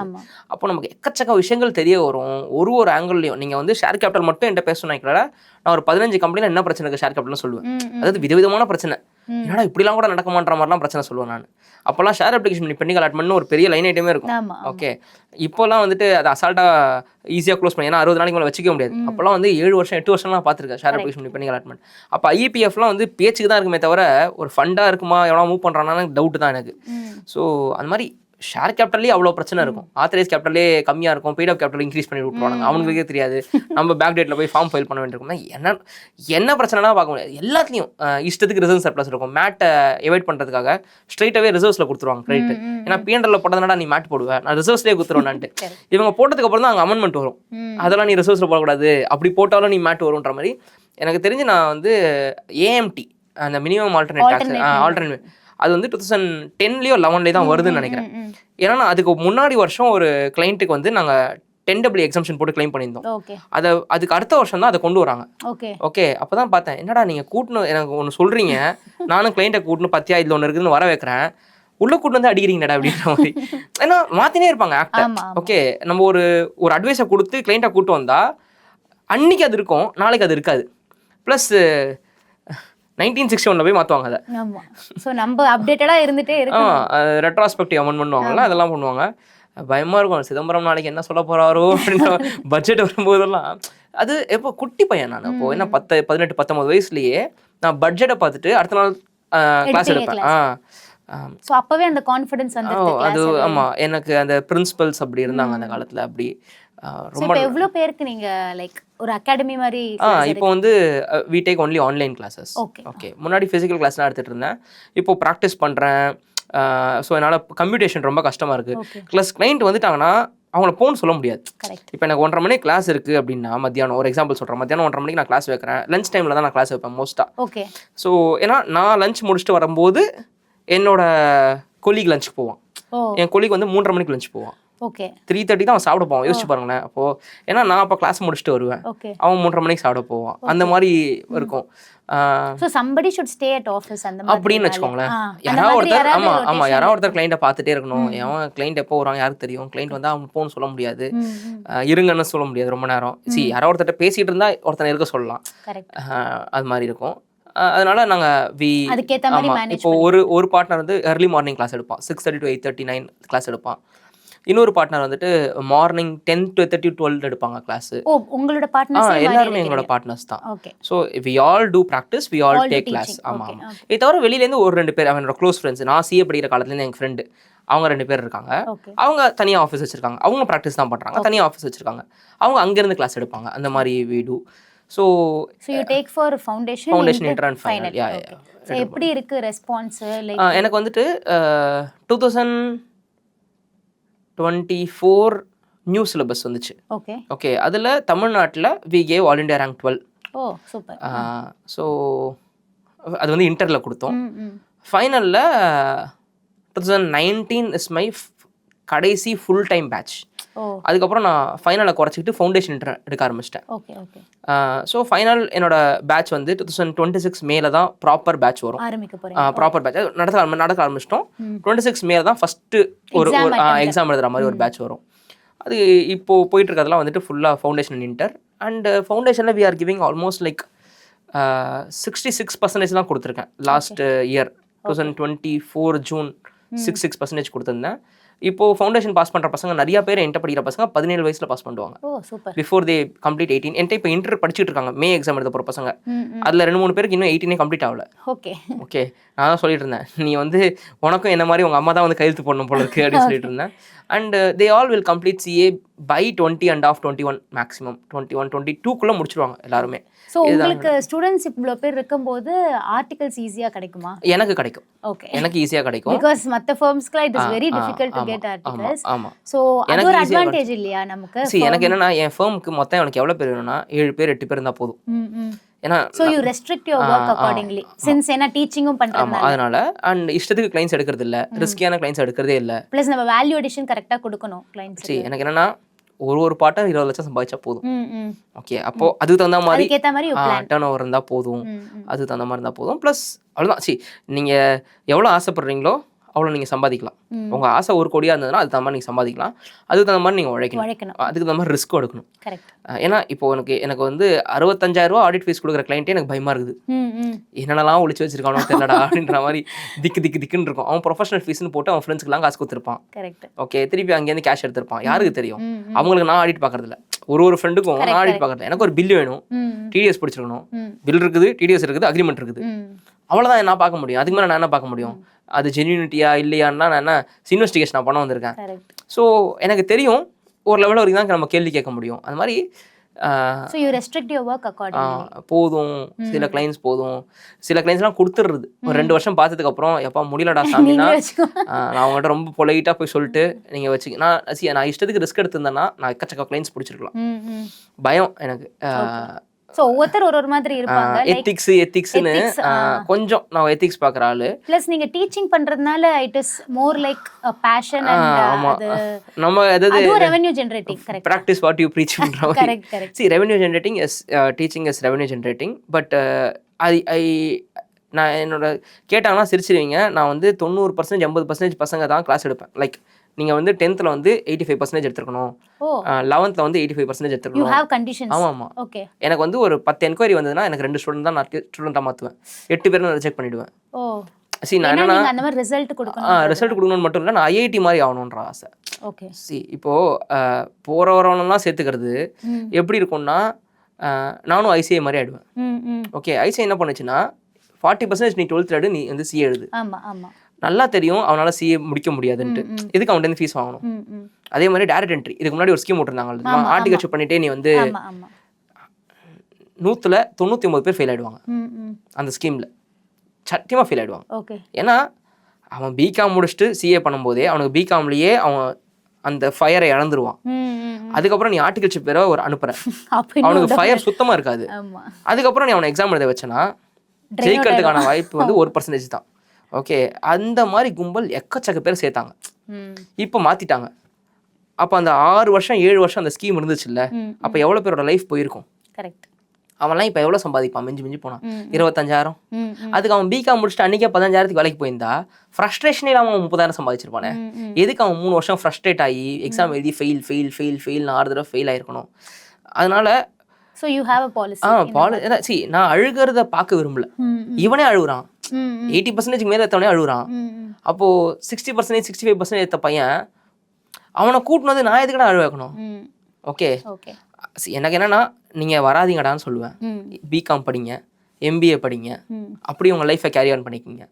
அப்போ நமக்கு எக்கச்சக்க விஷயங்கள் தெரிய வரும். ஒரு ஆங்கிள்லையும் நீங்கள் வந்து ஷேர் கேபிட்டல் மட்டும் என்கிட்ட பேசணும் நினைக்கல, நான் ஒரு 15 கம்பெனியில் என்ன பிரச்சனை இருக்குது ஷேர் கேபிட்டல்னு சொல்லுவேன். அதாவது விதவிதமான பிரச்சனை, என்னடா இப்படிலாம் கூட நடக்குமான்ற மாதிரிலாம் பிரச்சனை சொல்லுவேன் நான். அப்போல்லாம் ஷேர் அப்ளிகேஷன் பெண்டிங் அலாட்மெண்ட்னு ஒரு பெரிய லைன் ஐட்டமே இருக்கும். ஓகே, இப்போலாம் வந்துட்டு அது அசால்ட்டாக ஈஸியாக க்ளோஸ் பண்ணி, ஏன்னா 60 நாளைக்கு மேலே வச்சிக்க முடியாது. அப்போல்லாம் வந்து 7 வருஷம் 8 வருஷம்லாம் பார்த்துருக்கேன் ஷேர் அப்ளிகேஷன் பெண்டிங் அலாட்மெண்ட். அப்போ ஐஇபிஎஃப்லாம் வந்து பேச்சுக்கு தான் இருக்குமே தவிர ஒரு ஃபண்டாக இருக்குமா, எவ்வளோ மூவ் பண்ணுறான்னு டவுட் தான் எனக்கு. ஸோ அந்த மாதிரி ஷேர் கேபிட்டல்லே அவ்வளோ பிரச்சனை இருக்கும். ஆத்தரைஸ் கேபிட்டலே கம்மியாக இருக்கும், பெய்ட் அப் கேபிட்டல் இன்க்ரீஸ் பண்ணி விட்டுருவாங்க. அவங்களுக்கே தெரியாது. நம்ம பேக் டேட்டில் போய் ஃபார்ம் ஃபைல் பண்ண வேண்டியிருக்கும். என்ன பிரச்சனைனா பார்க்க முடியாது. எல்லாத்துலேயும் இஷ்டத்துக்கு ரிசர்வ் சர்ப்ளஸ் இருக்கும். மேட்டை எவாய்ட் பண்ணுறதுக்காக ஸ்ட்ரைட்டாகவே ரிசர்வ்ஸில் கொடுத்துருவாங்க கிரெடிட். ஏன்னா பிஎன்எல்ல போட்டதுனால நீ மேட் போடுவேன், நான் ரிசர்வ்ஸ்லேயே கொடுத்துருவேன்ட்டு. இவங்க போட்டதுக்கு அப்புறம் தான் அங்கே அமெண்ட்மெண்ட் வரும். அதெல்லாம் நீ ரிசர்வ்ஸில் போடக்கூடாது, அப்படி போட்டாலும் நீ மேட் வரும்ன்ற மாதிரி. எனக்கு தெரிஞ்சு நான் வந்து ஏஎம்டி, அந்த மினிமம் ஆல்டர்னேட் அது வந்து 2010லயோ 11லயோ தான் வருதுன்னு நினைக்கிறேன். ஏன்னா அதுக்கு முன்னாடி வருஷம் ஒரு கிளைண்ட்டுக்கு வந்து நாங்கள் 10W எக்ஸம்ஷன் போட்டு கிளைம் பண்ணியிருந்தோம். அதுக்கு அடுத்த வருஷம் தான் அதை கொண்டு வராங்க. ஓகே, அப்போ தான் பார்த்தேன், என்னடா நீங்கள் கூட்டணும் எனக்கு ஒன்று சொல்கிறீங்க, நானும் கிளைண்ட்டை கூட்டணும், பத்தியா இதில் ஒன்று இருக்குதுன்னு வர வைக்கிறேன், உள்ள கூட்டு வந்து அடிக்கிறீங்கடா அப்படின்ற மாதிரி. ஏன்னா மாற்றினே இருப்பாங்க ஆக்டர். ஓகே, நம்ம ஒரு அட்வைஸை கொடுத்து கிளைண்ட்டை கூட்டு வந்தால் அன்னைக்கு அது இருக்கும், நாளைக்கு அது இருக்காது. ப்ளஸ் 1961 போய் மாற்றுவாங்க அதை. ஸோ நம்ம அப்டேட்டடாக இருந்துகிட்டே இருக்கோம். ரெட்ராஸ்பெக்டிவ் அமெண்ட் பண்ணுவாங்கல்ல, அதெல்லாம் பண்ணுவாங்க. பயமாக இருக்கும், சிதம்பரம் நாளைக்கு என்ன சொல்ல போகிறாரோ அப்படின்னு பட்ஜெட் வரும்போதெல்லாம். அது எப்போ குட்டி பையன் நான், அப்போது என்ன 18-19 வயசுலேயே நான் பட்ஜெட்டை பார்த்துட்டு அடுத்த நாள் கிளாஸ் எடுப்பேன். ஸோ அப்போவே அந்த கான்ஃபிடன்ஸ் வந்து அது ஆமாம், எனக்கு அந்த பிரின்சிபல்ஸ் அப்படி இருந்தாங்க அந்த காலத்தில். அப்படி ரொம்ப எவ்வளோ பேருக்கு நீங்கள் லைக் ஒரு அகாடமி மாதிரி? இப்போ வந்து we take only online classes. Okay, முன்னாடி ஃபிசிக்கல் கிளாஸ்லாம் எடுத்துகிட்டு இருந்தேன், இப்போ ப்ராக்டிஸ் பண்ணுறேன். ஸோ என்னால் கம்ப்யூட்டேஷன் ரொம்ப கஷ்டமாக இருக்குது. ப்ளஸ் கிளைண்ட் வந்துட்டாங்கன்னா அவங்கள போன்னு சொல்ல முடியாது. இப்போ எனக்கு 1:30 மணிக்கு கிளாஸ் இருக்குது அப்படின்னா, மத்தியானம் ஒரு எக்ஸாம்பிள் சொல்கிறேன், மத்தியானம் 1:30 மணிக்கு நான் கிளாஸ் வைக்கிறேன். லஞ்ச் டைமில் தான் நான் கிளாஸ் வைப்பேன் மோஸ்ட்டாக. ஓகே, ஸோ ஏன்னா நான் லஞ்ச் முடிச்சுட்டு வரும்போது என்னோட கொலீக் லஞ்சுக்கு போவான். என் கொலீக் வந்து 3:30 மணிக்கு லஞ்ச் போவான். ஓகே, 3:30 தான் அவன் சாப்பிட போவான். யோசிச்சு பாருங்களேன். அப்போது ஏன்னா நான் அப்போ கிளாஸ் முடிச்சுட்டு வருவேன், அவன் 3:30 மணிக்கு சாப்பிட போவான். அந்த மாதிரி இருக்கும். அப்படின்னு வச்சுக்கோங்களேன். யாராவது ஒருத்தர் கிளைண்ட்டை பார்த்துட்டே இருக்கணும். அவன் கிளைண்ட் எப்போ வராங்க யாருக்கு தெரியும். கிளைண்ட் வந்து அவன் போன்னு சொல்ல முடியாது, இருங்கன்னு சொல்ல முடியாது ரொம்ப நேரம். யாராவது ஒருத்தர் பேசிகிட்டு இருந்தால் ஒருத்தனை இருக்க சொல்லலாம். அது மாதிரி இருக்கும். அதனால நாங்கள் இப்போ ஒரு பார்ட்னர் வந்து ஏர்லி மார்னிங் கிளாஸ் எடுப்பான், 6:30 to 8:39 கிளாஸ் எடுப்பான். இன்னொரு பார்ட்னர் வந்துட்டு மார்னிங் 10 to 12 எடுப்பாங்க கிளாஸ். உங்களோட பார்ட்னர்ஸ் எல்லாருமே எங்களோட பார்ட்னர்ஸ் தான். So we all do practice, we all take class. ஆமாம், இது தவிர வெளியிலேருந்து ஒரு 2 பேர் அவனோட க்ளோஸ் ஃப்ரெண்ட்ஸ். நான் சிஏ படிக்கிற காலத்துலேருந்து எங்கள் ஃப்ரெண்டு அவங்க 2 பேர் இருக்காங்க. அவங்க தனியாக ஆஃபீஸ் வச்சுருக்காங்க, அவங்க ப்ராக்டிஸ் தான் பண்ணுறாங்க, தனியாக ஆஃபீஸ் வச்சுருக்காங்க. அவங்க அங்கேருந்து கிளாஸ் எடுப்பாங்க. அந்த மாதிரி we do. So you take for foundation inter and final. எப்படி இருக்கு ரெஸ்பான்ஸ்? எனக்கு வந்துட்டு 2024 நியூ சிலபஸ் வந்துச்சு. ஓகே, அதில் தமிழ்நாட்டில் we gave all India rank 12. Super. So அது வந்து இன்டரில் கொடுத்தோம். ஃபைனலில் 2019 இஸ் மை கடைசி ஃபுல் டைம் பேட்ச். அதுக்கப்புறம் நான் ஃபைனலை குறைச்சிக்கிட்டு ஃபவுண்டேஷன் இன்டர் எடுக்க ஆரம்பிச்சிட்டேன். ஸோ ஃபைனல் என்னோட பேட்ச் வந்து 2026 மேல தான் ப்ராப்பர் பேட்ச் வரும். ப்ராப்பர் பேட்ச் நடக்க ஆரம்பிச்சிட்டோம். 26 மேல தான் ஃபஸ்ட்டு ஒரு எக்ஸாம் எழுதுகிற மாதிரி ஒரு பேட்ச் வரும். அது இப்போது போயிட்டு இருக்கிறதுலாம் வந்துட்டு ஃபுல்லாக ஃபவுண்டேஷன் இன்டர். அண்ட் ஃபவுண்டேஷனில் we are giving almost like 66% தான் கொடுத்துருக்கேன். லாஸ்ட் இயர் 2024 ஜூன் 66% கொடுத்துருந்தேன். இப்போது ஃபவுண்டேஷன் பாஸ் பண்ணுற பசங்க நிறைய பேர் என்கிட்ட படிக்கிற பசங்க 17 வயசில் பாஸ் பண்ணுவாங்க. Before they complete 18. என்கிட்ட இப்போ இன்டர் படிச்சுட்டு இருக்காங்க, மே எக்ஸாம் எழுத போகிற பசங்க. அதில் 2-3 பேருக்கு இன்னும் 18 கம்ப்ளீட் ஆகல. ஓகே, நான் தான் சொல்லிட்டு இருந்தேன், நீ வந்து உனக்கும் என்ன மாதிரி உங்கள் அம்மா தான் வந்து கையெழுத்து போடணும் போல இருக்கு அப்படின்னு சொல்லிட்டு இருந்தேன். And they all will complete CA by 20 and off 21 maximum 21-22 முடிச்சிருவாங்க எல்லாருமே. ஸோ உங்களுக்கு ஸ்டூடெண்ட்ஸ் இவ்வளோ பேர் இருக்கும்போது ஆர்டிகல்ஸ் ஈஸியாக கிடைக்குமா? எனக்கு கிடைக்கும். ஓகே, எனக்கு ஈஸியாக கிடைக்கும். பிகாஸ் மற்ற ஃபர்ம்ஸ்க்குலாம் it is very difficult to get articles. ஆமாம், ஸோ அது ஒரு அட்வான்டேஜ் இல்லையா நமக்கு? எனக்கு என்னன்னா, என் ஃபர்முக்கு மொத்தம் எனக்கு எவ்வளோ பேர் வேணும்னா 7 பேர் 8 பேர் இருந்தால் போதும். ஏன்னா so you restrict your work accordingly since ஏன்னா டீச்சிங்கும் பண்ணுறோம் அதனால அண்ட் இஷ்டத்துக்கு கிளைண்ட்ஸ் எடுக்கிறது இல்லை, ரிஸ்கியான கிளைண்ட்ஸ் எடுக்கிறதே இல்லை. ப்ளஸ் நம்ம வேல்யூ அடிஷன் கரெக்டாக கொடுக்கணும் கிளைண்ட்ஸ். சரி எனக்கு என்னன்னா ஒரு பாட்டம் 20 லட்சம் சம்பாதிச்சா போதும். ஓகே அப்போ அதுக்கு தகுந்த மாதிரி டர்ன் ஓவர் இருந்தால் போதும், அதுக்கு தகுந்த மாதிரி இருந்தால் போதும். ப்ளஸ் அவ்வளோதான். சரி நீங்கள் எவ்வளோ ஆசைப்படுறீங்களோ அவ்வளோ நீங்கள் சம்பாதிக்கலாம். உங்கள் ஆசை 1 கோடியாக இருந்ததுன்னா அதுக்கு தகுந்த மாதிரி நீங்கள் சம்பாதிக்கலாம். அதுக்கு தகுந்த மாதிரி நீங்கள் உழைக்கணும், அதுக்கு தகுந்த மாதிரி ரிஸ்க்கும் எடுக்கணும். ஏன்னா இப்போ எனக்கு வந்து 65,000 ரூபா ஆடிட் ஃபீஸ் கொடுக்குற கிளைண்ட்டே எனக்கு பயமாக இருக்குது. என்னென்னலாம் ஒழிச்சு வச்சிருக்கானோ தெரியலடா அப்படின்ற மாதிரி திக்குன்னு இருக்கும். அவன் ப்ரொஃபஷனல் ஃபீஸ்னு போட்டு அவன் ஃப்ரெண்ட்ஸ்க்குலாம் காசு கொடுத்துருப்பான். ஓகே திருப்பி அங்கேருந்து கேஷ் எடுத்திருப்பான். யாருக்கு தெரியும்? அவங்களுக்கு நான் ஆடிட் பார்க்கறதில்ல. ஒரு ஃப்ரெண்டுக்கும் நான் ஆடிட் பார்க்கறதில்ல. எனக்கு ஒரு பில் வேணும், டிடிஎஸ் பிடிச்சிருக்கணும், பில் இருக்குது, டிடிஎஸ் இருக்குது, அக்ரிமெண்ட் இருக்குது, அவ்வளோதான் நான் பார்க்க முடியும். அதுக்கு மேலே நான் என்ன பார்க்க முடியும்? அது ஜென்யூனிட்டியா இல்லையான்னா நான் என்ன இன்வெஸ்டிகேஷன் நான் பண்ண வந்திருக்கேன். ஸோ எனக்கு தெரியும் ஒரு லெவலில் வரைக்கும் தான் நம்ம கேள்வி கேட்க முடியும். அது மாதிரி போதும். சில கிளைண்ட்ஸ் போதும், சில கிளைண்ட்ஸ்லாம் கொடுத்துடுறது. ஒரு 2 வருஷம் பார்த்ததுக்கு அப்புறம் எப்பா முடியலடா சாமினா நான் அவங்கள்ட்ட ரொம்ப பொலைட்டாக போய் சொல்லிட்டு நீங்கள் வச்சுக்க. நான் இஷ்டத்துக்கு ரிஸ்க் எடுத்திருந்தேன்னா நான் எக்கச்சக்க கிளைண்ட்ஸ் பிடிச்சிருக்கலாம். பயம் எனக்கு. சோ ஒவ்வொருத்தர் ஒரு மாதிரி இருப்பாங்க. எத்திக்ஸ்னு கொஞ்சம் நான் எத்திக்ஸ் பார்க்குற ஆளு. ப்ளஸ் நீங்க டீச்சிங் பண்றதுனால it is more like a passion and நம்ம அதாவது revenue generating. Correct. practice what you preach பண்ற மாதிரி. Correct. see revenue generating is teaching is revenue generating but I நான் என்னோட கேட்டாங்கன்னா சிரிச்சிருவீங்க. நான் வந்து 90% 80% பசங்க தான் கிளாஸ் எடுப்பேன். லைக் நீங்க வந்து 10th வந்து 85% எடுத்துக்கணும், 11th வந்து 85% எடுத்துக்கணும். you have conditions. ஆமா. ஓகே எனக்கு வந்து ஒரு 10 என்கொயரி வந்ததுன்னா எனக்கு 2 ஸ்டூடெண்ட் தான் நான் ஸ்டூடெண்டா மாத்துவேன். 8 பேரை நான் ரிஜெக்ட் பண்ணிடுவேன். நான் என்னன்னா அந்த மாதிரி ரிசல்ட் கொடுக்கணும்னு மட்டும் இல்லை, நான் ஐஐடி மாதிரி ஆகணுன்ற ஆசை. ஓகே இப்போ போறவரெல்லாம் சேர்த்துக்கிறது எப்படி இருக்கும்னா நானும் ஐசிஐ மாதிரி ஆயிடுவேன். ஓகே ஐசிஐ என்ன பண்ணுச்சுன்னா 40% நீ 12th எடு, நீ வந்து சிஏ எழுது. நல்லா தெரியும் அவனால சிஏ முடிக்க முடியாதுன்ட்டு, எதுக்கு அவன்கிட்ட ஃபீஸ் வாங்கணும்? அதே மாதிரி டைரக்ட் என்ட்ரி இதுக்கு முன்னாடி ஒரு ஸ்கீம் விட்டுருந்தாங்க. ஆர்டிகல்ச்சர் பண்ணிட்டே நீ வந்து 100ல் 99 பேர் ஃபெயில் ஆயிடுவாங்க. அந்த ஸ்கீம்ல சத்தியமாக ஃபெயில் ஆயிடுவாங்க. ஏன்னா அவன் பிகாம் முடிச்சுட்டு சிஏ பண்ணும்போதே அவனுக்கு பிகாம்லேயே அவன் அந்த ஃபயரை இழந்துருவான். அதுக்கப்புறம் நீ ஆர்டிகல்ஷிப் பேரை ஒரு அனுப்புற, அவனுக்கு ஃபயர் சுத்தமா இருக்காது. அதுக்கப்புறம் நீ அவனை எக்ஸாம் எழுத வச்சனா ஜெயிக்கிறதுக்கான வாய்ப்பு வந்து 1% தான். ஓகே அந்த மாதிரி கும்பல் எக்கச்சக்க பேர் சேர்த்தாங்க. இப்போ மாத்திட்டாங்க. அப்போ அந்த 6 வருஷம் 7 வருஷம் அந்த ஸ்கீம் இருந்துச்சுல்ல, அப்போ எவ்வளோ பேரோட லைஃப் போயிருக்கும்? அவன்லாம் இப்போ எவ்வளோ சம்பாதிப்பான்? மிஞ்சி போனான் 25,000. அதுக்கு அவன் பிகாம் முடிச்சுட்டு அன்றைக்கே 15,000க்கு வேலைக்கு போயிருந்தா ஃப்ரஸ்ட்ரேஷனே இல்லாமல் அவன் 30,000 சம்பாதிச்சிருப்பானே. எதுக்கு அவன் 3 வருஷம் ஃப்ரஸ்ட்ரேட் ஆகி எக்ஸாம் எழுதி ஃபெயில் 6 தடவை ஃபெயில் ஆயிருக்கணும்? அதனால நான் அழுகிறத பார்க்க விரும்பல. இவனே அழுகுறான், 80% மேல எத்தவனே அழுகுறான். அப்போ 60% 65% எடுத்த பையன் அவனை கூட்டினது நான் எதுக்கடா அழு வைக்கணும்? ஓகே எனக்கு என்னன்னா நீங்க வராதீங்கடான்னு சொல்லுவேன். பிகாம் படிங்க, எம்பிஏ படிங்க, அப்படி உங்க லைஃபை கேரி ஆன் பண்ணிக்கிங்க.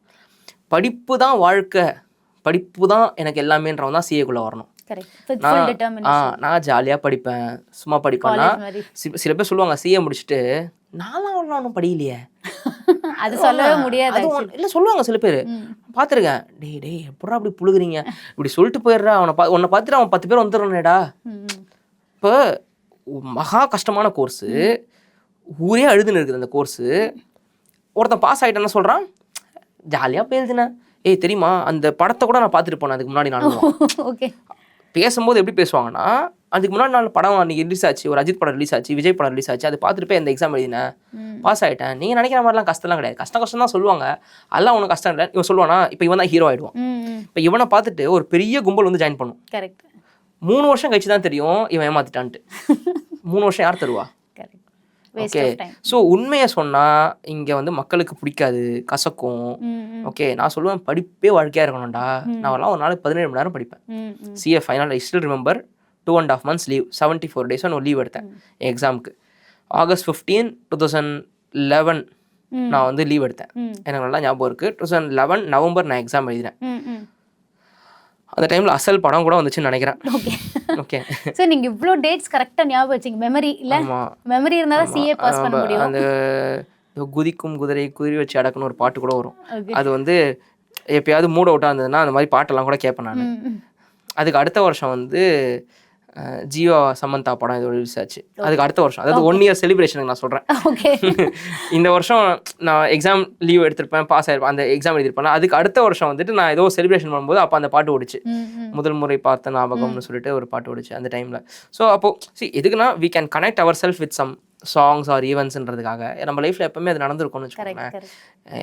படிப்பு தான் வாழ்க்கை, படிப்பு தான் எனக்கு எல்லாமேன்றவன் தான் சிஏக்குள்ள வரணும். நான் ஜாலியாக படிப்பேன், சும்மா படிப்பேன்னா சில பேர் சொல்லுவாங்க சிஏ முடிச்சுட்டு நான்லாம் ஒன்றும் படிக்கலையே, அது சொல்லவே முடியாது. இல்லை சொல்லுவாங்க சில பேர், பார்த்துருக்கேன். டேய் எப்படா அப்படி புழுகுறீங்க, இப்படி சொல்லிட்டு போயிடுறா, உன்னை பார்த்துட்டு அவன் 10 பேர் வந்துடுறானேடா. இப்போ மகா கஷ்டமான கோர்ஸு, ஊரே அழுதுன்னு இருக்குது அந்த கோர்ஸு. ஒருத்தன் பாஸ் ஆகிட்டேன்னு சொல்கிறான், ஜாலியாக போய் எழுதுனேன். ஏய் தெரியுமா அந்த படத்தை கூட நான் பார்த்துட்டு போனேன் அதுக்கு முன்னாடி நாள். ஓகே பேசும்போது எப்படி பேசுவாங்கன்னா, அதுக்கு முன்னாடி நாள் படம் அன்றைக்கி ரிலீஸ் ஆச்சு, ஒரு அஜித் படம் ரிலீஸ் ஆச்சு, விஜய் படம் ரிலீஸ் ஆச்சு, அது பார்த்துட்டு போய் அந்த எக்ஸாம் எழுதினேன், பாஸ் ஆகிட்டேன். நீங்கள் நினைக்கிற மாதிரிலாம் கஷ்டம்லாம் கிடையாது. கஷ்டம் தான் சொல்லுவாங்க, அதெல்லாம் உனக்கு கஷ்டம் இல்லை. இவன் சொல்லுவானா இப்போ இவன் தான் ஹீரோ ஆகிடுவான். இப்போ இவனை பார்த்துட்டு ஒரு பெரிய கும்பல் வந்து ஜாயின் பண்ணும். கரெக்ட். 3 வருஷம் கழிச்சு தான் தெரியும் இவன் ஏமாத்திட்டான்ட்டு. 3 வருஷம் யார் தருவா? ஓகே ஸோ உண்மையை சொன்னால் இங்கே வந்து மக்களுக்கு பிடிக்காது, கசக்கும். ஓகே நான் சொல்லுவேன் படிப்பே வாழ்க்கையாக இருக்கணும்டா. நான் வரலாம் ஒரு நாளைக்கு 17 மணி நேரம் படிப்பேன். CA final I still remember 2.5 months leave, 74 days ஒரு லீவ் எடுத்தேன் என் எக்ஸாமுக்கு. August 15, 2011 நான் வந்து லீவ் எடுத்தேன். எனக்கு நல்லா ஞாபகம் இருக்குது. 2011 நவம்பர் நான் எக்ஸாம் எழுதினேன். அந்த டைமில் அசல் படம் கூட வந்துச்சுன்னு நினைக்கிறேன். ஓகே ஸோ நீங்கள் இவ்வளோ டேட்ஸ் கரெக்டாக ஞாபகம் வச்சிங்க. மெமரி இல்லை, மெமரி இருந்தால் தான் சிஏ பாஸ் பண்ண முடியும். அந்த குதிக்கும் குதிரை குதிரை வச்சு அடக்குன்னு ஒரு பாட்டு கூட வரும். அது வந்து எப்பயாவது மூட் அவுட்டாக இருந்ததுன்னா அந்த மாதிரி பாட்டெல்லாம் கூட கேட்பேன் நான். அதுக்கு அடுத்த வருஷம் வந்து ஜியோ சமந்தா படம் இது ரிலீஸ் ஆச்சு. அதுக்கு அடுத்த வருஷம், அதாவது 1 இயர் செலிப்ரேஷனுக்கு நான் சொல்கிறேன். ஓகே. இந்த வருஷம் நான் எக்ஸாம் லீவ் எடுத்திருப்பேன், பாஸ் ஆயிருப்பேன், அந்த எக்ஸாம் எழுதிருப்பேன். அதுக்கு அடுத்த வருஷம் வந்துட்டு நான் ஏதோ செலிப்ரேஷன் பண்ணும்போது அப்போ அந்த பாட்டு ஓடிச்சு. முதல் முறை பார்த்த ஞாபகம்னு சொல்லிட்டு ஒரு பாட்டு ஓடிச்சு அந்த டைமில். ஸோ அப்போது எதுக்குன்னா we can connect ourselves with some songs or ஈவெண்ட்ஸ்ன்றதுக்காக நம்ம லைஃப்பில் எப்பவுமே அது நடந்திருக்கும்னு வச்சுக்கோங்களேன்.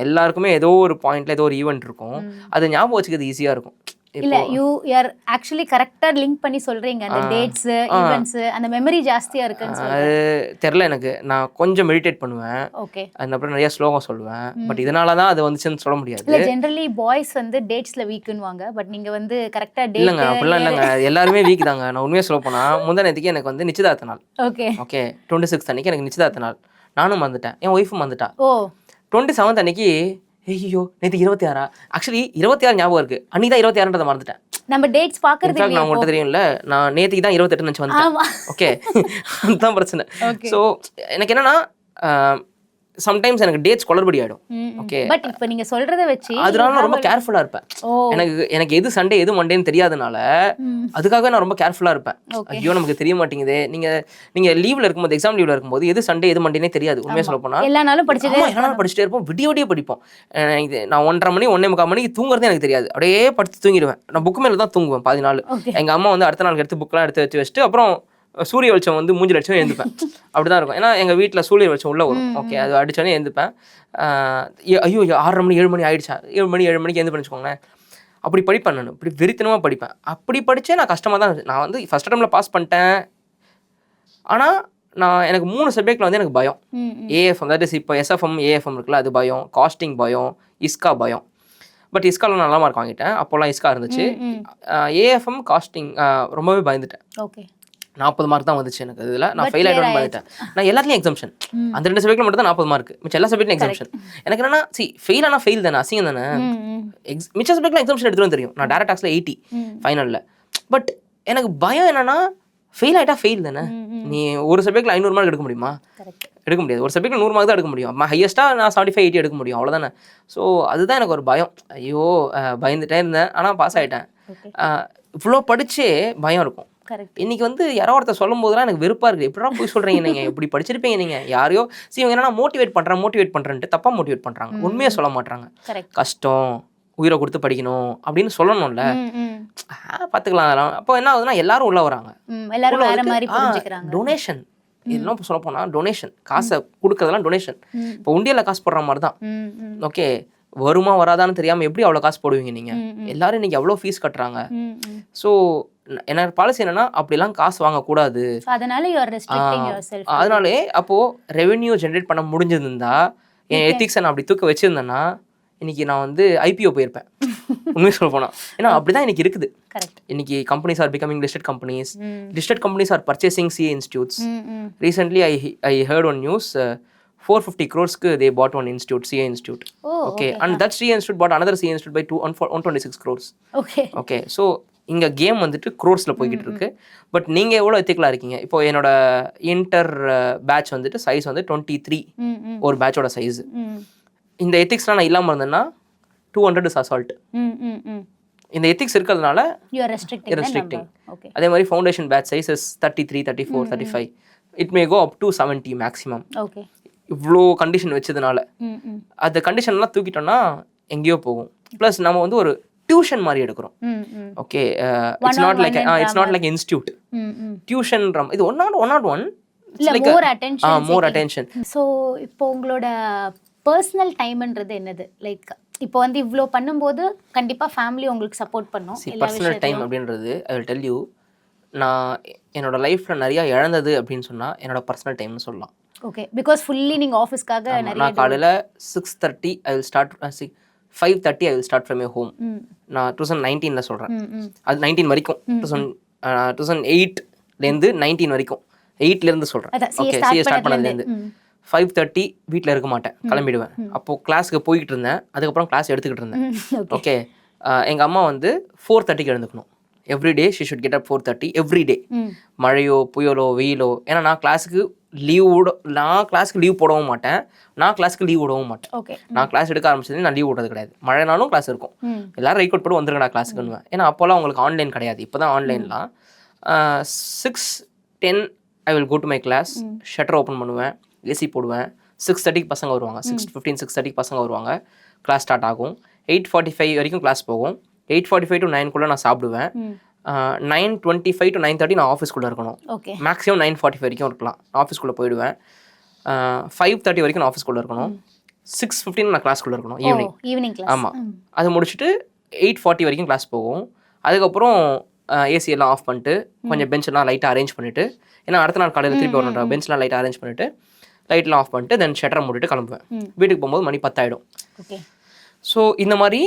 எல்லாருக்குமே ஏதோ ஒரு பாயிண்ட்ல ஏதோ ஒரு ஈவெண்ட் இருக்கும், அது ஞாபகம் வச்சுக்கிறது ஈஸியாக இருக்கும். இல்ல யூ ஆர் ஆக்சுவலி கரெக்டா லிங்க் பண்ணி சொல்றீங்க அந்த டேட்ஸ் ஈவென்ட்ஸ் அந்த மெமரி ஜாஸ்தியா இருக்குன்னு சொல்றீங்க. அது தெரியல எனக்கு. நான் கொஞ்சம் மெடிடேட் பண்ணுவேன், ஓகே, அதுக்கப்புறம் நிறைய ஸ்லோகம் சொல்லுவேன். பட் இதனால தான் அது வந்துச்சுன்னு சொல்ல முடியாது. இல்ல ஜெனரலி பாய்ஸ் வந்து டேட்ஸ்ல வீக்குன்னுவாங்க, பட் நீங்க வந்து கரெக்டா டேட் இல்லைங்க, அப்படிலாம் இல்லைங்க. எல்லாருமே வீக் தாங்க. நான் உண்மையாக சொல்ல போனா முந்தானத்துக்கு எனக்கு வந்து நிச்சயதார்த்த நாள். ஓகே ஓகே 26 அன்னைக்கு எனக்கு நிச்சயதார்த்த நாள். நானும் வந்துட்டேன், என் ஒய்ஃபும் வந்துட்டா. ஓ 27 அன்னைக்கு ஐயோ நேற்று 26. ஆக்சுவலி 26 ஞாபகம் இருக்கு, அன்னைக்கு தான் 26ன்றதை மறந்துட்டேன். நம்ம டேட்ஸ் பாக்குறது இன்ஃபேக்ட் நான் உங்கள்கிட்ட தெரியும்ல, நான் நேற்றுக்கு தான் 28 நினச்சி வந்துட்டேன். ஓகே அதுதான் பிரச்சனை. ஸோ எனக்கு என்னன்னா சம்டைம்ஸ் எனக்கு டேட்ஸ் குளறுபடி ஆகிடும். ஓகே பட் இப்போ நீங்க சொல்றத வச்சு அதனால நான் ரொம்ப கேர்ஃபுல்லாக இருப்பேன். எனக்கு எது சண்டே எது மண்டேன்னு தெரியாதனால அதுக்காக நான் ரொம்ப கேர்ஃபுல்லாக இருப்பேன். ஐயோ நமக்கு தெரிய மாட்டேங்குது. நீங்க லீவ்ல இருக்கும்போது, எக்ஸாம் லீவ்ல இருக்கும்போது எது சண்டே எது மண்டேனே தெரியாது. உண்மையாக சொல்ல போனா எல்லா நாளும் படிச்சுட்டே இருப்போம், விடிய படிப்போம். இது நான் 1:30 மணி 1:45 மணிக்கு தூங்குறதே எனக்கு தெரியாது. அப்படியே படுத்து தூங்கிடுவேன். நான் புக்கு மேலே தான் தூங்குவேன் பாதி நாள். எங்க அம்மா வந்து அடுத்த நாளுக்கு எடுத்து புக்கெலாம் எடுத்து வச்சுட்டு அப்புறம் சூரிய வெளிச்சம் வந்து மூஞ்சில் அடிச்சோம் எழுந்துப்பேன். அப்படிதான் இருக்கும். ஏன்னா எங்கள் வீட்டில் சூரிய வெளிச்சம் உள்ள வரும். ஓகே அது அடித்தோடனே எழுந்துப்பேன். ஐயோ 6:30 மணி 7 மணி ஆயிடுச்சா, 7 மணி எழுந்து பண்ணிச்சுக்கோங்களேன். அப்படி படிப்பேன் நான், இப்படி வெறித்தனமாக படிப்பேன். அப்படி படித்தே நான் கஷ்டமாக தான் இருந்துச்சு. நான் வந்து ஃபஸ்ட் டைமில் பாஸ் பண்ணிட்டேன். ஆனால் எனக்கு 3 சப்ஜெக்டில் வந்து எனக்கு பயம். ஏஎஃப்எம், தட் இஸ் இப்போ எஸ்எஃப்எம் ஏஎஃப்எம் இருக்குல்ல, அது பயம். காஸ்டிங் பயம், இஸ்கா பயம். பட் இஸ்காவில் நல்லா மார்க் வாங்கிட்டேன். அப்போல்லாம் இஸ்கா இருந்துச்சு. ஏஎஃப்எம் காஸ்டிங் ரொம்பவே பயந்துட்டேன். ஓகே 40 மார்க் தான் வந்துச்சு எனக்கு. இதில் நான் ஃபெயில் ஆகிடுவேன் பார்த்துட்டேன். நான் எல்லாத்துலேயும் எக்ஸாம்ஷன். அந்த 2 சப்ஜெக்ட்ல மட்டும் தான் 40 மார்க். மிச்சம் எல்லா சப்ஜெக்ட்லையும் எக்ஸாம்ஷன். எனக்கு என்னன்னா ஃபெயில் ஆனால் ஃபெயில் தானே, அசிங்கம் தானே. மிச்ச சப்ஜெக்ட்லாம் எக்ஸாம்ஷன் எடுத்துகிட்டு தெரியும். நான் டேரக்ட் டாக்ஸில் 80 ஃபைனலில். பட் எனக்கு பயம் என்னன்னா ஃபெயில் ஆகிட்டா ஃபெயில் தானே. நீ ஒரு சப்ஜெக்டில் 500 மார்க் எடுக்க முடியுமா? எடுக்க முடியாது. ஒரு சப்ஜெக்டில் 100 மார்க் தான் எடுக்க முடியும். ஹையஸ்ட்டாக நான் 75-80 எடுக்க முடியும், அவ்வளோதானே. ஸோ அதுதான் எனக்கு ஒரு பயம். ஐயோ பயந்துட்டே இருந்தேன். ஆனால் பாஸ் ஆகிட்டேன். இவ்வளோ படிச்சே பயம் இருக்கும். இன்னைக்கு வந்து யாரோ ஒருத்தர் சொல்லும் போதெல்லாம் எனக்கு வெறுப்பா இருக்கு. எப்படா போய் சொல்றீங்க, நீங்க எப்படி படிச்சிருப்பீங்க, நீங்க யாரையோ இவங்க என்னன்னா மோட்டிவேட் பண்றேன்ட்டு தப்பா மோட்டிவேட் பண்றாங்க. உண்மையா சொல்ல மாட்டாங்க. கஷ்டம், உயிரை கொடுத்து படிக்கணும் அப்படின்னு சொல்லணும்ல. பாத்துக்கலாம் அதெல்லாம். அப்போ என்ன ஆகுதுன்னா எல்லாரும் உள்ள வராங்க. டொனேஷன் இதெல்லாம் சொல்ல போனா டொனேஷன், காசை கொடுக்கறதெல்லாம் டொனேஷன். இப்போ உண்டியல்ல காசு போடுற மாதிரி தான். ஓகே வருமா வராதான்னு தெரியாம எப்படி அவ்வளோ காசு போடுவீங்க நீங்க? எல்லாரும் இன்னைக்கு எவ்வளோ ஃபீஸ் கட்டுறாங்க. ஸோ என்னோட பாலிசி என்னன்னா அப்படிலாம் காசு வாங்கக்கூடாது. அதனாலே அப்போ ரெவென்யூ ஜென்ரேட் பண்ண முடிஞ்சிருந்தா என் எத்திக்ஸை நான் அப்படி தூக்க வச்சிருந்தேன்னா இன்னைக்கு நான் வந்து ஐபிஓ போயிருப்பேன். உண்மையை சொல்ல போனா. ஏன்னா அப்படிதான் இன்னைக்கு இருக்குது. இன்னைக்கு companies are becoming listed companies. Listed companies are purchasing CA institutes. Recently I heard one news, 450 crores they bought one institute, CA institute. Okay. And that CA institute bought another CA institute by 126 crores. Okay. So இங்கே game வந்துட்டு க்ரோர்ஸில் போய்கிட்டு இருக்கு. But நீங்கள் எவ்வளோ எத்திக்கலாக இருக்கீங்க? இப்போ என்னோட inter batch வந்துட்டு சைஸ் வந்து 23 ஒரு பேட்சோட சைஸ். இந்த எத்திக்ஸ்லாம் நான் இல்லாமல் இருந்தேன்னா 200 is assault. இந்த எத்திக்ஸ் இருக்கிறதுனால ரெஸ்ட்ரிக்டிங். அதே மாதிரி foundation batch size is 33, 34, 35. It may go up to 70 maximum. இவ்வளோ கண்டிஷன் வச்சதுனால அந்த கண்டிஷன்லாம் தூக்கிட்டோம்னா எங்கேயோ போகும். ப்ளஸ் நம்ம வந்து ஒரு டியூஷன் மாதிரி எடுக்கிறோம். Okay it's not like institute. Tuition இது ஒன் மோர் அட்டென்ஷன். ஸோ இப்போ உங்களோட பர்சனல் டைம்ன்றது என்னது? லைக் இப்போ வந்து இவ்வளோ பண்ணும்போது கண்டிப்பாக ஃபேமிலி உங்களுக்கு சப்போர்ட் பண்ணும். பர்சனல் டைம் அப்படின்றது ஐ வில் டெல் யூ, நான் என்னோட லைஃப்பில் நிறையா இழந்தது அப்படின்னு சொன்னால் என்னோட பர்சனல் டைம்னு சொல்லலாம். ஓகே பிகாஸ் ஃபுல்லி நீங்கள் ஆஃபீஸ்க்காக நிறைய. நான் காலையில் 6:30 I will start, 5:30 I will start from home. நான் 2019 சொல்கிறேன். அது 19 வரைக்கும் 2008லேருந்து 19 வரைக்கும் 8லேருந்து சொல்கிறேன். ஓகே சிஏ ஸ்டார்ட் பண்ணதுலேருந்து 5:30 வீட்டில் இருக்க மாட்டேன், கிளம்பிடுவேன். அப்போது கிளாஸுக்கு போய்கிட்டு இருந்தேன். அதுக்கப்புறம் கிளாஸ் எடுத்துக்கிட்டு இருந்தேன். ஓகே எங்கள் அம்மா வந்து 4:30க்கு எழுந்துக்கணும். Everyday she should get up 4:30 everyday. மழையோ புயலோ வெயிலோ. ஏன்னா நான் கிளாஸுக்கு லீவ் போடவும் மாட்டேன், நான் கிளாஸுக்கு லீவ் விடவும் மாட்டேன். நான் கிளாஸ் எடுக்க ஆரம்பிச்சது நான் லீவ் விடுறது கிடையாது. மழைனாலும் கிளாஸ் இருக்கும். எல்லாரும் ரைட் அவுட் போட்டு வந்துருங்கடா கிளாஸுக்குன்னு. ஏன்னா அப்போல்லாம் உங்களுக்கு ஆன்லைன் கிடையாது, இப்போ தான் ஆன்லைன்லாம். 6:10 I will go to my class. Shutter open பண்ணுவேன், ஏசி போடுவேன். 6:30 பசங்க வருவாங்க, 6:15 6:30 பசங்க வருவாங்க. கிளாஸ் ஸ்டார்ட் ஆகும். 8:45 வரைக்கும் கிளாஸ் போகும். 8:45 to 9 நான் சாப்பிடுவேன். 9:25 to 9:30 நான் ஆஃபீஸ்க்குள்ளே இருக்கணும். மேக்ஸிமம் 9:45 வரைக்கும் இருக்கலாம். ஆஃபீஸ்க்குள்ளே போயிடுவேன். 5:30 வரைக்கும் நான் ஆஃபீஸ்க்குள்ளே இருக்கணும். 6:15 நான் கிளாஸ்க்குள்ளே இருக்கணும் ஈவினிங். ஆமாம், அதை முடிச்சுட்டு 8:40 வரைக்கும் கிளாஸ் போகும். அதுக்கப்புறம் ஏசி எல்லாம் ஆஃப் பண்ணிட்டு கொஞ்சம் பெஞ்செல்லாம் லைட்டாக அரேஞ்ச் பண்ணிவிட்டு, ஏன்னா அடுத்த நாள் காலையில் திருப்பி வரணும், பெஞ்ச்லாம் லைட்டாக அரேஞ்ச் பண்ணிவிட்டு லைட்லாம் ஆஃப் பண்ணிட்டு தென் ஷட்டரை மூடிட்டு கிளம்புவேன். வீட்டுக்கு போகும்போது மணி 10 ஆகிடும். ஸோ இந்த மாதிரி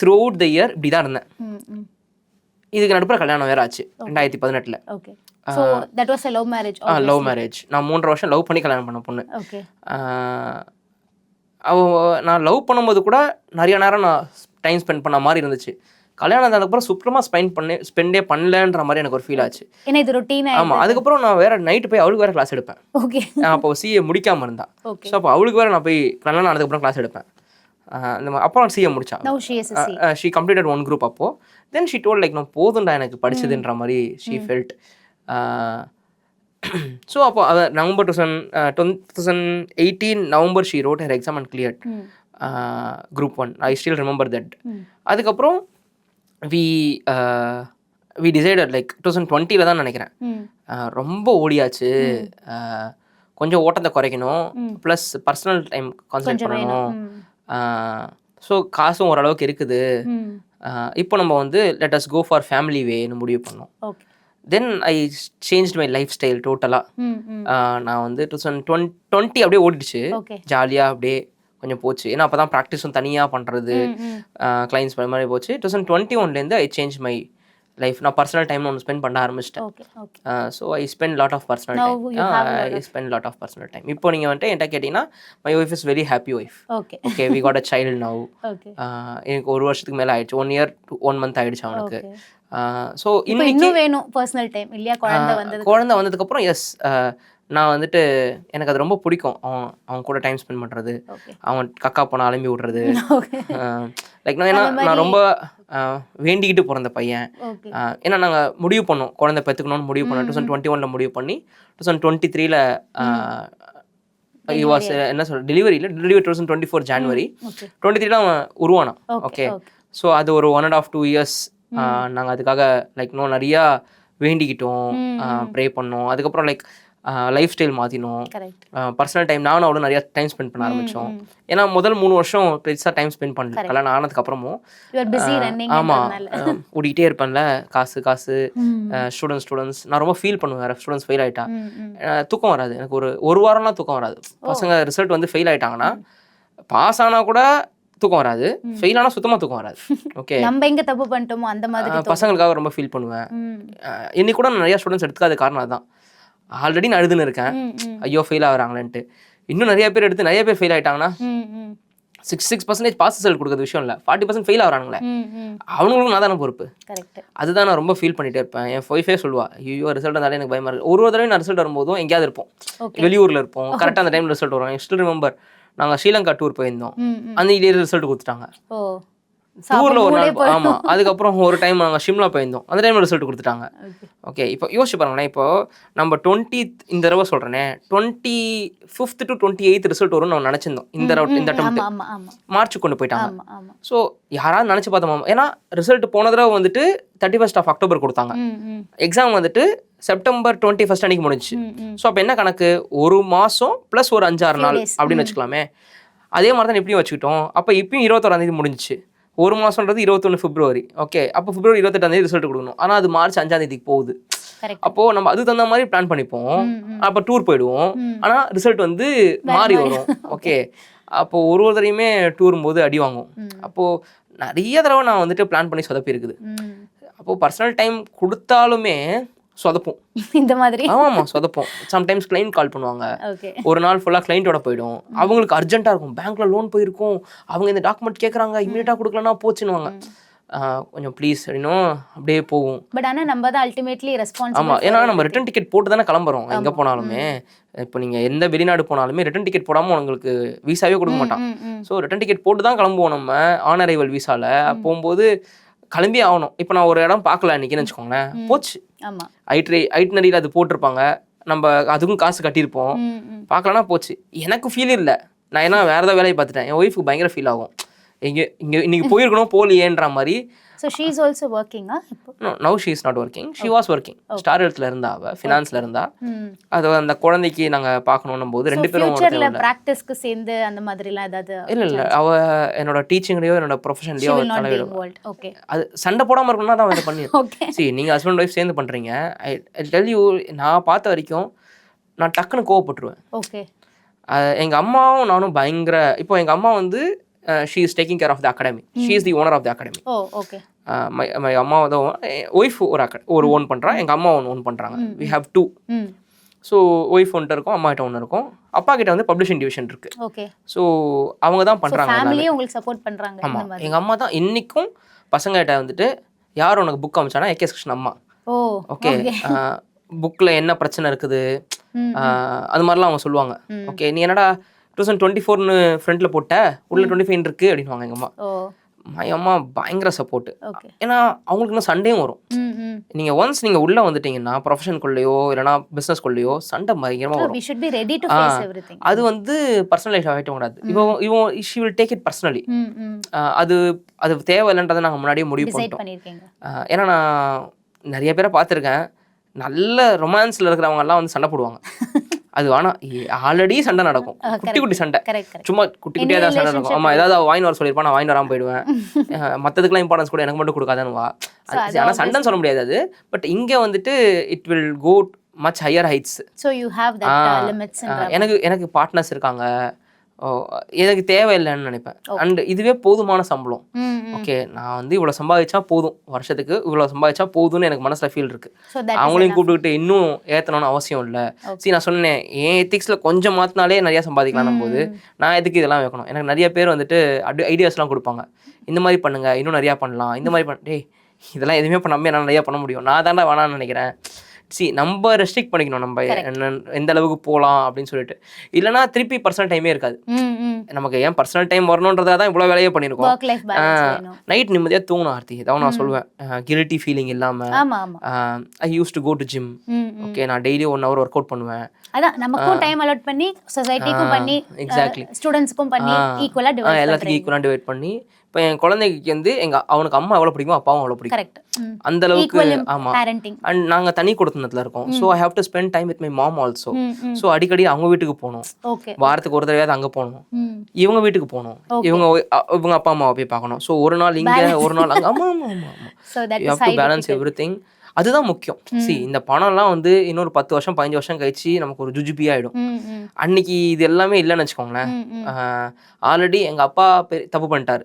த்ரூ அவுட் த இயர் இப்படி தான் இருந்தேன். இதுக்கு நடுப்புற கல்யாணம் வேறு ஆச்சு 2018. Love marriage. நான் 3 வருஷம் லவ் பண்ணி கல்யாணம் பண்ண பொண்ணு. நான் லவ் பண்ணும்போது கூட நிறைய நேரம் நான் டைம் ஸ்பெண்ட் பண்ண மாதிரி இருந்துச்சு. கல்யாணம் அதுக்கப்புறம் சுத்தமாக ஸ்பெண்டே பண்ணலன்ற மாதிரி எனக்கு ஒரு ஃபீல் ஆச்சு. ஆமாம், அதுக்கப்புறம் நான் வேற நைட்டு போய் அவளுக்கு வேற கிளாஸ் எடுப்பேன். அப்போ சிஏ முடிக்காமல் இருந்தா. ஸோ அப்போ அவளுக்கு வேற நான் போய் கல்யாணம் ஆனதுக்கப்புறம் கிளாஸ் எடுப்பேன். இந்த மாதிரி அப்புறம் சிஏ முடிச்சா. She completed 1 group. அப்போ தென் ஷீ டோல்ட் லைக் நான் போதும்டா எனக்கு படிச்சதுன்ற மாதிரி ஷீ ஃபெல்ட். ஸோ அப்போ November 2018 November she wrote her exam and cleared group 1. I still remember that. அதுக்கப்புறம் வி டிசைடட் லைக் 2020 தான் நினைக்கிறேன். ரொம்ப ஓடியாச்சு, கொஞ்சம் ஓட்டத்தை குறைக்கணும், ப்ளஸ் பர்சனல் டைம் கான்சன்ட்ரேட் பண்ணணும். ஸோ காசும் ஓரளவுக்கு இருக்குது. இப்போ நம்ம வந்து let us go for family வேன்னு முடிவு பண்ணோம். Then I change my lifestyle டோட்டலாக. நான் வந்து 2020 அப்படியே ஓடிடுச்சு, ஜாலியாக அப்படியே கொஞ்சம் போச்சு. ஏன்னா அப்போ தான் ப்ராக்டிஸும் தனியாக பண்ணுறது, கிளைண்ட்ஸ் பண்ண மாதிரி போச்சு. 2021 ஐ சேஞ்ச் மை லைஃப். நான் பர்சனல் டைம் ஒன்று ஸ்பெண்ட் பண்ண ஆரம்பிச்சிட்டேன். So I spend lot of personal time. இப்போ நீங்கள் வந்துட்டு என்கிட்ட கேட்டிங்கன்னா my wife is very happy wife. Okay, we got a child now. எனக்கு 1 வருஷத்துக்கு மேலே ஆயிடுச்சு, 1 year to 1 month ஆயிடுச்சு அவனுக்கு. ஸோ இன்னும் வேணும் பர்சனல் டைம் இல்லையா? குழந்தை வந்ததுக்கப்புறம் எஸ், நான் வந்துட்டு எனக்கு அது ரொம்ப பிடிக்கும். அவன் கூட டைம் ஸ்பெண்ட் பண்ணுறது, அவன் கக்கா போனால் அலம்பி விடுறது. லைக் நான் ரொம்ப வேண்டிக்கிட்டு பிறந்த பையன். ஏன்னா நாங்கள் முடிவு பண்ணோம் குழந்தை பெற்றுக்கணும்னு முடிவு பண்ணோம். 2021 முடிவு பண்ணி 2023 வாஸ் என்ன சொல்ற டெலிவரி 2024 ஜான்வரி 23 அவன் உருவானான். ஓகே, ஸோ அது ஒரு 1.5-2 years நாங்கள் அதுக்காக லைக் நிறையா வேண்டிக்கிட்டோம், ப்ரே பண்ணோம். அதுக்கப்புறம் லைக் லைஃப் ஸ்டைல் மாற்றினோம், பர்சனல் டைம் நானும் அவ்வளோ நிறையா டைம் ஸ்பெண்ட் பண்ண ஆரம்பித்தோம். ஏன்னா முதல் 3 வருஷம் பெருசாக டைம் ஸ்பெண்ட் பண்ணல, கல்யாணம் ஆனதுக்கப்புறமும். ஆமாம், ஓடிக்கிட்டே இருப்பேன்ல, காசு ஸ்டூடெண்ட்ஸ். நான் ரொம்ப ஃபீல் பண்ணுவேன் வேறு ஸ்டூடெண்ட்ஸ் ஃபெயில் ஆகிட்டா. தூக்கம் வராது எனக்கு, ஒரு வாரம்லாம் தூக்கம் வராது. பசங்க ரிசல்ட் வந்து ஃபெயில் ஆகிட்டாங்கன்னா, பாஸ் ஆனால் கூட தூக்கம் வராது, ஃபெயில் ஆனால் சுத்தமாக தூக்கம் வராது. ஓகே, நம்ம எங்கே தப்பு பண்ணிட்டோமோ அந்த மாதிரி பசங்களுக்காக ரொம்ப ஃபீல் பண்ணுவேன். இன்னைக்கு கூட நான் நிறையா ஸ்டூடெண்ட்ஸ் எடுத்துக்காத காரணம் அதுதான். ஆல்ரெடி நான் எழுதுன்னு இருக்கேன், ஐயோ ஃபெயில் ஆகுறாங்களேன்ட்டு. இன்னும் நிறைய பேர் ஃபெயில் ஆகிட்டாங்கன்னா 66% பாஸ் ரிசல்ட் கொடுக்குற விஷயம் இல்லை, 40% ஃபெயில் ஆகிறாங்களே, அவங்களுக்கும் நான் தானே பொறுப்பு. அதுதான் நான் ரொம்ப ஃபீல் பண்ணிகிட்டே இருப்பேன். என் ஒய்ஃபே சொல்லுவா, ஐயோ ரிசல்ட் வந்தாலே எனக்கு பயமாக இருக்குது. ஒரு தடவை நான் ரிசல்ட் வரும்போதும் எங்கேயாவது இருப்போம், வெளியூரில் இருப்போம், கரெக்டாக அந்த டைமில் ரிசல்ட் வரும். ஸ்டில் ரிமெம்பர், நாங்கள் ஸ்ரீலங்கா டூர் போயிருந்தோம், அந்த இடையே ரிசல்ட் கொடுத்துட்டாங்க. டூரில் ஒரு நாள். ஆமாம், அதுக்கப்புறம் ஒரு டைம் நாங்கள் ஷிம்லா போயிருந்தோம், அந்த டைமில் ரிசல்ட் கொடுத்துட்டாங்க. ஓகே, இப்போ யோசிச்சு பாருங்களேன், இப்போ நம்ம 20th இந்த தடவை சொல்கிறேனே 25th to 28th ரிசல்ட் வரும்னு நம்ம நினச்சிருந்தோம். இந்த அட்டம் மார்ச்சுக்கு கொண்டு போயிட்டாங்க. ஸோ யாராவது நினச்சி பார்த்தோமா? ஏன்னா ரிசல்ட் போன தடவை வந்துட்டு 31st of October கொடுத்தாங்க, எக்ஸாம் வந்துட்டு செப்டம்பர் 21st அன்னைக்கு முடிஞ்சிச்சு. ஸோ அப்போ என்ன கணக்கு, 1 மாதம் ப்ளஸ் ஒரு 5-6 நாள் அப்படின்னு வச்சுக்கலாமே. அதே மாதிரி தான் எப்படியும் வச்சுக்கிட்டோம். அப்போ இப்பயும் 21ஆம் தேதி முடிஞ்சிச்சு, 1 மாதம்ன்றது 21 February. ஓகே, அப்போ February 28ஆம் தேதி ரிசல்ட் கொடுக்கணும். ஆனால் அது March 5ஆம் தேதிக்கு போகுது. அப்போது நம்ம அதுக்கு தகுந்த மாதிரி பிளான் பண்ணிப்போம். அப்போ டூர் போயிடுவோம், ஆனால் ரிசல்ட் வந்து மாறி வரும். ஓகே, அப்போது ஒரு தடவையுமே டூரும் போது அடி வாங்கும். அப்போது நிறைய தடவை நான் வந்துட்டு பிளான் பண்ணி சொதப்பி இருக்குது. அப்போது பர்சனல் டைம் கொடுத்தாலுமே சொதப்போம் இந்த மாதிரி. ஆமாம், சொதப்போம். சம்டைம்ஸ் கிளைண்ட் கால் பண்ணுவாங்க, ஒரு நாள் ஃபுல்லாக கிளைண்ட்டோட போயிடும். அவங்களுக்கு அர்ஜென்ட்டாக இருக்கும், பேங்க்கில் லோன் போயிருக்கும், அவங்க இந்த டாக்குமெண்ட் கேட்குறாங்க, இமீடியட்டாக கொடுக்கலன்னா போச்சுன்னுவாங்க. கொஞ்சம் ப்ளீஸ் அப்படின்னும் அப்படியே போகும். பட் ஆனால் நம்ம தான் அல்டிமேட்லி ரெஸ்பான்ஸ். ஆமாம், ஏன்னா நம்ம ரிட்டன் டிக்கெட் போட்டு தானே கிளம்புறோம் எங்கே போனாலுமே. இப்போ நீங்கள் எந்த வெளிநாடு போனாலுமே ரிட்டன் டிக்கெட் போடாமல் உங்களுக்கு வீசாவே கொடுக்க மாட்டான். ஸோ ரிட்டன் டிக்கெட் போட்டு தான் கிளம்புவோம் நம்ம ஆன் அரைவல் வீசாவில். போகும்போது கிளம்பி ஆகணும். இப்போ நான் ஒரு இடம் பார்க்கல அன்றைக்கின்னு வச்சுக்கோங்களேன், போச்சு. ஆமாம், ஐட்னரியில் அது போட்டிருப்பாங்க, நம்ம அதுக்கும் காசு கட்டியிருப்போம், பார்க்கலன்னா போச்சு. எனக்கு ஃபீல் இல்லை, நான் ஏன்னா வேறு ஏதாவது வேலையை பார்த்துட்டேன். என் ஒய்ஃபுக்கு பயங்கர ஃபீல் ஆகும், இங்கே இன்னைக்கு போயிருக்கணும் போலியேன்ற மாதிரி. So she is also working இப்போ? No, now she is not working. She was working. Star ஹெல்த்ல இருந்தா, அவ ஃபினான்ஸ்ல இருந்தா. அது அந்த குழந்தைக்கு நாங்க பார்க்கணும்னும் போது ரெண்டு பேரும் ஃபியூச்சர்ல பிராக்டிஸ்க்கு சேர்ந்து அந்த மாதிரிலாம் ஏதாவது? இல்ல அவ என்னோட டீச்சிங்லயோ என்னோட ப்ரொஃபஷன்லயோ ஓகே, அது சண்டை போடாம இருக்கணும்னா தான் வந்து பண்ணி. சரி, நீங்க ஹஸ்பண்ட் ஒய்ஃப் சேர்ந்து பண்றீங்க, ஐ டெல் யூ, நான் பார்த்த வரைக்கும் நான் டக்குன்னு கோவப்பட்டுருவேன். ஓகே. எங்க அம்மாவும் நானும் பயங்கர, இப்போ எங்க அம்மா வந்து she is taking care of the academy. She is the owner of the academy. Oh, okay. my அம்மா வந்து ஒய்ஃப் ஒரு ஓன் பண்ணுறா, எங்கள் அம்மா ஓன் பண்ணுறாங்க. we have two. So wife ஒன்ட்டு இருக்கும், அம்மா கிட்ட ஒன்று இருக்கும், அப்பா கிட்ட வந்து பப்ளிஷிங் டிவிஷன் இருக்கு. ஓகே. ஸோ அவங்க தான் பண்ணுறாங்க, ஃபேமிலியே உங்களுக்கு சப்போர்ட் பண்ணுறாங்க. ஆமாம், எங்கள் அம்மா தான் இன்றைக்கும் பசங்ககிட்ட வந்துட்டு யார் உனக்கு புக் அமைச்சானா ஏகே கிருஷ்ணன் அம்மா. ஓகே, புக்கில் என்ன பிரச்சனை இருக்குது அது மாதிரிலாம் அவங்க சொல்லுவாங்க. ஓகே, நீ என்னடா 2024 ஃப்ரண்ட்ல போட்ட, உள்ள 25 இருக்கு அப்படின்வாங்க எங்கள் அம்மா. அம்மா பயங்கர சப்போர்ட். ஏன்னா அவங்களுக்கு இன்னும் சண்டையும் வரும். நீங்கள் ஒன்ஸ் நீங்கள் உள்ளே வந்துட்டீங்கன்னா ப்ரொஃபஷனுக்குள்ளேயோ இல்லைனா பிஸ்னஸ்குள்ளேயோ சண்டை பயங்கரமாக வரும். அது வந்து பர்சனல் லைஃப் ஆகிட்ட கூடாது. இவன் she will take it personally. அது தேவையில்லைன்றதை நாங்கள் முன்னாடியே முடிவு பண்ணிட்டோம். ஏன்னா நான் நிறைய பேரை பார்த்துருக்கேன், நல்ல ரொமான்ஸில் இருக்கிறவங்கலாம் வந்து சண்டை போடுவாங்க. அது வேணாம், ஆல்ரெடி சண்டை நடக்கும், குட்டி குட்டி சண்டை, சும்மா குட்டி குட்டியாக தான் சண்டை நடக்கும். ஆமாம், ஏதாவது வாங்கி வர சொல்லியிருப்பான், நான் வாங்கி வராமல் போயிடுவேன். மற்றதுக்குலாம் இம்பார்ட்டன்ஸ் கூட எனக்கு மட்டும் கொடுக்காதான்னு வா. ஆனால் சண்டைன்னு சொல்ல முடியாது அது. பட் இங்கே வந்துட்டு it will go much higher heights. எனக்கு பார்ட்னர்ஸ் இருக்காங்க, எனக்கு தேவையில்லைன்னு நினைப்பேன். அண்ட் இதுவே போதுமான சம்பளம். ஓகே, நான் வந்து இவ்வளோ சம்பாதிச்சா போதும், வருஷத்துக்கு இவ்வளோ சம்பாதிச்சா போதும்னு எனக்கு மனசில் ஃபீல் இருக்கு. அவங்களையும் கூப்பிட்டுக்கிட்டு இன்னும் ஏற்றணும்னு அவசியம் இல்லை. சரி, நான் சொன்னேன் என் எத்திக்ஸில் கொஞ்சம் மாற்றினாலே நிறையா சம்பாதிக்கலாம் போது நான் எதுக்கு இதெல்லாம் வைக்கணும். எனக்கு நிறைய பேர் வந்துட்டு ஐடியாஸ்லாம் கொடுப்பாங்க, இந்த மாதிரி பண்ணுங்க, இன்னும் நிறையா பண்ணலாம், இந்த மாதிரி டேய் இதெல்லாம் எதுவுமே பண்ணாமல் என்னால் நிறையா பண்ண முடியும், நான் தாண்டா வேணான்னு நினைக்கிறேன். நம்ம ரெஸ்ட்ரிக்ட் பண்ணிக்கணும், நம்ம எந்த அளவுக்கு போகலாம் அப்படின்னு சொல்லிட்டு. இல்லைனா திருப்பி பர்சனல் டைமே இருக்காது நமக்கு. ஏன் பர்சனல் டைம் வரணுன்றதா தான் இவ்வளோ வேலையே பண்ணியிருக்கோம். நைட் நிம்மதியாக தூங்கணும் ஆர்த்தி, இதான் நான் சொல்லுவேன். கில்ட்டி ஃபீலிங் இல்லாமல் I use to go to gym. Okay, நான் டெய்லி 1 hour ஒர்க் அவுட் பண்ணுவேன். அதான் நமக்கும் டைம் அலாட் பண்ணி, சொசைட்டிக்கும் பண்ணி, எக்ஸாக்ட்லி ஸ்டூடெண்ட்ஸ்க்கும் பண்ணி, ஈக்குவலா டிவைட் எல்லாத்துக்கும் ஈக்குவலா டிவைட் பண்ணி. இப்போ என் குழந்தைக்கு வந்து அவனுக்கு அம்மா எவ்வளோ பிடிக்குமோ அப்பாவும் அவ்வளோ பிடிக்கும். அந்த அளவுக்கு. ஆமா, அண்ட் நாங்க தனி குடும்பத்துல இருக்கோம். So I have to spend time with my mom also. So அடிக்கடி அவங்க வீட்டுக்கு போகணும், வாரத்துக்கு ஒரு தடவையாவது அங்கே போகணும், இவங்க வீட்டுக்கு போகணும், இவங்க அப்பா அம்மாவை போய் பார்க்கணும். ஸோ ஒரு நாள் இங்கே ஒரு நாள் அங்கே. ஆமா ஆமா ஆமா, you have to balance everything. அதுதான் முக்கியம். இந்த பணம்லாம் வந்து இன்னொரு 10 வருஷம் 15 வருஷம் கழிச்சு நமக்கு ஒரு ஜுஜுபி ஆயிடும். அன்னைக்கு இது எல்லாமே இல்லைன்னு வச்சுக்கோங்களேன். ஆல்ரெடி எங்க அப்பா தப்பு பண்ணிட்டாரு.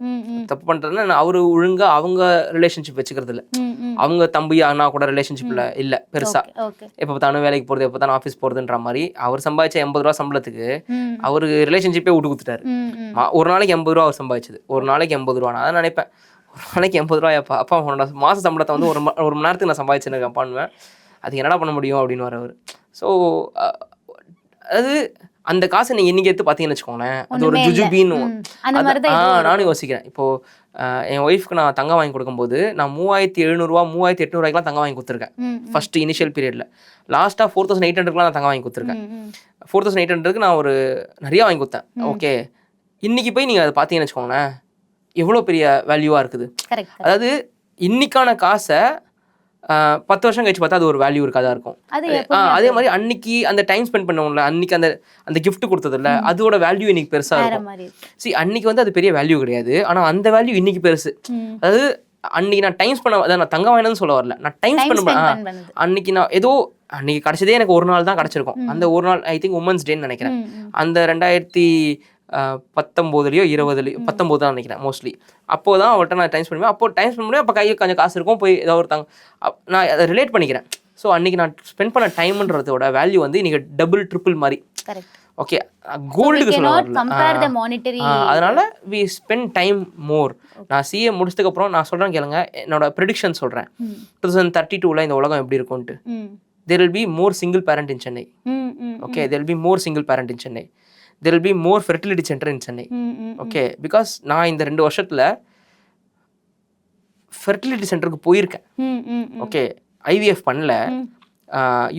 தப்பு பண்றதுன்னா அவரு ஒழுங்கா அவங்க ரிலேஷன்ஷிப் வச்சுக்கிறது இல்லை. அவங்க தம்பி அண்ணா கூட ரிலேஷன்ஷிப்ல இல்ல பெருசா. எப்ப பார்த்தாலும் வேலைக்கு போறது, எப்ப பார்த்தாலும் ஆஃபீஸ் போறதுன்ற மாதிரி. அவர் சம்பாதிச்ச 80 ரூபா சம்பளத்துக்கு அவரு ரிலேஷன்ஷிப்பே விட்டு கொடுத்துட்டாரு. ஒரு நாளைக்கு 80 ரூபா அவர் சம்பாதிச்சது, ஒரு நாளைக்கு 80 ரூபா. நான் தான் நினைப்பேன், ஒரு நாளைக்கு 80 ரூபாயாப்பா, அப்பா மாச சம்பளத்தை வந்து ஒரு மணி நேரத்துக்கு நான் சம்பாதிச்சுன்னு பண்ணுவேன். அதுக்கு என்னடா பண்ண முடியும் அப்படின்னு வரவர். ஸோ அது அந்த காசை நீங்கள் இன்னைக்கு எடுத்து பார்த்தீங்கன்னு வச்சுக்கோங்களேன், அது ஒரு ஜுஜுபின்னு. நானும் யோசிக்கிறேன். இப்போது என் ஒய்ஃப்க்கு நான் தங்கம் வாங்கி கொடுக்கும்போது நான் 3700 3800 தங்கம் வாங்கி கொடுத்துருக்கேன் ஃபர்ஸ்ட் இனிஷியல் பீரியடில். லாஸ்ட்டாக 4800 நான் தங்கம் வாங்கி கொடுத்துருக்கேன். 4800 நான் ஒரு நிறையா வாங்கி கொடுத்தேன். ஓகே, இன்னைக்கு போய் நீங்கள் அதை பார்த்தீங்கன்னு வச்சுக்கோங்களேன், எவ்வளோ பெரிய வேல்யூவாக இருக்குது. அதாவது இன்னைக்கான காசை 10 வருஷம் கழிச்சு பார்த்தா அது ஒரு வேல்யூ இருக்காதா இருக்கும். அதே மாதிரி அன்னைக்கு அந்த டைம் ஸ்பெண்ட் பண்ணோம்ல, அன்னைக்கு அந்த கிஃப்ட் கொடுத்ததில்ல, அதோட வேல்யூ இன்னைக்கு பெருசா இருக்கும். அன்னைக்கு வந்து அது பெரிய வேல்யூ கிடையாது, ஆனா அந்த வேல்யூ இன்னைக்கு பெருசு. அதாவது அன்னைக்கு நான் டைம் ஸ்பெண்ட், அதான் நான் தங்கம் வாங்கினு சொல்ல வரல, நான் டைம் ஸ்பெண்ட் பண்ண அன்னைக்கு நான் ஏதோ அன்னைக்கு கிடைச்சதே எனக்கு ஒரு நாள் தான் கிடைச்சிருக்கும். அந்த ஒரு நாள் ஐ திங்க் உமன்ஸ் டேன்னு நினைக்கிறேன். அந்த 2019 19 தான் நினைக்கிறேன் மோஸ்ட்லி. அப்போ தான் அவள்கிட்ட நான் டைம் ஸ்பெண்ட் பண்ணுவேன். அப்போ டைம் ஸ்பெண்ட் பண்ணி அப்போ கையில் கொஞ்சம் காசு இருக்கும், போய் ஏதாவது ஒருத்தாங்க நான் அதை ரிலேட் பண்ணிக்கிறேன். ஸோ அன்றைக்கி நான் ஸ்பெண்ட் பண்ண டைம்ன்றதோட வேல்யூ வந்து இன்றைக்கி டபுள் ட்ரிபிள் மாதிரி. ஓகே, கோல்டுக்கு சொல்லுவாங்க. அதனால வி ஸ்பெண்ட் டைம் மோர். நான் சிஏ முடிச்சதுக்கப்புறம் நான் சொல்கிறேன் கேளுங்க, என்னோட ப்ரெடிக்ஷன் சொல்கிறேன். 2032 இந்த உலகம் எப்படி இருக்கும்ட்டு. there will be more single parent in Chennai. Okay, there will be more single parent in Chennai. There will be more fertility center in Chennai. Okay, because நான் இந்த 2 வருஷத்துல ஃபெர்டிலிட்டி சென்டருக்கு போயிருக்கேன். ஓகே, ஐவிஎஃப் பண்ணல,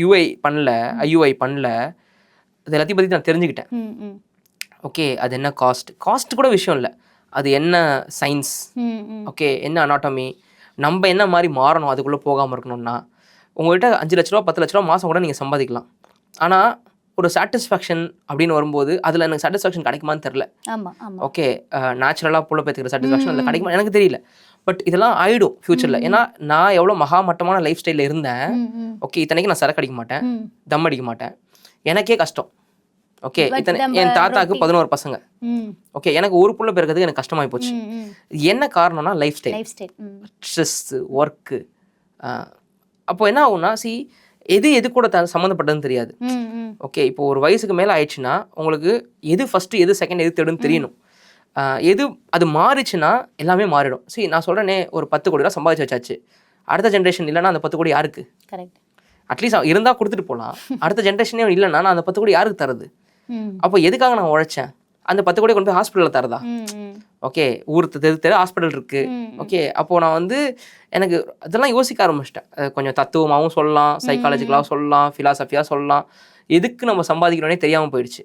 யூஐ பண்ணல, IUI பண்ணல, அது எல்லாத்தையும் பற்றி நான் தெரிஞ்சுக்கிட்டேன். ஓகே, அது என்ன காஸ்ட் கூட விஷயம் இல்லை, அது என்ன சயின்ஸ், ஓகே, என்ன அனாட்டமி, நம்ம என்ன மாதிரி மாறணும் அதுக்குள்ளே போகாமல் இருக்கணும்னா. உங்கள்கிட்ட 5 லட்ச ரூபா 10 லட்ச ரூபா மாதம் கூட நீங்கள் சம்பாதிக்கலாம். ஆனால் ஒரு சாட்டிஸ்ஃபேக்ஷன் அப்படின்னு வரும்போது அதில் எனக்கு சாட்டிஸ்ஃபேக்ஷன் கிடைக்குமான்னு தெரில. ஓகே, நேச்சுரலாக புள்ள பேத்துக்கிற சாட்டிஸ்ஃபேக்ஷன் அதில் கிடைக்குமா எனக்கு தெரியல. பட் இதெல்லாம் ஆயிடும் ஃபியூச்சரில். ஏன்னா நான் எவ்வளோ மட்டமான லைஃப் ஸ்டைலில் இருந்தேன். ஓகே, இத்தனைக்கு நான் சரக்கு அடிக்க மாட்டேன், தம் அடிக்க மாட்டேன், எனக்கே கஷ்டம். ஓகே, என் தாத்தாக்கு 11 பசங்க. ஓகே, எனக்கு ஒரு புள்ள பிறக்கிறதுக்கு எனக்கு கஷ்டமாகி போச்சு. என்ன காரணம்னா லைஃப் ஸ்டைல், ஸ்ட்ரெஸ், ஒர்க்கு. அப்போ என்ன ஆகும்னா, எது கூட சம்மந்தப்பட்டதுன்னு தெரியாது. ஓகே, இப்போ ஒரு வயசுக்கு மேலே ஆயிடுச்சுன்னா உங்களுக்கு எது ஃபஸ்ட்டு, எது செகண்ட், எது தேர்டுன்னு தெரியணும். எது அது மாறிச்சுன்னா எல்லாமே மாறிடும். நான் சொல்கிறேனே, ஒரு 10 கோடி ரூபா சம்பாதிச்சு வச்சாச்சு, அடுத்த ஜென்ரேஷன் இல்லைன்னா அந்த 10 கோடி யாருக்கு? கரெக்ட். அட்லீஸ்ட் இருந்தால் கொடுத்துட்டு போகலாம். அடுத்த ஜென்ரேஷனே இல்லைன்னா நான் அந்த 10 கோடி யாருக்கு தரது? அப்போ எதுக்காக நான் உழைச்சேன்? அந்த 10 கோடி கொண்டு போய் ஹாஸ்பிட்டலில் தரதா? ஓகே, ஊர் தெரு ஹாஸ்பிட்டல் இருக்குது. ஓகே, அப்போது நான் எனக்கு அதெல்லாம் யோசிக்க ஆரம்பிச்சிட்டேன். கொஞ்சம் தத்துவமாகவும் சொல்லலாம், சைக்காலஜிக்கலாகவும் சொல்லலாம், ஃபிலாசபியாக சொல்லலாம். எதுக்கு நம்ம சம்பாதிக்கிறோன்னே தெரியாமல் போயிடுச்சு.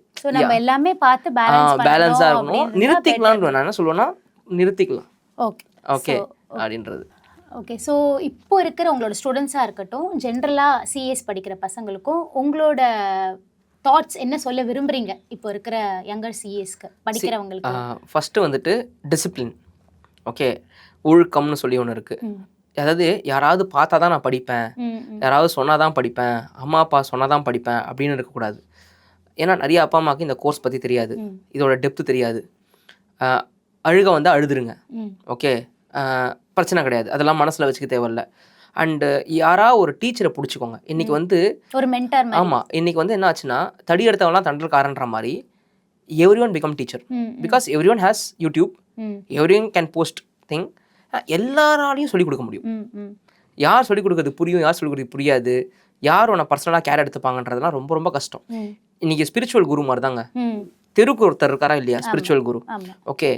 எல்லாமே பார்த்து பேலன்ஸாக இருக்கணும். நிறுத்திக்கலாம்னு நான் என்ன சொல்லுவேன்னா, நிறுத்திக்கலாம். ஓகே அப்படின்றது. ஓகே, ஸோ இப்போ இருக்கிற உங்களோட ஸ்டூடெண்ட்ஸாக இருக்கட்டும், ஜென்ரலாக சிஎஸ் படிக்கிற பசங்களுக்கும் உங்களோட தாட்ஸ் என்ன சொல்ல விரும்புகிறீங்க இப்போ இருக்கிற யங்கர் சிஎஸ்க்கு படிக்கிறவங்களுக்கு? First discipline. ஓகே, ஒழுக்கம்னு சொல்லி ஒன்று இருக்குது. அதாவது யாராவது பார்த்தா தான் நான் படிப்பேன், யாராவது சொன்னால் தான் படிப்பேன், அம்மா அப்பா சொன்னால் தான் படிப்பேன் அப்படின்னு இருக்கக்கூடாது. ஏன்னா நிறைய அப்பா அம்மாவுக்கு இந்த கோர்ஸ் பற்றி தெரியாது, இதோட டெப்த்து தெரியாது. அழுக அழுதுருங்க. ஓகே, பிரச்சனை கிடையாது, அதெல்லாம் மனசில் வச்சுக்க தேவையில்ல. அண்டு யாராவது ஒரு டீச்சரை பிடிச்சிக்கோங்க. இன்றைக்கி ஒரு மென்டார். ஆமாம், இன்றைக்கி என்ன ஆச்சுன்னா, தடி எடுத்தவங்களாம் தண்டல்காரன்ற மாதிரி every one become teacher. Because every one has YouTube, every one can post thing. எல்லாராலையும் சொல்லிக் கொடுக்க முடியும். யார் சொல்லிக் கொடுக்குறது புரியும், யார் சொல்லிக் கொடுக்குறது புரியாது, யார் உன்னை பர்சனலாக கேர் எடுத்துப்பாங்கன்றதுலாம் ரொம்ப ரொம்ப கஷ்டம். இன்றைக்கி ஸ்பிரிச்சுவல் குரு மாதிரி தாங்க. தெருக்கு ஒருத்தர் இருக்காரா இல்லையா, ஸ்பிரிச்சுவல் குரு. ஓகே,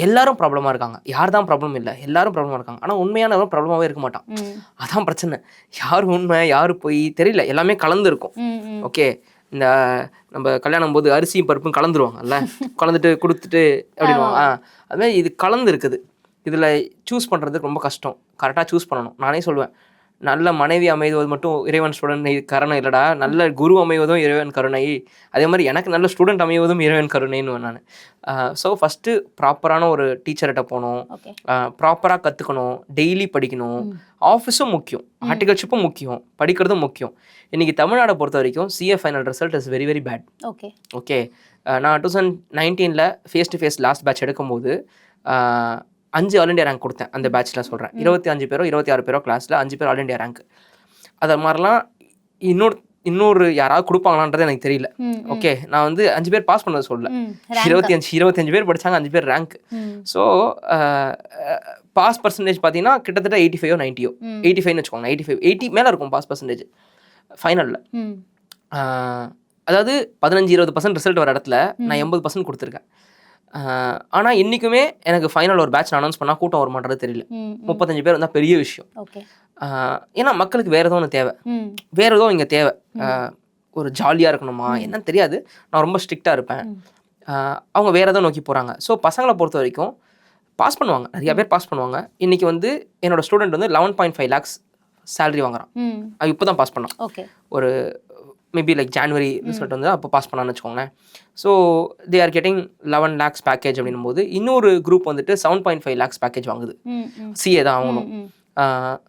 எல்லாரும் ப்ராப்ளமாக இருக்காங்க, யார் தான் ப்ராப்ளம் இல்லை, எல்லாரும் ப்ராப்ளமாக இருக்காங்க. ஆனால் உண்மையானவரும் ப்ராப்ளமாகவே இருக்க மாட்டான். அதான் பிரச்சனை. யார் உண்மை யார் போய் தெரியல, எல்லாமே கலந்து இருக்கும். ஓகே, இந்த நம்ம கல்யாணம் போது அரிசியும் பருப்பும் கலந்துருவாங்கல்ல, கலந்துட்டு கொடுத்துட்டு அப்படின்வாங்க. அதுமாதிரி இது கலந்து இருக்குது. இதில் சூஸ் பண்ணுறது ரொம்ப கஷ்டம். கரெக்டாக சூஸ் பண்ணணும். நானே சொல்லுவேன், நல்ல மனைவி அமைவது மட்டும் இறைவன் ஸ்டூடெண்ட் கருணை இல்லைடா, நல்ல குரு அமைவதும் இறைவன் கருணை. அதே மாதிரி எனக்கு நல்ல ஸ்டூடெண்ட் அமைவதும் இறைவன் கருணைன்னு நான். ஸோ ஃபஸ்ட்டு ப்ராப்பரான ஒரு டீச்சர்கிட்ட போகணும், ப்ராப்பராக கற்றுக்கணும், டெய்லி படிக்கணும். ஆஃபீஸும் முக்கியம், ஆர்டிகல்ஷிப்பும் முக்கியம், படிக்கிறதும் முக்கியம். இன்றைக்கி தமிழ்நாடை பொறுத்த வரைக்கும் CA final result is very very bad. Okay, நான் 2019 face to face last batch எடுக்கும்போது 5 ஆல் இண்டியா ரேங்க் கொடுத்தேன். அந்த பேட்சில் சொல்கிறேன், 25 பேரோ 26 பேரோ கிளாஸில் 5 பேர் ஆல் இண்டியா ரேங்க். அது மாதிரிலாம் இன்னொரு யாராவது கொடுப்பாங்களான்றது எனக்கு தெரியல. ஓகே, நான் 5 பேர் பாஸ் பண்ணது சொல்லல, 25 பேர் படித்தாங்க, 5 பேர் ரேங்க். ஸோ பாஸ் பர்சன்டேஜ் பார்த்தீங்கன்னா கிட்டத்தட்ட 85 90 85ன்னு வச்சுக்கோங்க. 80 மேலே இருக்கும் பாஸ் பர்சன்டேஜ் ஃபைனலில். அதாவது 15-20% ரிசல்ட் வர இடத்துல நான் 80% கொடுத்துருக்கேன். ஆனால் இன்றைக்குமே எனக்கு ஃபைனல் ஒரு பேட்ச் அனௌன்ஸ் பண்ணால் கூட்டம் வருமானது தெரியல. 35 பேர் வந்தால் பெரிய விஷயம். ஏன்னா மக்களுக்கு வேறு ஏதோ ஒன்று தேவை, வேறு ஏதோ இங்கே தேவை. ஒரு ஜாலியாக இருக்கணுமா என்னன்னு தெரியாது, நான் ரொம்ப ஸ்ட்ரிக்டாக இருப்பேன், அவங்க வேறு ஏதோ நோக்கி போகிறாங்க. ஸோ பசங்களை பொறுத்த வரைக்கும் பாஸ் பண்ணுவாங்க, நிறையா பேர் பாஸ் பண்ணுவாங்க. இன்றைக்கி என்னோடய ஸ்டூடெண்ட் 11.5 lakhs சேலரி வாங்குறான். அது இப்போ தான் பாஸ் பண்ணான். ஒரு மேபி லைக் ஜான்வரி ரிசல்ட் அப்போ பாஸ் பண்ணான்னு வச்சுக்கோங்களேன். So they are getting 11 lakhs package அப்படின்னும் போது இன்னொரு குரூப் 7.5 lakhs பேக்கேஜ் வாங்குது. சிஏ தான் ஆகணும்.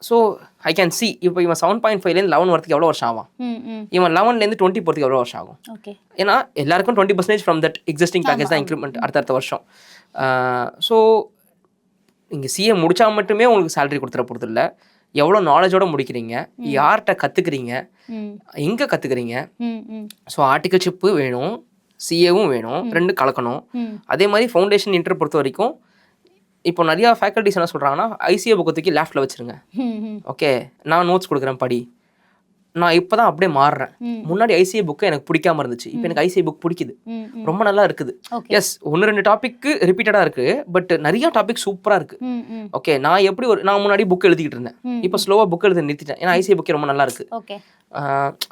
ஸோ ஐ கேன் சி இப்போ இவன் 7.5லேருந்து 11 வரதுக்கு எவ்வளோ வருஷம் ஆகும், இவன் 11லேருந்து 20 போகிறதுக்கு எவ்வளோ வருஷம் ஆகும். ஏன்னா எல்லாருக்கும் 20% ஃப்ரம் தட் எக்ஸிஸ்டிங் பேக்கேஜ் தான் இன்க்ரிமெண்ட் அடுத்த வருஷம். ஸோ இங்கே சிஏ முடித்தா மட்டுமே உங்களுக்கு சேலரி கொடுத்துட போகிறது இல்லை, எவ்வளோ நாலேஜோட முடிக்கிறீங்க, யார்கிட்ட கற்றுக்குறீங்க, எங்கே கற்றுக்குறீங்க. ஸோ ஆர்டிகல்ஷிப்பு வேணும், சிஏவும் வேணும், 2 கலக்கணும். அதே மாதிரி ஃபவுண்டேஷன் இன்டர் பொறுத்த வரைக்கும் இப்போ நிறையா ஃபேக்கல்ட்டிஸ் என்ன சொல்கிறாங்கன்னா, ஐசிஏ புக்கை தூக்கி லேஃப்டில் வச்சுருங்க. ஓகே, நான் நோட்ஸ் கொடுக்குறேன் படி, நான் இப்போ தான் அப்படியே மாறுறேன். முன்னாடி ஐசிஐ புக்கு எனக்கு பிடிக்காம இருந்துச்சு, இப்போ எனக்கு ஐசிஐ புக் பிடிக்குது, ரொம்ப நல்லா இருக்குது. எஸ், 1-2 டாபிக் ரிப்பீட்டடாக இருக்குது, பட் நிறைய டாபிக் சூப்பராக இருக்குது. ஓகே, நான் எப்படி நான் முன்னாடி புக் எழுதிக்கிட்டு இருந்தேன், இப்போ ஸ்லோவாக புக் எழுதி நிறுத்திட்டேன், ஏன்னா ஐசிஐ புக்கே ரொம்ப நல்லா இருக்குது.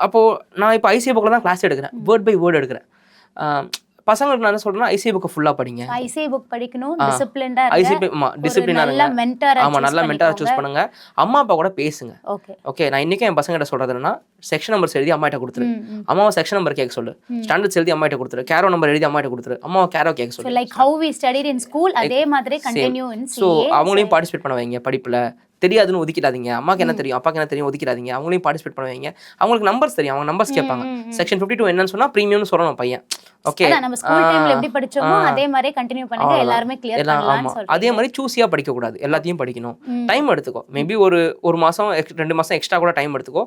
அப்போது நான் இப்போ ஐசிஐ புக்கில் தான் கிளாஸ் எடுக்கிறேன், வேர்ட் பை வேர்ட் எடுக்கிறேன். பசங்களுக்கு நான் என்ன சொல்றேன்னா ஐசிஐ புக் ஃபுல்லா படிங்க, ஐசிஐ புக் படிக்கணும், டிசிப்ளின்டா இருங்க, டிசிப்ளினா இருங்க, ஆமா நல்ல மென்டாரை சூஸ் பண்ணுங்க, அம்மா அப்பா கூட பேசுங்க. ஓகே, நான் இன்னைக்கு என் பசங்க கிட்ட சொல்றது என்னன்னா, செக்ஷன் நம்பர்ஸ் எழுதி அம்மா கிட்ட கொடுத்துரு, அம்மாவை செக்ஷன் நம்பர் கேட்க சொல்லு, ஸ்டாண்டர்ட்ஸ் எழுதி அம்மா கிட்ட கொடுத்துரு, கேரோ நம்பர் எழுதி அம்மா கிட்ட கொடுத்துரு, அம்மாவை கேரோ கேட்க சொல்லு. Like how we studied in school அதே மாதிரி கண்டினியூ இன் சிஏ. சோ அவங்களையும் பார்ட்டிசிபேட் பண்ண வைங்க படிப்புல. தெரியாதுன்னு ஒதுக்கிடாதீங்க, அம்மாக்கு என்ன தெரியும் அப்பாக்கு என்ன தெரியும் ஒதுக்கிடாதீங்க, அவங்களையும் பார்ட்டிசிபேட் பண்ண வைங்க. அவங்களுக்கு நம்பர்ஸ் தெரியும், அவங்க நம்பர்ஸ் கேட்பாங்க. செக்ஷன் 52 என்னன்னு சொன்னா ப்ரீமியம்னு சொல்லணும் பையன். ஓகே, நம்ம ஸ்கூல் டைம்ல எப்படி படிச்சோமோ அதே மாதிரி கண்டினியூ பண்ணுங்க, எல்லாரும் கிளியர் பண்ணலாம்னு சொல்றேன். அதே மாதிரி சூஸியா படிக்க கூடாது, எல்லாத்தையும் படிக்கணும். டைம் எடுத்துக்கோ, மேபி ஒரு மாசம் 2 மாசம் எக்ஸ்ட்ரா கூட டைம் எடுத்துக்கோ.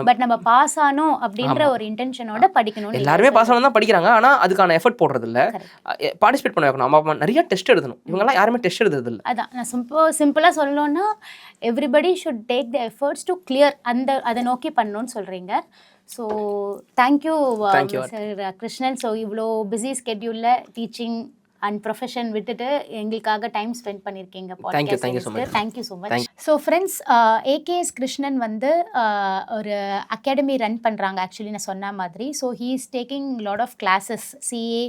பட் நம்ம பாஸ் ஆனோம் அப்படின்ற ஒரு இன்டென்ஷனோட படிக்கணும். எல்லாருமே பாஸ் ஆனது தான் படிக்கிறாங்க, ஆனா அதுக்கான எஃபர்ட் போடுறது இல்ல, பார்ட்டிசிபேட் பண்ண வைக்கணும். நம்ம நிறைய டெஸ்ட் எழுதணும், இவங்கெல்லாம் யாருமே டெஸ்ட் எழுதுறது இல்ல. அதான் நான் சிம்பிளா சொல்லணும்னா everybody should take the efforts to clear, அதை நோக்கி பண்ணணும்னு சொல்றீங்க. So thank you sir Krishnan. So இவ்வளோ பிஸி ஸ்கெட்யூல்ல டீச்சிங் அண்ட் ப்ரொஃபஷன் விட்டுட்டு எங்களுக்காக டைம் ஸ்பெண்ட் பண்ணியிருக்கீங்க. Thank you so much. So friends, AKS Krishnan வந்து ஒரு அகாடமி ரன் பண்ணுறாங்க ஆக்சுவலி நான் சொன்ன மாதிரி. So he is taking lot of classes, CA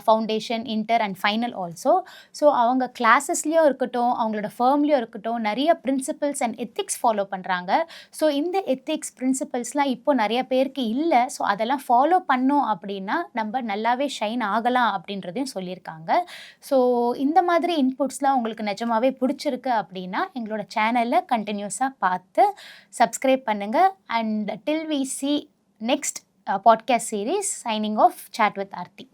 foundation, inter and final also. So அவங்க கிளாஸஸ்லேயும் இருக்கட்டும், அவங்களோட ஃபர்ம்லேயும் இருக்கட்டும், நிறைய பிரின்சிபல்ஸ் அண்ட் எத்திக்ஸ் ஃபாலோ பண்ணுறாங்க. ஸோ இந்த எத்திக்ஸ் பிரின்சிபல்ஸ்லாம் இப்போ நிறைய பேருக்கு இல்லை. ஸோ அதெல்லாம் ஃபாலோ பண்ணோம் அப்படின்னா நம்ம நல்லாவே ஷைன் ஆகலாம் அப்படின்றதையும் சொல்லியிருக்காங்க. ஸோ இந்த மாதிரி இன்புட்ஸ்லாம் உங்களுக்கு நிஜமாவே பிடிச்சிருக்கு அப்படின்னா எங்களோட சேனலை கண்டினியூஸாக பார்த்து சப்ஸ்கிரைப் பண்ணுங்கள். And till we see next podcast series, signing off, chat with Aarthi.